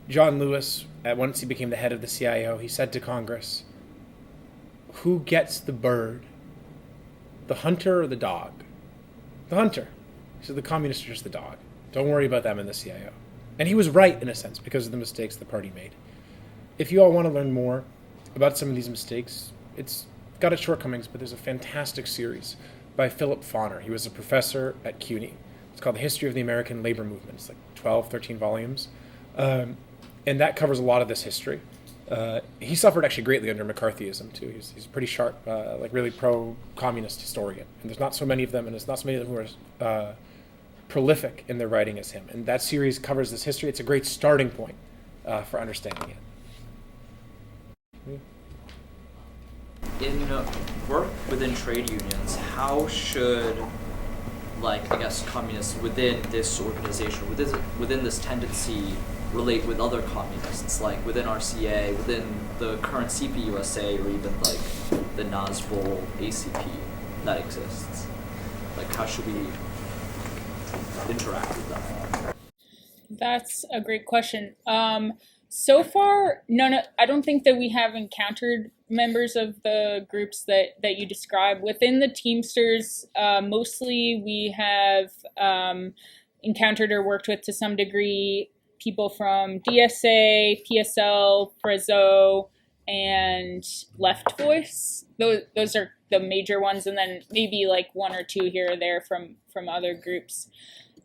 John Lewis, once he became the head of the CIO, he said to Congress, "Who gets the bird, the hunter or the dog?" The hunter. He said, "The communists are just the dog. Don't worry about them in the CIO." And he was right, in a sense, because of the mistakes the party made. If you all want to learn more about some of these mistakes, it's got its shortcomings, but there's a fantastic series by Philip Fauner. He was a professor at CUNY. It's called The History of the American Labor Movement. It's like 12, 13 volumes. And that covers a lot of this history. He suffered actually greatly under McCarthyism, too. He's a pretty sharp, like really pro-communist historian. And there's not so many of them, and there's not so many of them who are prolific in their writing as him. And that series covers this history. It's a great starting point for understanding it. In work within trade unions, how should, like, I guess, communists within this organization, within this tendency, relate with other communists, like within RCA, within the current CPUSA, or even like the Nazbol ACP that exists? Like, how should we interact with them? That's a great question. So far, I don't think that we have encountered members of the groups that you describe. Within the Teamsters, mostly we have encountered or worked with, to some degree, people from DSA, PSL, Prezzo, and Left Voice. Those are the major ones, and then maybe like one or two here or there from other groups.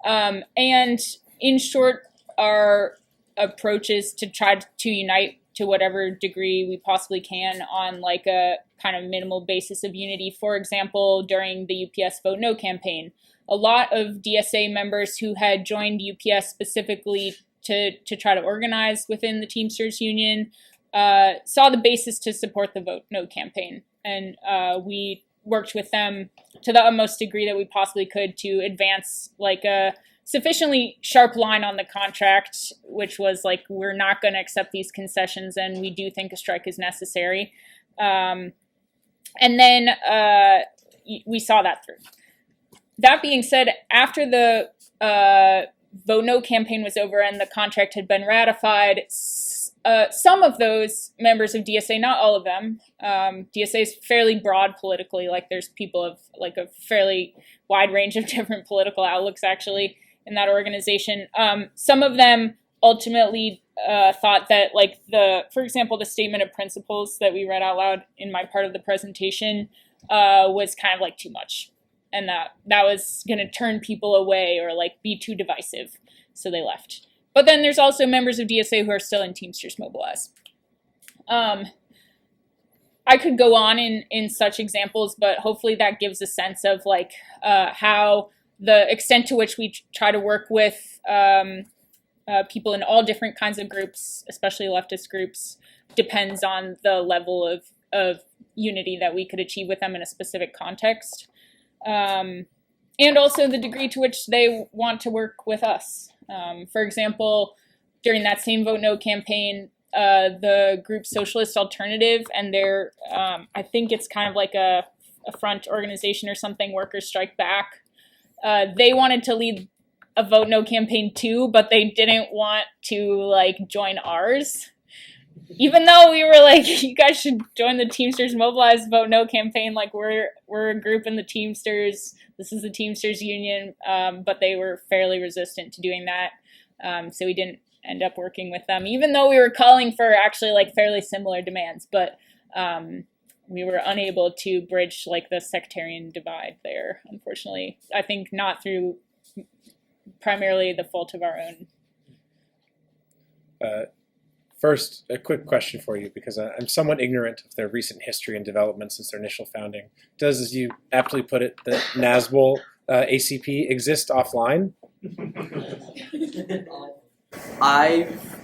And in short, our approach is to try to unite to whatever degree we possibly can on like a kind of minimal basis of unity. For example, during the UPS Vote No campaign, a lot of DSA members who had joined UPS specifically to try to organize within the Teamsters Union saw the basis to support the Vote No campaign. And we worked with them to the utmost degree that we possibly could to advance like a sufficiently sharp line on the contract, which was like, we're not going to accept these concessions and we do think a strike is necessary. And then we saw that through. That being said, after the Vote No campaign was over and the contract had been ratified, some of those members of DSA, not all of them, DSA is fairly broad politically, like there's people of like a fairly wide range of different political outlooks actually in that organization. Some of them ultimately thought that like for example, the statement of principles that we read out loud in my part of the presentation was kind of like too much. And that was going to turn people away or like be too divisive. So they left. But then there's also members of DSA who are still in Teamsters Mobilize. I could go on in such examples, but hopefully that gives a sense of like how the extent to which we try to work with people in all different kinds of groups, especially leftist groups, depends on the level of unity that we could achieve with them in a specific context. And also the degree to which they want to work with us. For example, during that same Vote No campaign, the group Socialist Alternative and their, I think it's kind of like a front organization or something, Workers Strike Back, they wanted to lead a Vote No campaign too, but they didn't want to like join ours. Even though we were like, you guys should join the Teamsters Mobilize Vote No campaign, like we're a group in the Teamsters, this is the Teamsters Union, but they were fairly resistant to doing that, so we didn't end up working with them, even though we were calling for actually like fairly similar demands, but we were unable to bridge like the sectarian divide there, unfortunately. I think not through primarily the fault of our own. First, a quick question for you, because I'm somewhat ignorant of their recent history and development since their initial founding. Does, as you aptly put it, the Nazbol ACP exist offline? I've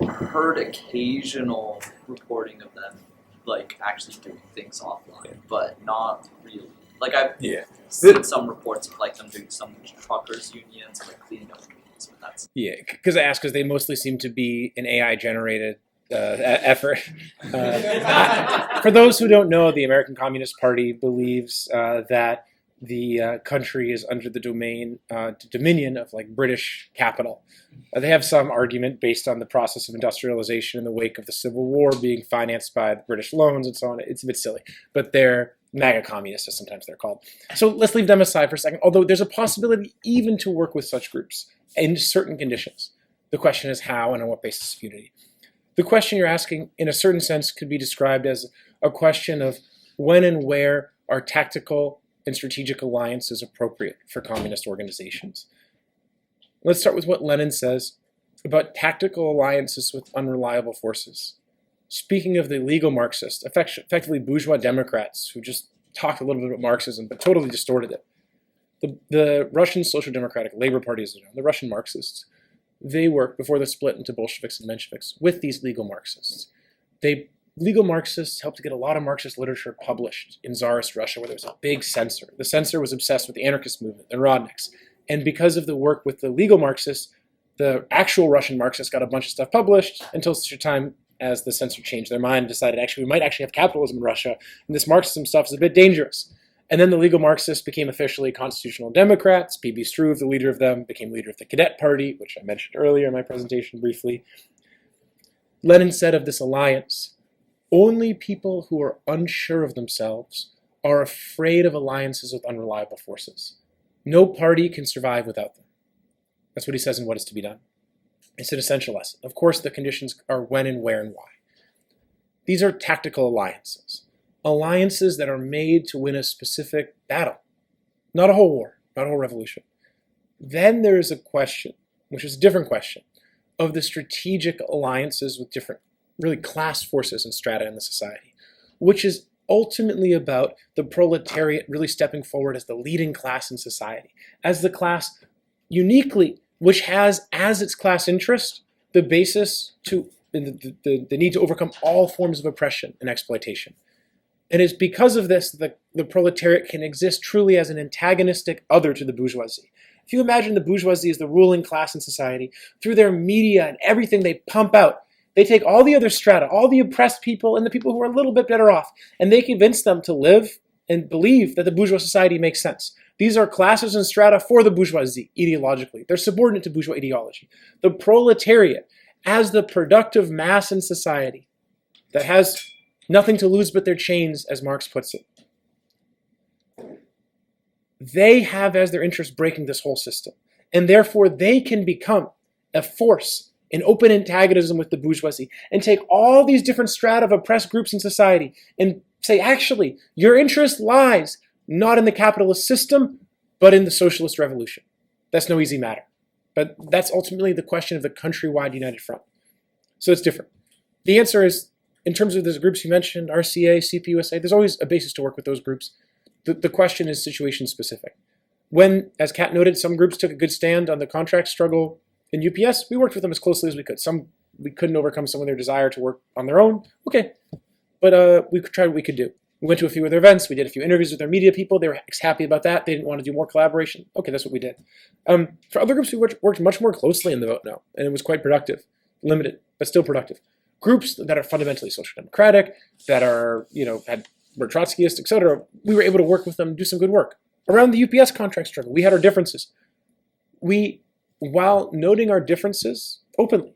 heard occasional reporting of them, like actually doing things offline, but not really. Like I've seen some reports of like them doing some truckers unions and like cleaning up. Yeah, because I asked because they mostly seem to be an AI-generated effort. For those who don't know, the American Communist Party believes that the country is under the dominion of like British capital. They have some argument based on the process of industrialization in the wake of the Civil War being financed by the British loans and so on. It's a bit silly, but they're MAGA communists, as sometimes they're called. So let's leave them aside for a second, although there's a possibility even to work with such groups in certain conditions. The question is how and on what basis of unity. The question you're asking, in a certain sense, could be described as a question of when and where are tactical and strategic alliances appropriate for communist organizations. Let's start with what Lenin says about tactical alliances with unreliable forces. Speaking of the legal Marxists, effectively bourgeois Democrats who just talked a little bit about Marxism but totally distorted it. The Russian Social Democratic Labor Party, as the Russian Marxists, they worked before the split into Bolsheviks and Mensheviks with these legal Marxists. Legal Marxists helped to get a lot of Marxist literature published in Tsarist Russia, where there was a big censor. The censor was obsessed with the anarchist movement, the Rodniks. And because of the work with the legal Marxists, the actual Russian Marxists got a bunch of stuff published until such a time as the censor changed their mind and decided, actually, we might actually have capitalism in Russia, and this Marxism stuff is a bit dangerous. And then the legal Marxists became officially constitutional Democrats. P.B. Struve, the leader of them, became leader of the Cadet Party, which I mentioned earlier in my presentation briefly. Lenin said of this alliance, only people who are unsure of themselves are afraid of alliances with unreliable forces. No party can survive without them. That's what he says in What Is to Be Done. It's an essential lesson. Of course, the conditions are when and where and why. These are tactical alliances. Alliances that are made to win a specific battle. Not a whole war, not a whole revolution. Then there is a question, which is a different question, of the strategic alliances with different, really class forces and strata in the society, which is ultimately about the proletariat really stepping forward as the leading class in society, as the class uniquely, which has as its class interest the basis to the need to overcome all forms of oppression and exploitation. And it's because of this that the proletariat can exist truly as an antagonistic other to the bourgeoisie. If you imagine the bourgeoisie as the ruling class in society, through their media and everything they pump out, they take all the other strata, all the oppressed people and the people who are a little bit better off, and they convince them to live and believe that the bourgeois society makes sense. These are classes and strata for the bourgeoisie, ideologically. They're subordinate to bourgeois ideology. The proletariat, as the productive mass in society that has nothing to lose but their chains, as Marx puts it, they have as their interest breaking this whole system. And therefore, they can become a force in open antagonism with the bourgeoisie and take all these different strata of oppressed groups in society and say, actually, your interest lies not in the capitalist system, but in the socialist revolution. That's no easy matter. But that's ultimately the question of the countrywide united front. So it's different. The answer is, in terms of those groups you mentioned, RCA, CPUSA, there's always a basis to work with those groups. The question is situation specific. When, as Kat noted, some groups took a good stand on the contract struggle in UPS, we worked with them as closely as we could. Some we couldn't overcome some of their desire to work on their own. Okay. But we tried what we could do. We went to a few of their events. We did a few interviews with their media people. They were happy about that. They didn't want to do more collaboration. Okay, that's what we did. For other groups, we worked much more closely in the Vote No, and it was quite productive. Limited, but still productive. Groups that are fundamentally social democratic, that are, were Trotskyist, etc., we were able to work with them and do some good work. Around the UPS contract struggle, we had our differences. We, while noting our differences openly,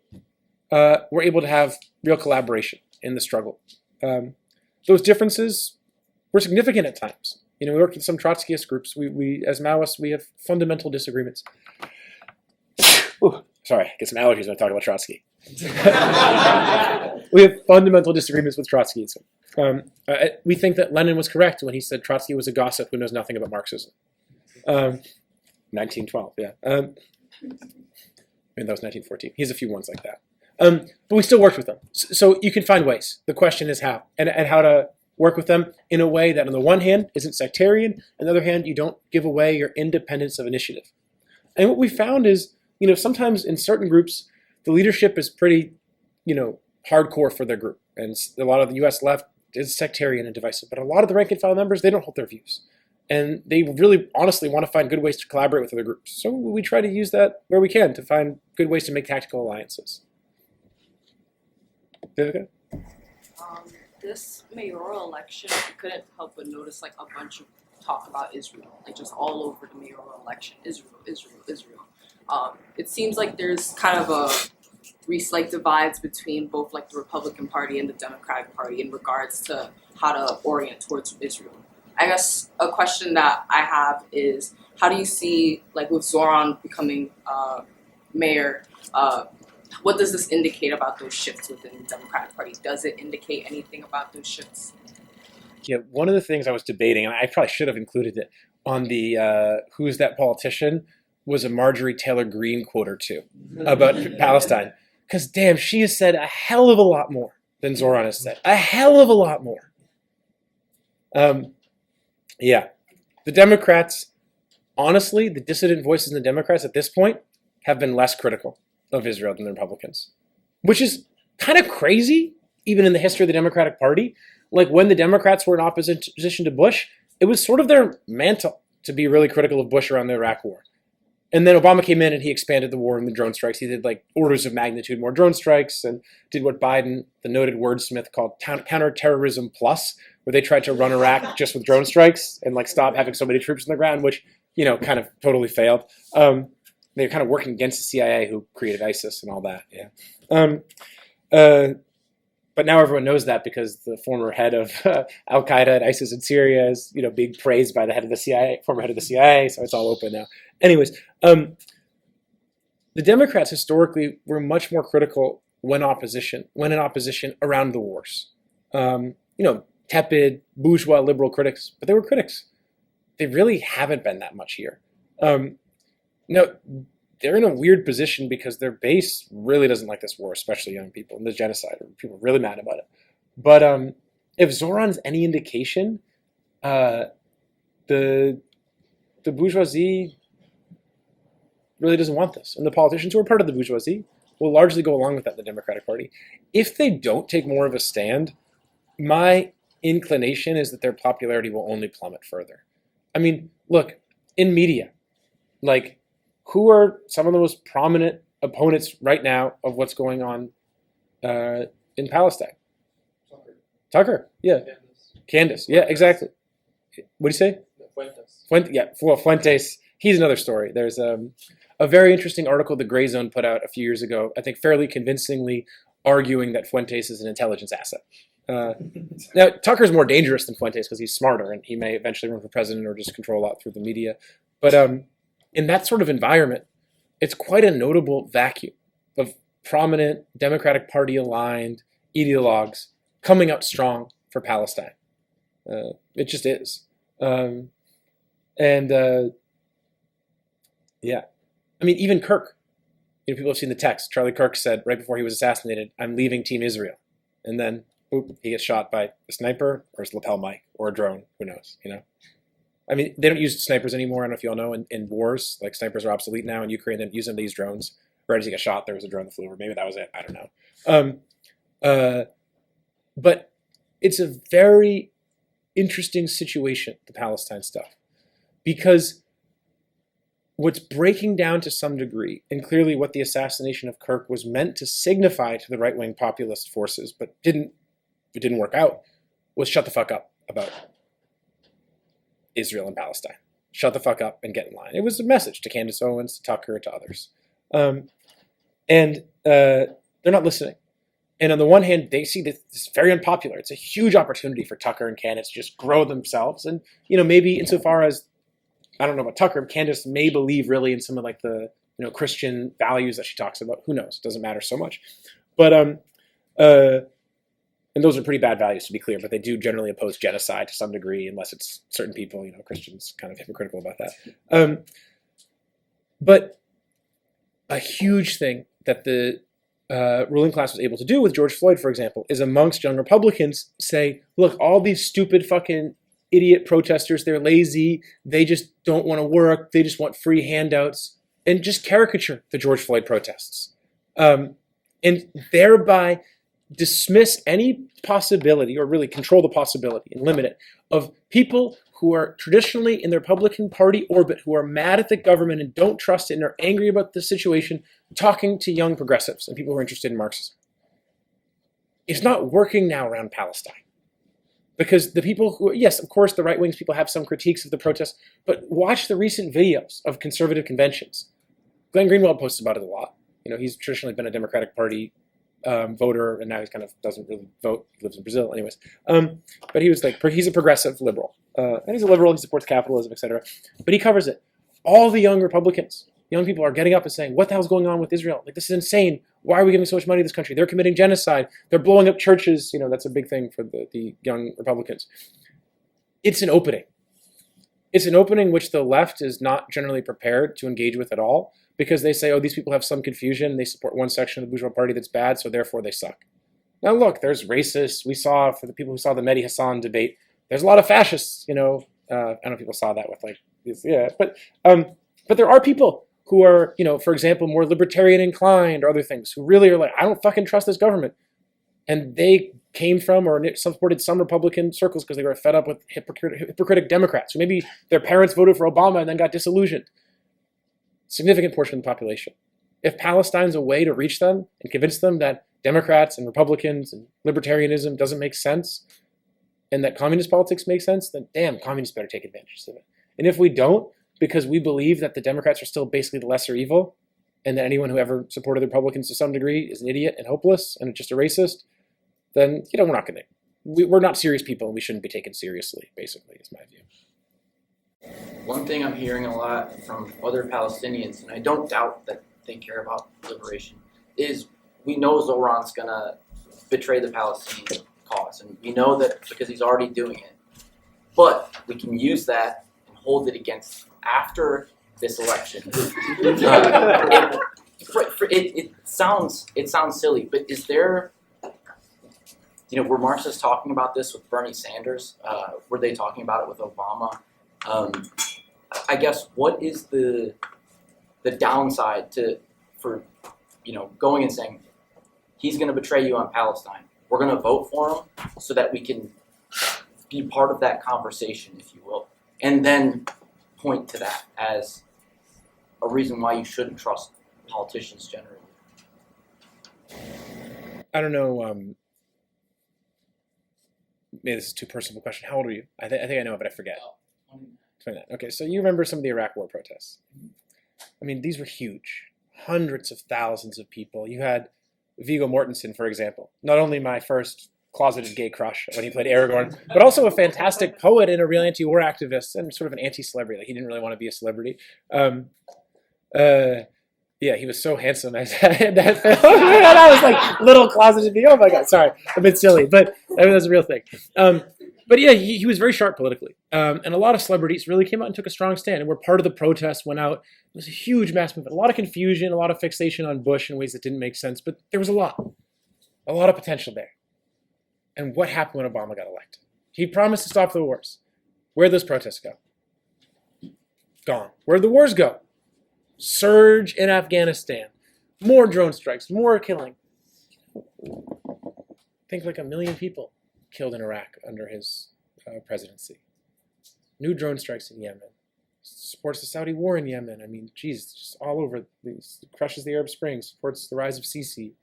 were able to have real collaboration in the struggle. Those differences were significant at times. We worked with some Trotskyist groups. We as Maoists, we have fundamental disagreements. Ooh, sorry, I get some allergies when I talk about Trotsky. We have fundamental disagreements with Trotskyism. We think that Lenin was correct when he said Trotsky was a gossip who knows nothing about Marxism. 1912, yeah. And that was 1914. He has a few ones like that. But we still worked with them. So you can find ways. The question is how. And how to work with them in a way that on the one hand isn't sectarian, on the other hand you don't give away your independence of initiative. And what we found is, sometimes in certain groups, the leadership is pretty, hardcore for their group. And a lot of the US left is sectarian and divisive. But a lot of the rank and file members, they don't hold their views. And they really honestly want to find good ways to collaborate with other groups. So we try to use that where we can to find good ways to make tactical alliances. Okay. This mayoral election, I couldn't help but notice a bunch of talk about Israel, just all over the mayoral election. Israel. It seems like there's kind of a slight divides between both the Republican Party and the Democratic Party in regards to how to orient towards Israel. I guess a question that I have is, how do you see, with Zohran becoming mayor, what does this indicate about those shifts within the Democratic Party? Does it indicate anything about those shifts? Yeah, one of the things I was debating, and I probably should have included it on the Who's That Politician, was a Marjorie Taylor Greene quote or two about Palestine. Because, damn, she has said a hell of a lot more than Zohran has said. A hell of a lot more. Yeah. The Democrats, honestly, the dissident voices in the Democrats at this point have been less critical of Israel than the Republicans, which is kind of crazy, even in the history of the Democratic Party. Like when the Democrats were in opposition to Bush, it was sort of their mantle to be really critical of Bush around the Iraq War. And then Obama came in and he expanded the war and the drone strikes. He did like orders of magnitude more drone strikes and did what Biden, the noted wordsmith, called counterterrorism plus, where they tried to run Iraq just with drone strikes and like stop having so many troops on the ground, which, you know, kind of totally failed. They're kind of working against the CIA who created ISIS and all that. Yeah. But now everyone knows that because the former head of Al Qaeda and ISIS in Syria is, you know, being praised by the head of the CIA, former head of the CIA. So it's all open now. Anyways, the Democrats historically were much more critical when in opposition around the wars. You know, tepid, bourgeois liberal critics, but they were critics. They really haven't been that much here. Now, they're in a weird position because their base really doesn't like this war, especially young people, and the genocide. People are really mad about it. But if Zohran's any indication, the bourgeoisie really doesn't want this. And the politicians who are part of the bourgeoisie will largely go along with that in the Democratic Party. If they don't take more of a stand, my inclination is that their popularity will only plummet further. I mean, look, in media, like, who are some of the most prominent opponents right now of what's going on in Palestine? Tucker, yeah. Candace, yeah, exactly. What do you say? Fuentes. He's another story. There's a very interesting article the Gray Zone put out a few years ago, I think fairly convincingly arguing that Fuentes is an intelligence asset. Now, Tucker's more dangerous than Fuentes because he's smarter and he may eventually run for president or just control a lot through the media. But in that sort of environment, it's quite a notable vacuum of prominent Democratic Party aligned ideologues coming out strong for Palestine. It just is. Yeah. I mean, even Kirk, you know, people have seen the text. Charlie Kirk said right before he was assassinated, "I'm leaving Team Israel." And then, boop, he gets shot by a sniper or his lapel mic or a drone. Who knows, you know? I mean, they don't use snipers anymore. I don't know if you all know, in wars, like snipers are obsolete now in Ukraine. They don't use them, they use drones. Right as he got shot, there was a drone that flew over. Maybe that was it. I don't know. But it's a very interesting situation, the Palestine stuff, because what's breaking down to some degree, and clearly what the assassination of Kirk was meant to signify to the right-wing populist forces, but it didn't work out, was shut the fuck up about Israel and Palestine. Shut the fuck up and get in line. It was a message to Candace Owens, to Tucker, to others. And they're not listening. And on the one hand, they see this is very unpopular. It's a huge opportunity for Tucker and Candace to just grow themselves. And, you know, maybe insofar as, I don't know about Tucker, Candace may believe really in some of like the, you know, Christian values that she talks about. Who knows? It doesn't matter so much. But, and those are pretty bad values, to be clear, but they do generally oppose genocide to some degree, unless it's certain people, you know, Christians kind of hypocritical about that. But a huge thing that the ruling class was able to do with George Floyd, for example, is amongst young Republicans say, look, all these stupid fucking idiot protesters, they're lazy, they just don't want to work, they just want free handouts, and just caricature the George Floyd protests. And thereby dismiss any possibility, or really control the possibility and limit it, of people who are traditionally in the Republican Party orbit, who are mad at the government and don't trust it and are angry about the situation, talking to young progressives and people who are interested in Marxism. It's not working now around Palestine. Because the people who, yes, of course, the right wings people have some critiques of the protests, but watch the recent videos of conservative conventions. Glenn Greenwald posts about it a lot. You know, he's traditionally been a Democratic Party voter, and now he kind of doesn't really vote. He lives in Brazil, anyways. But he was like, he's a progressive liberal. And he's a liberal, he supports capitalism, etc. But he covers it. All the young Republicans, young people are getting up and saying, what the hell's going on with Israel? Like, this is insane. Why are we giving so much money to this country? They're committing genocide. They're blowing up churches. You know, that's a big thing for the young Republicans. It's an opening. It's an opening which the left is not generally prepared to engage with at all, because they say, oh, these people have some confusion. They support one section of the bourgeois party that's bad, so therefore they suck. Now look, there's racists. We saw, for the people who saw the Mehdi Hassan debate, there's a lot of fascists, you know. I don't know if people saw that with like Yeah, but there are people who are, for example, more libertarian inclined or other things, who really are like, I don't fucking trust this government. And they came from or supported some Republican circles because they were fed up with hypocritic Democrats. So maybe their parents voted for Obama and then got disillusioned. Significant portion of the population. If Palestine's a way to reach them and convince them that Democrats and Republicans and libertarianism doesn't make sense and that communist politics makes sense, then damn, communists better take advantage of it. And if we don't, because we believe that the Democrats are still basically the lesser evil and that anyone who ever supported the Republicans to some degree is an idiot and hopeless and just a racist, then, we're not going to. We're not serious people and we shouldn't be taken seriously, basically, is my view. One thing I'm hearing a lot from other Palestinians, and I don't doubt that they care about liberation, is we know Zohran's going to betray the Palestinian cause. And we know that because he's already doing it. But we can use that and hold it against after this election. It sounds silly, but is there, were Marxists talking about this with Bernie Sanders? Were they talking about it with Obama? I guess what is the downside for going and saying he's going to betray you on Palestine? We're going to vote for him so that we can be part of that conversation, if you will, and then point to that as a reason why you shouldn't trust politicians generally. I don't know. Maybe this is too personal a question. How old are you? I think I know, but I forget. 29. Okay, so you remember some of the Iraq War protests. I mean, these were huge. Hundreds of thousands of people. You had Viggo Mortensen, for example. Not only my first closeted gay crush when he played Aragorn, but also a fantastic poet and a real anti-war activist and sort of an anti-celebrity. Like, he didn't really want to be a celebrity. Yeah, he was so handsome as that film. I was like, little closeted me. Oh my God, sorry, a bit silly, but I mean, that's a real thing. But yeah, he was very sharp politically. And a lot of celebrities really came out and took a strong stand and were part of the protest, went out. It was a huge mass movement, a lot of confusion, a lot of fixation on Bush in ways that didn't make sense, but there was a lot of potential there. And what happened when Obama got elected? He promised to stop the wars. Where'd those protests go? Gone. Where'd the wars go? Surge in Afghanistan. More drone strikes, more killing. I think like 1 million people killed in Iraq under his presidency. New drone strikes in Yemen. Supports the Saudi war in Yemen. I mean, geez, just all over. Crushes the Arab Spring. Supports the rise of Sisi.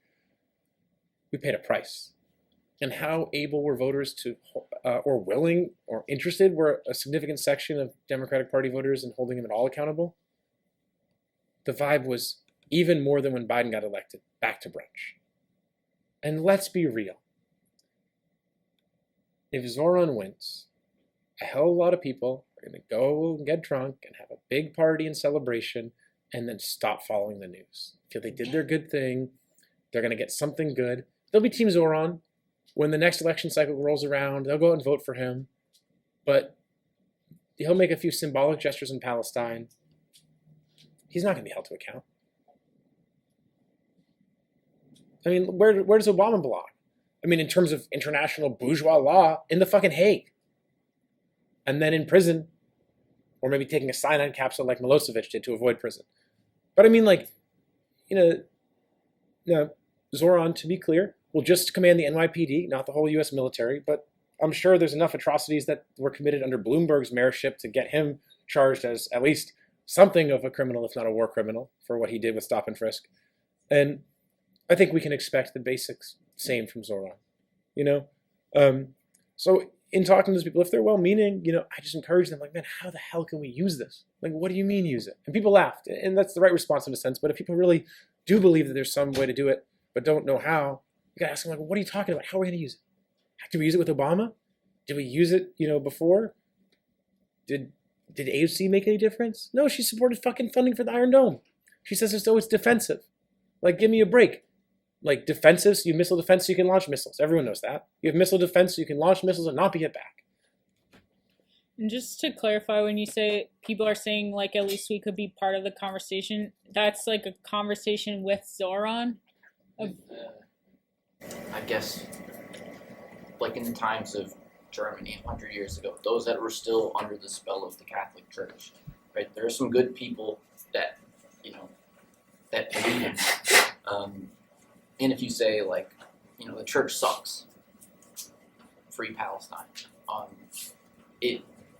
We paid a price. And how able were voters to, or willing, or interested were a significant section of Democratic Party voters in holding him at all accountable? The vibe was even more than when Biden got elected, back to brunch. And let's be real. If Zohran wins, a hell of a lot of people are going to go and get drunk and have a big party and celebration and then stop following the news. Feel they did their good thing. They're going to get something good. They'll be Team Zohran. When the next election cycle rolls around, they'll go out and vote for him. But he'll make a few symbolic gestures in Palestine. He's not going to be held to account. I mean, where does Obama belong? I mean, in terms of international bourgeois law, in the fucking Hague. And then in prison, or maybe taking a cyanide capsule like Milosevic did to avoid prison. But I mean, Zohran, to be clear, will just command the NYPD, not the whole U.S. military, but I'm sure there's enough atrocities that were committed under Bloomberg's mayorship to get him charged as at least something of a criminal, if not a war criminal, for what he did with stop and frisk. And I think we can expect the basics same from Zohran, So in talking to those people, if they're well-meaning, I just encourage them, like, man, how the hell can we use this? Like, what do you mean use it? And people laughed, and that's the right response in a sense, but if people really do believe that there's some way to do it, but don't know how, you gotta ask them, like, what are you talking about? How are we gonna use it? Did we use it with Obama? Did we use it, before? Did AOC make any difference? No, she supported fucking funding for the Iron Dome. She says as though it's defensive. Like, give me a break. Like, defensive, so you have missile defense so you can launch missiles. Everyone knows that. You have missile defense so you can launch missiles and not be hit back. And just to clarify, when you say people are saying, like, at least we could be part of the conversation, that's like a conversation with Zohran? I guess, like in the times of Germany 100 years ago, those that were still under the spell of the Catholic Church, right? There are some good people that, that believe. And if you say, like, the church sucks, free Palestine,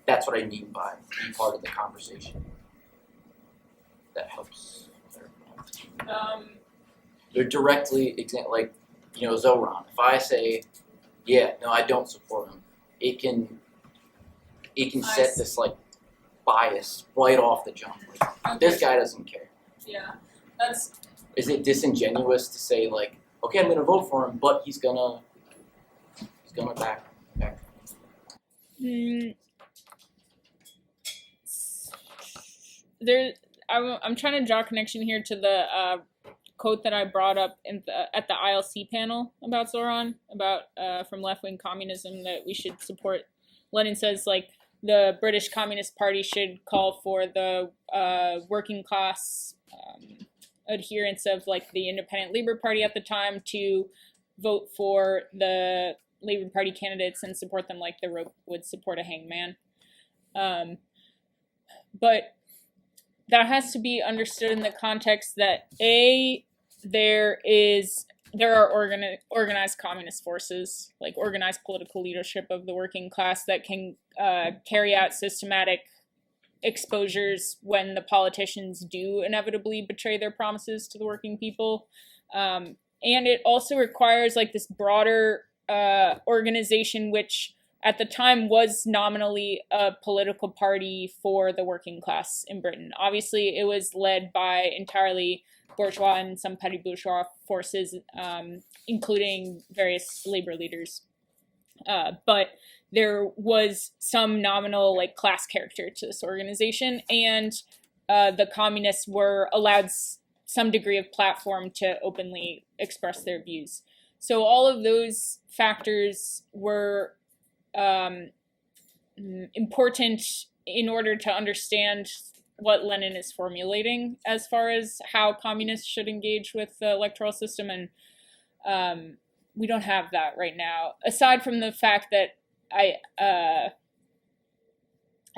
that's what I mean by be part of the conversation. That helps. They're directly, like, Zohran. If I say, yeah, no, I don't support him, it can set this, like, bias right off the jump. Like, this guy doesn't care. Yeah, Is it disingenuous to say, like, okay, I'm gonna vote for him, but he's gonna back? I'm trying to draw a connection here to the quote that I brought up at the ILC panel about Zohran, from left-wing communism, that we should support. Lenin says, like, the British Communist Party should call for the working class adherents of, like, the Independent Labour Party at the time to vote for the Labour Party candidates and support them like the rope would support a hangman. But that has to be understood in the context that there are organized communist forces, like organized political leadership of the working class, that can carry out systematic exposures when the politicians do inevitably betray their promises to the working people. And it also requires, like, this broader organization, which at the time was nominally a political party for the working class in Britain. Obviously, it was led by entirely bourgeois and some petty bourgeois forces, including various labor leaders. But there was some nominal, like, class character to this organization, and the communists were allowed some degree of platform to openly express their views. So all of those factors were important in order to understand what Lenin is formulating as far as how communists should engage with the electoral system, and we don't have that right now. Aside from the fact that I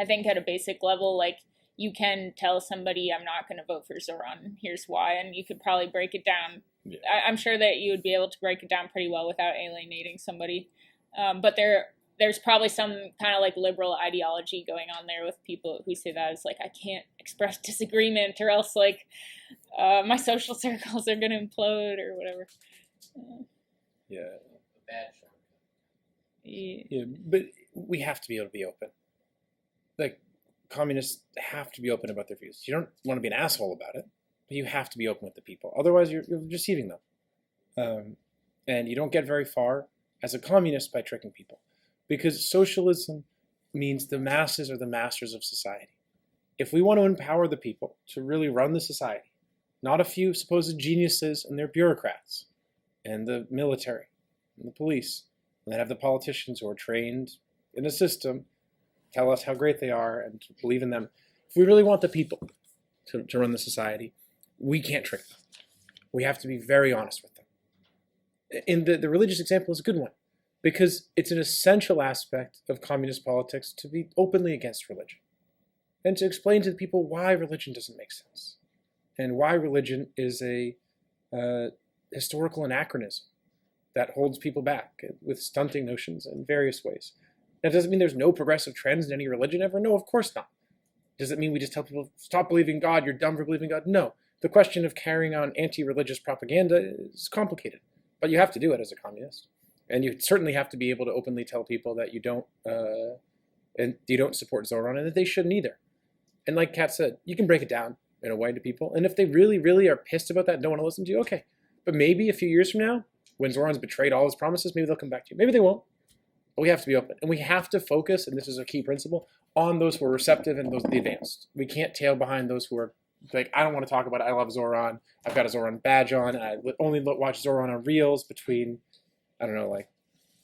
think at a basic level, like, you can tell somebody, I'm not going to vote for Zohran, here's why, and you could probably break it down. Yeah. I'm sure that you would be able to break it down pretty well without alienating somebody. But there's probably some kind of, like, liberal ideology going on there with people who say that. It's like, I can't express disagreement or else, like, my social circles are going to implode or whatever. Yeah, but we have to be able to be open. Like, communists have to be open about their views. You don't want to be an asshole about it, but you have to be open with the people. Otherwise, you're deceiving them. And you don't get very far as a communist by tricking people. Because socialism means the masses are the masters of society. If we want to empower the people to really run the society, not a few supposed geniuses and their bureaucrats, and the military, and the police, and then have the politicians who are trained in a system tell us how great they are and to believe in them. If we really want the people to run the society, we can't trick them. We have to be very honest with them. And the religious example is a good one, because it's an essential aspect of communist politics to be openly against religion and to explain to the people why religion doesn't make sense and why religion is a historical anachronism that holds people back with stunting notions in various ways. That doesn't mean there's no progressive trends in any religion ever. No, of course not. Does it mean we just tell people, stop believing God, you're dumb for believing God? No. The question of carrying on anti-religious propaganda is complicated, but you have to do it as a communist. And you certainly have to be able to openly tell people that you don't support Zohran and that they shouldn't either. And like Kat said, you can break it down in a way to people. And if they really, really are pissed about that and don't want to listen to you, okay. But maybe a few years from now, when Zohran's betrayed all his promises, maybe they'll come back to you. Maybe they won't. But we have to be open. And we have to focus, and this is a key principle, on those who are receptive and those the advanced. We can't tail behind those who are like, I don't want to talk about it. I love Zohran. I've got a Zohran badge on. I only watch Zohran on Reels between, I don't know, like,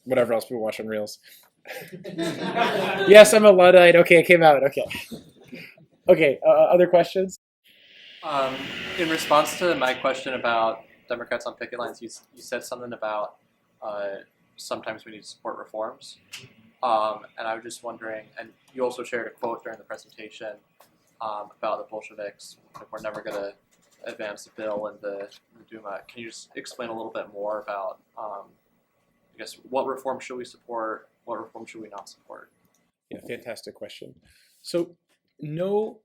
whatever else people watch on Reels. Yes, I'm a Luddite. Okay, it came out. Okay. Okay, other questions? In response to my question about Democrats on picket lines, you said something about sometimes we need to support reforms. And I was just wondering, and you also shared a quote during the presentation about the Bolsheviks. Like, we're never going to advance the bill in the Duma. Can you just explain a little bit more about, I guess, what reform should we support? What reform should we not support? Yeah, fantastic question. So no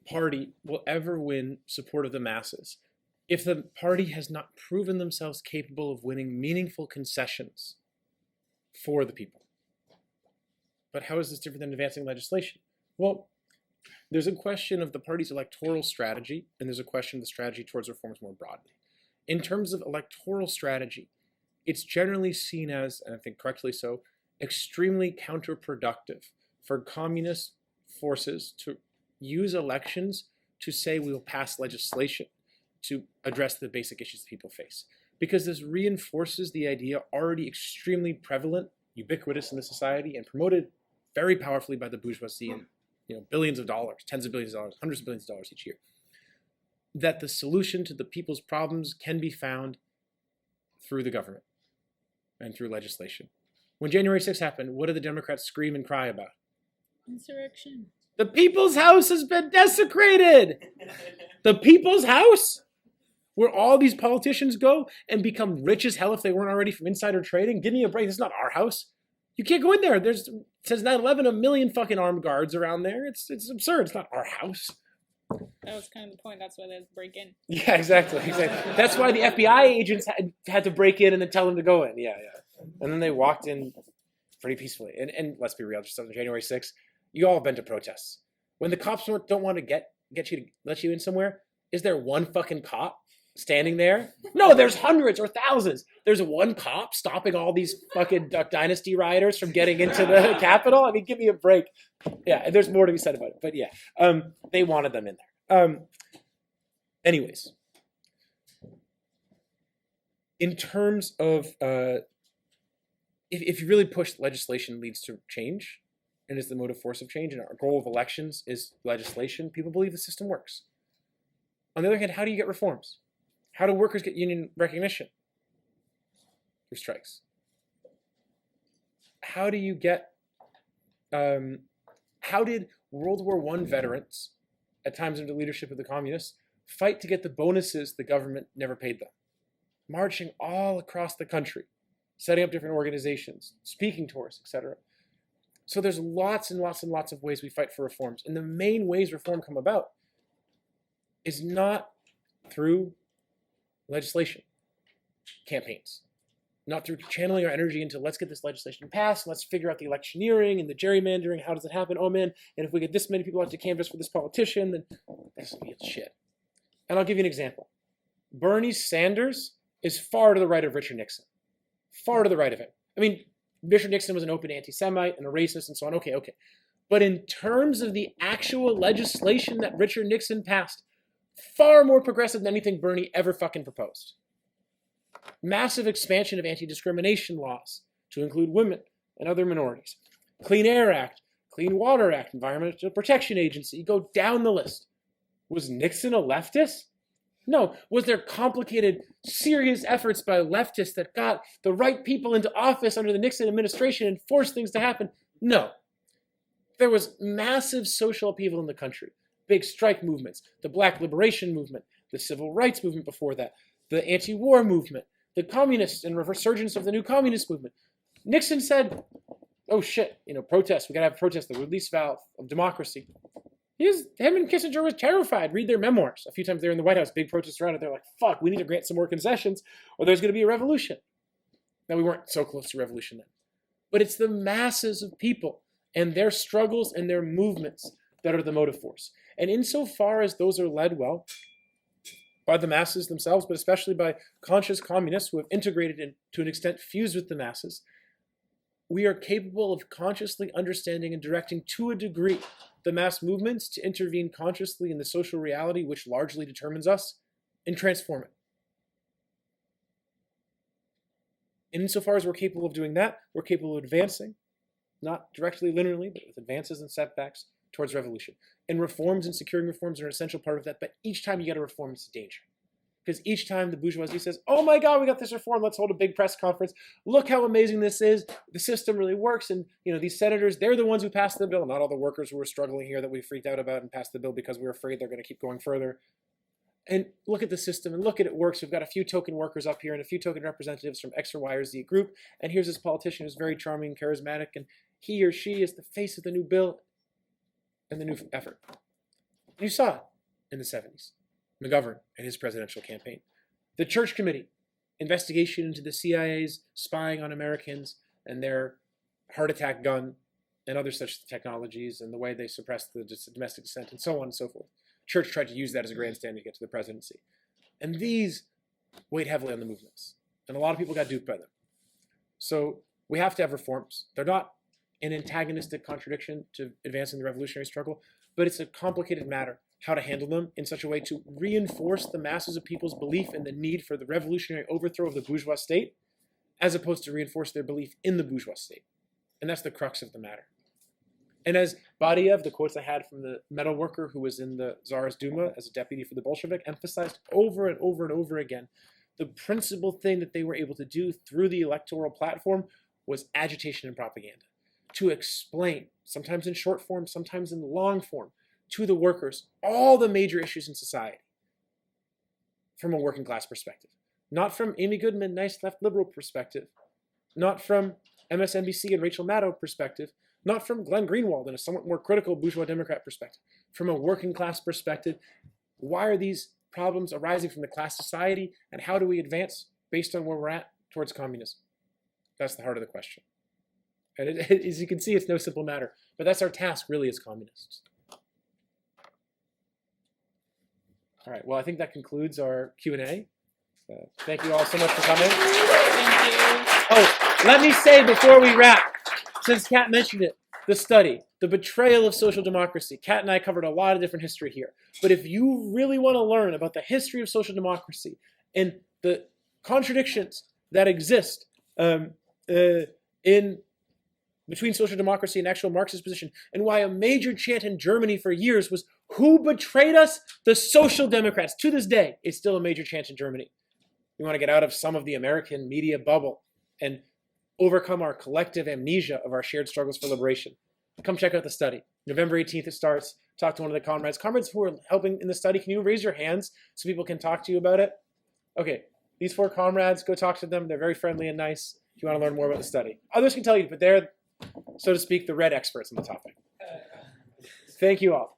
party will ever win support of the masses if the party has not proven themselves capable of winning meaningful concessions for the people. But how is this different than advancing legislation? Well, there's a question of the party's electoral strategy, and there's a question of the strategy towards reforms more broadly. In terms of electoral strategy, it's generally seen as, and I think correctly so, extremely counterproductive for communist forces to use elections to say we will pass legislation to address the basic issues that people face. Because this reinforces the idea already extremely prevalent, ubiquitous in the society, and promoted very powerfully by the bourgeoisie and billions of dollars, tens of billions of dollars, hundreds of billions of dollars each year, that the solution to the people's problems can be found through the government and through legislation. When January 6th happened, what did the Democrats scream and cry about? Insurrection. The people's house has been desecrated. The people's house, where all these politicians go and become rich as hell if they weren't already from insider trading. Give me a break. This is not our house. You can't go in there. There's, since 9/11, a million fucking armed guards around there. It's absurd. It's not our house. That was kind of the point. That's why they had to break in. Yeah, exactly. That's why the FBI agents had to break in and then tell them to go in. Yeah. And then they walked in pretty peacefully. And let's be real, just on January 6th, you all have been to protests. When the cops don't want to get you to let you in somewhere, is there one fucking cop standing there? No, there's hundreds or thousands. There's one cop stopping all these fucking Duck Dynasty rioters from getting into the Capitol. I mean, give me a break. Yeah, there's more to be said about it. But yeah, they wanted them in there. Anyways, in terms of if you really push, legislation leads to change and is the motive force of change, and our goal of elections is legislation, people believe the system works. On the other hand, how do you get reforms? How do workers get union recognition? Through strikes. How do you get, how did World War I veterans, at times under the leadership of the communists, fight to get the bonuses the government never paid them? Marching all across the country, setting up different organizations, speaking tours, etc. So there's lots and lots and lots of ways we fight for reforms. And the main ways reform come about is not through legislation campaigns, not through channeling our energy into let's get this legislation passed, let's figure out the electioneering and the gerrymandering, how does it happen? Oh man, and if we get this many people out to canvass for this politician, then this will be shit. And I'll give you an example. Bernie Sanders is far to the right of Richard Nixon. Far to the right of him. I mean, Richard Nixon was an open anti-Semite and a racist and so on. Okay. But in terms of the actual legislation that Richard Nixon passed, far more progressive than anything Bernie ever fucking proposed. Massive expansion of anti-discrimination laws to include women and other minorities. Clean Air Act, Clean Water Act, Environmental Protection Agency. You go down the list. Was Nixon a leftist? No. Was there complicated, serious efforts by leftists that got the right people into office under the Nixon administration and forced things to happen? No. There was massive social upheaval in the country. Big strike movements, the Black Liberation Movement, the Civil Rights Movement before that, the anti-war movement, the communists and resurgence of the new communist movement. Nixon said, oh shit, protest, we gotta have protest, the release valve of democracy. Him and Kissinger was terrified. Read their memoirs. A few times they were in the White House, big protests around it. They're like, fuck, we need to grant some more concessions or there's gonna be a revolution. Now we weren't so close to revolution then. But it's the masses of people and their struggles and their movements that are the motive force. And insofar as those are led well by the masses themselves, but especially by conscious communists who have integrated and to an extent fused with the masses, we are capable of consciously understanding and directing to a degree the mass movements to intervene consciously in the social reality which largely determines us and transform it. And insofar as we're capable of doing that, we're capable of advancing, not directly linearly, but with advances and setbacks towards revolution. And reforms and securing reforms are an essential part of that, but each time you get a reform, it's a danger. Because each time the bourgeoisie says, oh my God, we got this reform, let's hold a big press conference. Look how amazing this is. The system really works. And these senators, they're the ones who passed the bill, not all the workers who were struggling here that we freaked out about and passed the bill because we were afraid they're going to keep going further. And look at the system and look at it works. We've got a few token workers up here and a few token representatives from X or Y or Z group. And here's this politician who's very charming and charismatic. And he or she is the face of the new bill and the new effort. You saw it in the 70s. McGovern and his presidential campaign. The Church Committee, investigation into the CIA's spying on Americans and their heart attack gun and other such technologies and the way they suppressed the domestic dissent and so on and so forth. Church tried to use that as a grandstand to get to the presidency. And these weighed heavily on the movements. And a lot of people got duped by them. So we have to have reforms. They're not an antagonistic contradiction to advancing the revolutionary struggle, but it's a complicated matter how to handle them in such a way to reinforce the masses of people's belief in the need for the revolutionary overthrow of the bourgeois state, as opposed to reinforce their belief in the bourgeois state. And that's the crux of the matter. And as Badiev, the quotes I had from the metal worker who was in the Tsar's Duma as a deputy for the Bolshevik, emphasized over and over and over again, the principal thing that they were able to do through the electoral platform was agitation and propaganda. To explain, sometimes in short form, sometimes in long form, to the workers, all the major issues in society from a working class perspective. Not from Amy Goodman, nice left liberal perspective. Not from MSNBC and Rachel Maddow perspective. Not from Glenn Greenwald in a somewhat more critical bourgeois Democrat perspective. From a working class perspective, why are these problems arising from the class society and how do we advance based on where we're at towards communism? That's the heart of the question. And as you can see, it's no simple matter. But that's our task really as communists. All right, well, I think that concludes our Q&A. Thank you all so much for coming. Thank you. Oh, let me say before we wrap, since Kat mentioned it, the study, The Betrayal of Social Democracy. Kat and I covered a lot of different history here. But if you really want to learn about the history of social democracy and the contradictions that exist between social democracy and actual Marxist position, and why a major chant in Germany for years was, who betrayed us? The Social Democrats. To this day, it's still a major chant in Germany. We want to get out of some of the American media bubble and overcome our collective amnesia of our shared struggles for liberation. Come check out the study. November 18th it starts. Talk to one of the comrades. Comrades who are helping in the study, can you raise your hands so people can talk to you about it? Okay, these 4 comrades, go talk to them. They're very friendly and nice if you want to learn more about the study. Others can tell you, but they're, so to speak, the red experts on the topic. Thank you all.